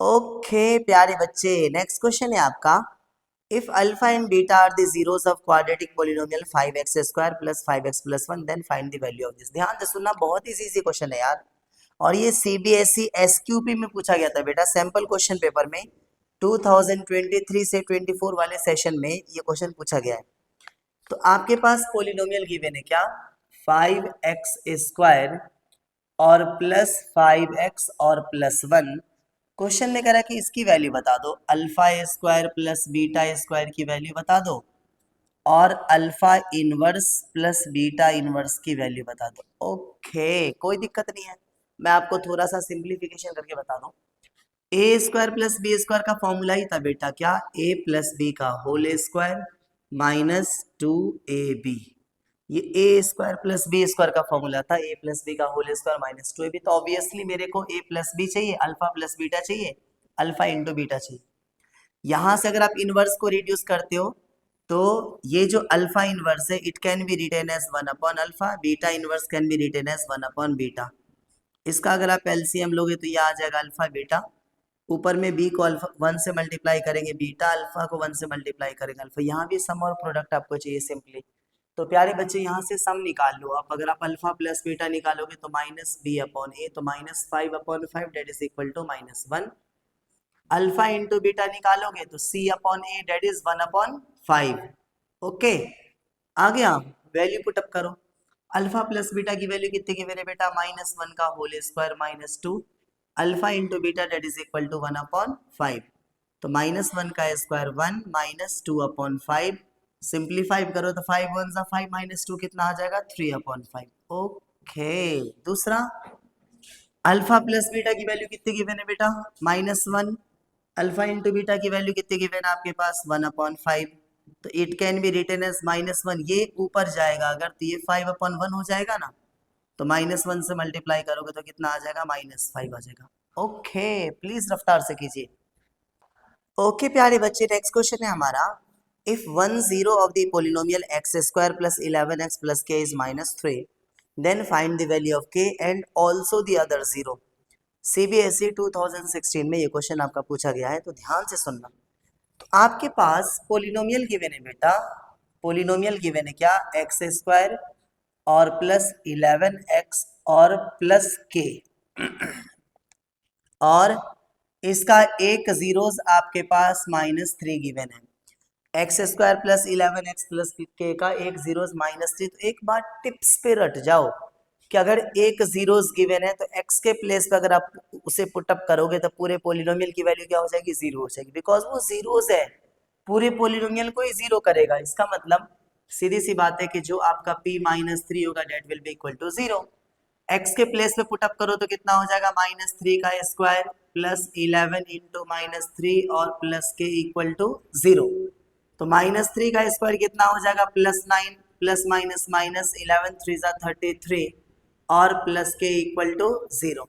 Okay प्यारे बच्चे, नेक्स्ट क्वेश्चन है आपका, if alpha and beta are the zeros of quadratic polynomial 5x square plus 5x plus 1 then find the value of this. ध्यान से सुनना, बहुत ही इजी क्वेश्चन है यार, और ये सीबीएसई एसक्यूपी में पूछा गया था बेटा सैंपल क्वेश्चन पेपर में 2023 से 24 वाले सेशन में ये क्वेश्चन पूछा गया है। तो आपके पास पोलिनोमियल गिवन है क्या, 5x स्क्वायर और प्लस 5x और प्लस 1। क्वेश्चन में कह रहा है कि इसकी वैल्यू बता दो, alpha square plus beta square की वैल्यू बता दो और alpha inverse plus beta inverse की वैल्यू बता दो। ओके कोई दिक्कत नहीं है, मैं आपको थोड़ा सा सिंप्लीफिकेशन करके बता दूं। ए स्क्वायर प्लस बी स्क्वायर का फॉर्मूला ही था बेटा क्या, ए प्लस बी का होल स्क्वायर माइनस 2ab। ये ए स्क्वायर प्लस बी स्क्वायर का फॉर्मूला था, ए प्लस बी का होल स्क्वायर माइनस 2ab। तो ऑब्वियसली मेरे को ए प्लस बी चाहिए, अल्फा प्लस बीटा चाहिए, अल्फा इंटू बीटा चाहिए। यहां से अगर आप इनवर्स को रिड्यूस करते हो तो ये जो अल्फा इनवर्स है it can be written as 1 upon alpha, beta inverse can be written as 1 upon beta. इसका अगर आप एलसीएम लोगे तो ये आ जाएगा अल्फा बीटा, ऊपर में बी को अल्फा 1 से मल्टीप्लाई करेंगे, बीटा अल्फा को 1 से मल्टीप्लाई करेंगे अल्फा। यहाँ भी सम और प्रोडक्ट आपको चाहिए सिंपली। तो प्यारे बच्चे यहाँ से सम निकाल लो आप, अगर आप अल्फा प्लस बीटा निकालोगे तो माइनस बी अपॉन ए, तो -5 upon 5 that is equal to -1। Alpha into beta निकालोगे तो c upon a that is 1 upon 5। Okay आ गया, वैल्यू पुट अप करो। अल्फा प्लस बीटा की वैल्यू कितनी की मेरे बेटा, -1 का whole square minus 2, alpha into beta that is equal to 1 upon 5। तो -1 का स्क्वायर 1 माइनस 2 अपॉन 5, सिंप्लीफाई करो तो 5 1 जा 5 माइनस 2 कितना आ जाएगा 3 अपॉन 5। ओके दूसरा, अल्फा प्लस बीटा की वैल्यू कितनी गिवन है बेटा, -1, अल्फा इंटू बीटा की वैल्यू कितनी गिवन है आपके पास 1 अपॉन 5। तो it can be written as -1, ये ऊपर जाएगा अगर तो ये 5 अपॉन 1 हो जाएगा ना, तो -1 से मल्टीप्लाई करोगे तो कितना आ जाएगा -5 आ जाएगा। ओके प्लीज रफ्तार से कीजिए। ओके प्यारे बच्चे, नेक्स्ट क्वेश्चन है हमारा, if 1 0 of the polynomial x square plus 11x plus k is -3 then find the value of k and also the other 0। CBSE 2016 में ये क्वेश्चन आपका पूछा गया है, तो ध्यान से सुनना। तो आपके पास पोलिनोमियल गिवन है बेटा, पोलिनोमियल गिवन है क्या, एक्स स्क्वायर और प्लस 11x और प्लस k और इसका एक जीरोस आपके पास -3 गिवन है। X square plus 11x plus के का एक जीरोस -3। तो एक बार टिप्स पे रट जाओ कि अगर एक जीरोस गिवन है तो x के प्लेस पे अगर आप उसे पुटअप करोगे तो पूरे पोलिनोमियल की वैल्यू क्या हो जाएगी, 0 हो जाएगी, बिकॉज वो जीरोस है, पूरे पोलिनोमियल को ही 0 करेगा। इसका मतलब सीधी सी बात है कि जो आपका p-3 होगा that will be equal to 0। x के प्लेस पे पुटअप करो तो कितना हो जाएगा, -3 का स्क्वायर प्लस 11 इंटू -3 और प्लस के इक्वल टू 0। तो -3 का स्क्वायर कितना हो जाएगा, +9 प्लस माइनस माइनस 11 3 जा 33 और प्लस के इक्वल टू 0।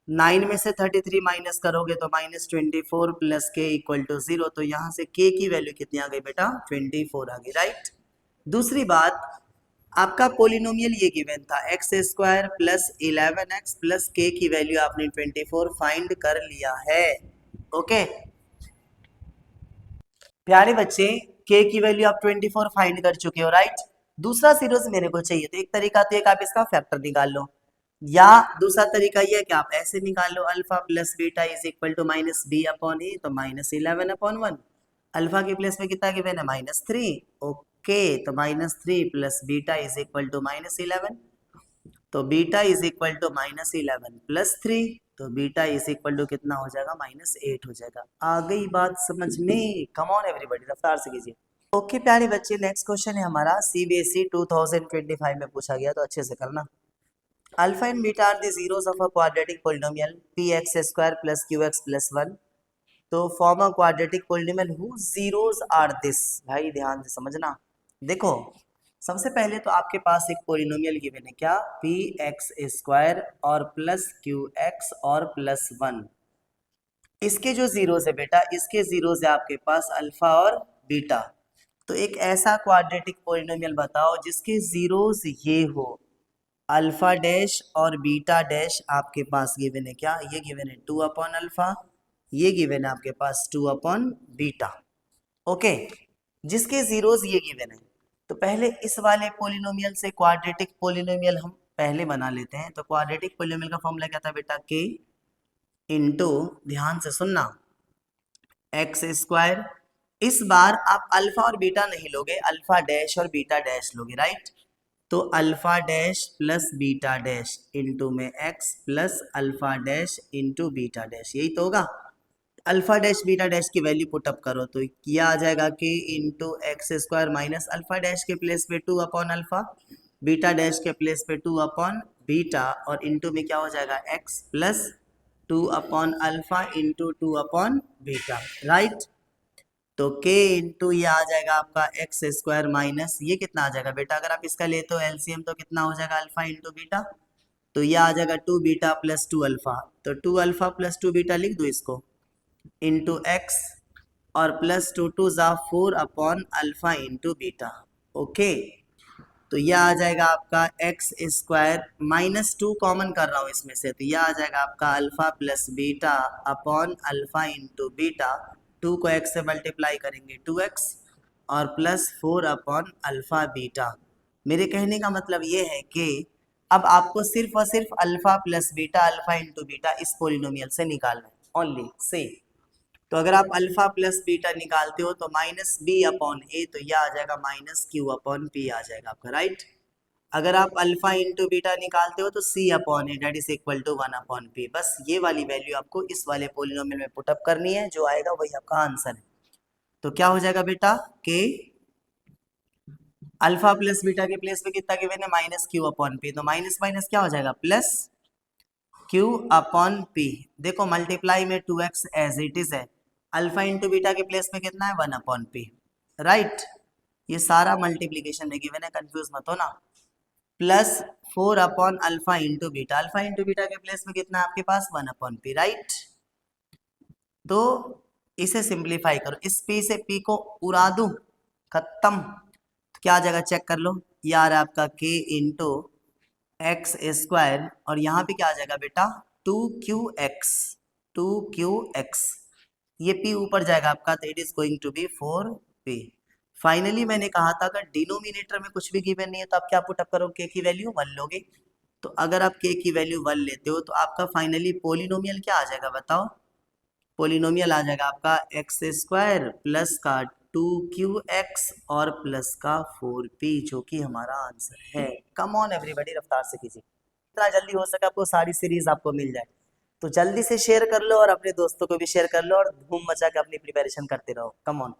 9 में से 33 माइनस करोगे तो -24 प्लस के इक्वल टू 0। तो यहाँ से k की वैल्यू कितनी आ गई बेटा, 24 आ गई, राइट। दूसरी बात, आपका पोलिनोमियल ये गिवन था x square plus 11x plus k की वैल्यू आपने 24 फाइंड कर लिया है। ओके प्यारे बच्चे, k की वैल्यू आप 24 फाइंड कर चुके हो, राइट। दूसरा सीरीज मेरे को चाहिए, तो एक तरीका तो एक आप इसका फैक्टर निकाल लो, या दूसरा तरीका ये है कि आप ऐसे निकाल लो, alpha plus beta is equal to -b upon a, तो -11 अपॉन 1। अल्फा के प्लेस में कितना गिवन है, -3। ओके तो -3 plus beta is equal to -11, तो beta is equal to -11 plus 3। तो बीटा इज इक्वल टू कितना हो जाएगा, -8 हो जाएगा। आ गई बात समझ में? कम ऑन एवरीबॉडी, रफ्तार से कीजिए। ओके प्यारे बच्चे, नेक्स्ट क्वेश्चन है हमारा सीबीएसई 2025 में पूछा गया, तो अच्छे से करना। Alpha and beta are the zeros of a quadratic polynomial px² plus qx plus 1। तो form a quadratic polynomial whose zeros are this. भाई ध्यान से समझना। देखो सबसे पहले तो आपके पास एक पोलिनोमियल गिवन है, क्या, px² और प्लस qx और प्लस 1। इसके जो जीरोस है बेटा, इसके जीरोस है आपके पास अल्फा और बीटा। तो एक ऐसा क्वाड्रेटिक पोलिनोमियल बताओ जिसके जीरोस ये हो, अल्फा डैश और बीटा डैश आपके पास गिवन है, क्या, ये गिवन है 2 अपॉन अल्फा, ये गिवन है आपके पास 2 अपॉन बीटा। ओके, जिसके जीरोस ये गिवन है। तो पहले इस वाले पोलिनोमियल से क्वाड्रेटिक पोलिनोमियल हम पहले बना लेते हैं। तो क्वाड्रेटिक पोलिनोमियल का फॉर्मूला क्या था बेटा, के इंटू, ध्यान से सुनना, x²। इस बार आप अल्फा और बीटा नहीं लोगे, अल्फा डैश और बीटा डैश लोगे, राइट। तो alpha dash plus beta dash into में x plus alpha dash into beta dash, यही तो होगा। अल्फा डैश बीटा डैश की वैल्यू पुटअप करो तो यह आ जाएगा कि into x² minus alpha dash के प्लेस पे 2 अपॉन अल्फा, बीटा डैश के प्लेस पे 2 अपॉन बीटा, और इंटू में क्या हो जाएगा x plus 2 upon alpha into 2 upon beta, right. तो k इंटू ये आ जाएगा आपका x² माइनस ये कितना आ जाएगा बेटा, अगर आप इसका लेते हो एलसीएम तो कितना हो जाएगा, अल्फा इंटू बीटा। तो ये आ जाएगा 2 बीटा प्लस 2 अल्फा, तो 2 अल्फा प्लस 2 बीटा लिख दो इसको, इंटू एक्स और प्लस 2 2 ज़ा 4 upon alpha into beta. Okay, तो यह आ जाएगा आपका x² माइनस 2 कॉमन कर रहा हूँ इसमें से, तो यह आ जाएगा आपका alpha plus beta upon alpha into beta. 2 को x से मल्टीप्लाई करेंगे 2x और प्लस 4 अपॉन अल्फा बीटा। मेरे कहने का मतलब ये है कि अब आपको सिर्फ और सिर्फ alpha plus beta, alpha into beta इस पोलिनोमियल से निकालना है, ओनली से। तो अगर आप अल्फा प्लस बीटा निकालते हो तो माइनस बी अपॉन ए, तो यह आ जाएगा माइनस क्यू अपॉन पी आ जाएगा आपका, राइट। अगर आप अल्फा इंटू बीटा निकालते हो तो c upon a that is equal to 1 upon p. बस ये वाली वैल्यू आपको इस वाले पोलिनोमियल में पुटअप करनी है, जो आएगा वही आपका आंसर है। तो क्या हो जाएगा बेटा, के अल्फा प्लस बीटा के प्लेस पे कितना गिवन है, माइनस क्यू अपॉन पी। तो माइनस माइनस क्या हो जाएगा, प्लस क्यू अपॉन पी। देखो मल्टीप्लाई में 2x एज इट इज है, अल्फा इंटू बीटा के प्लेस में कितना है, 1 अपॉन पी, राइट। ये सारा मल्टीप्लीकेशन है गिवन है, कंफ्यूज मत हो ना। Plus 4 upon alpha into beta, alpha into beta के प्लेस में कितना है आपके पास, 1 अपॉन पी, राइट। तो इसे सिंप्लीफाई करो, इस पी से पी को उड़ा दूं, खत्म। तो क्या आ जाएगा चेक कर लो, यार आपका k इंटू x² और यहाँ पे क्या आ जाएगा बेटा 2qx, 2qx। ये p ऊपर जाएगा आपका, तो it is going to be 4p। Finally मैंने कहा था अगर डिनोमिनेटर में कुछ भी गिवन नहीं है तो आप क्या पुटअप करो, k की वैल्यू 1 लोगे। तो अगर आप k की वैल्यू 1 लेते हो तो आपका फाइनली पोलिनोमियल क्या आ जाएगा बताओ, पोलिनोमियल आ जाएगा आपका x² प्लस का 2qx और प्लस का 4p, जो कि हमारा आंसर है। कम ऑन एवरीबॉडी, रफ्तार से कीजिए, इतना जल्दी हो सके आपको सारी सीरीज आपको मिल जाए। तो जल्दी से शेयर कर लो और अपने दोस्तों को भी शेयर कर लो और धूम मचा के अपनी प्रिपरेशन करते रहो। Come on.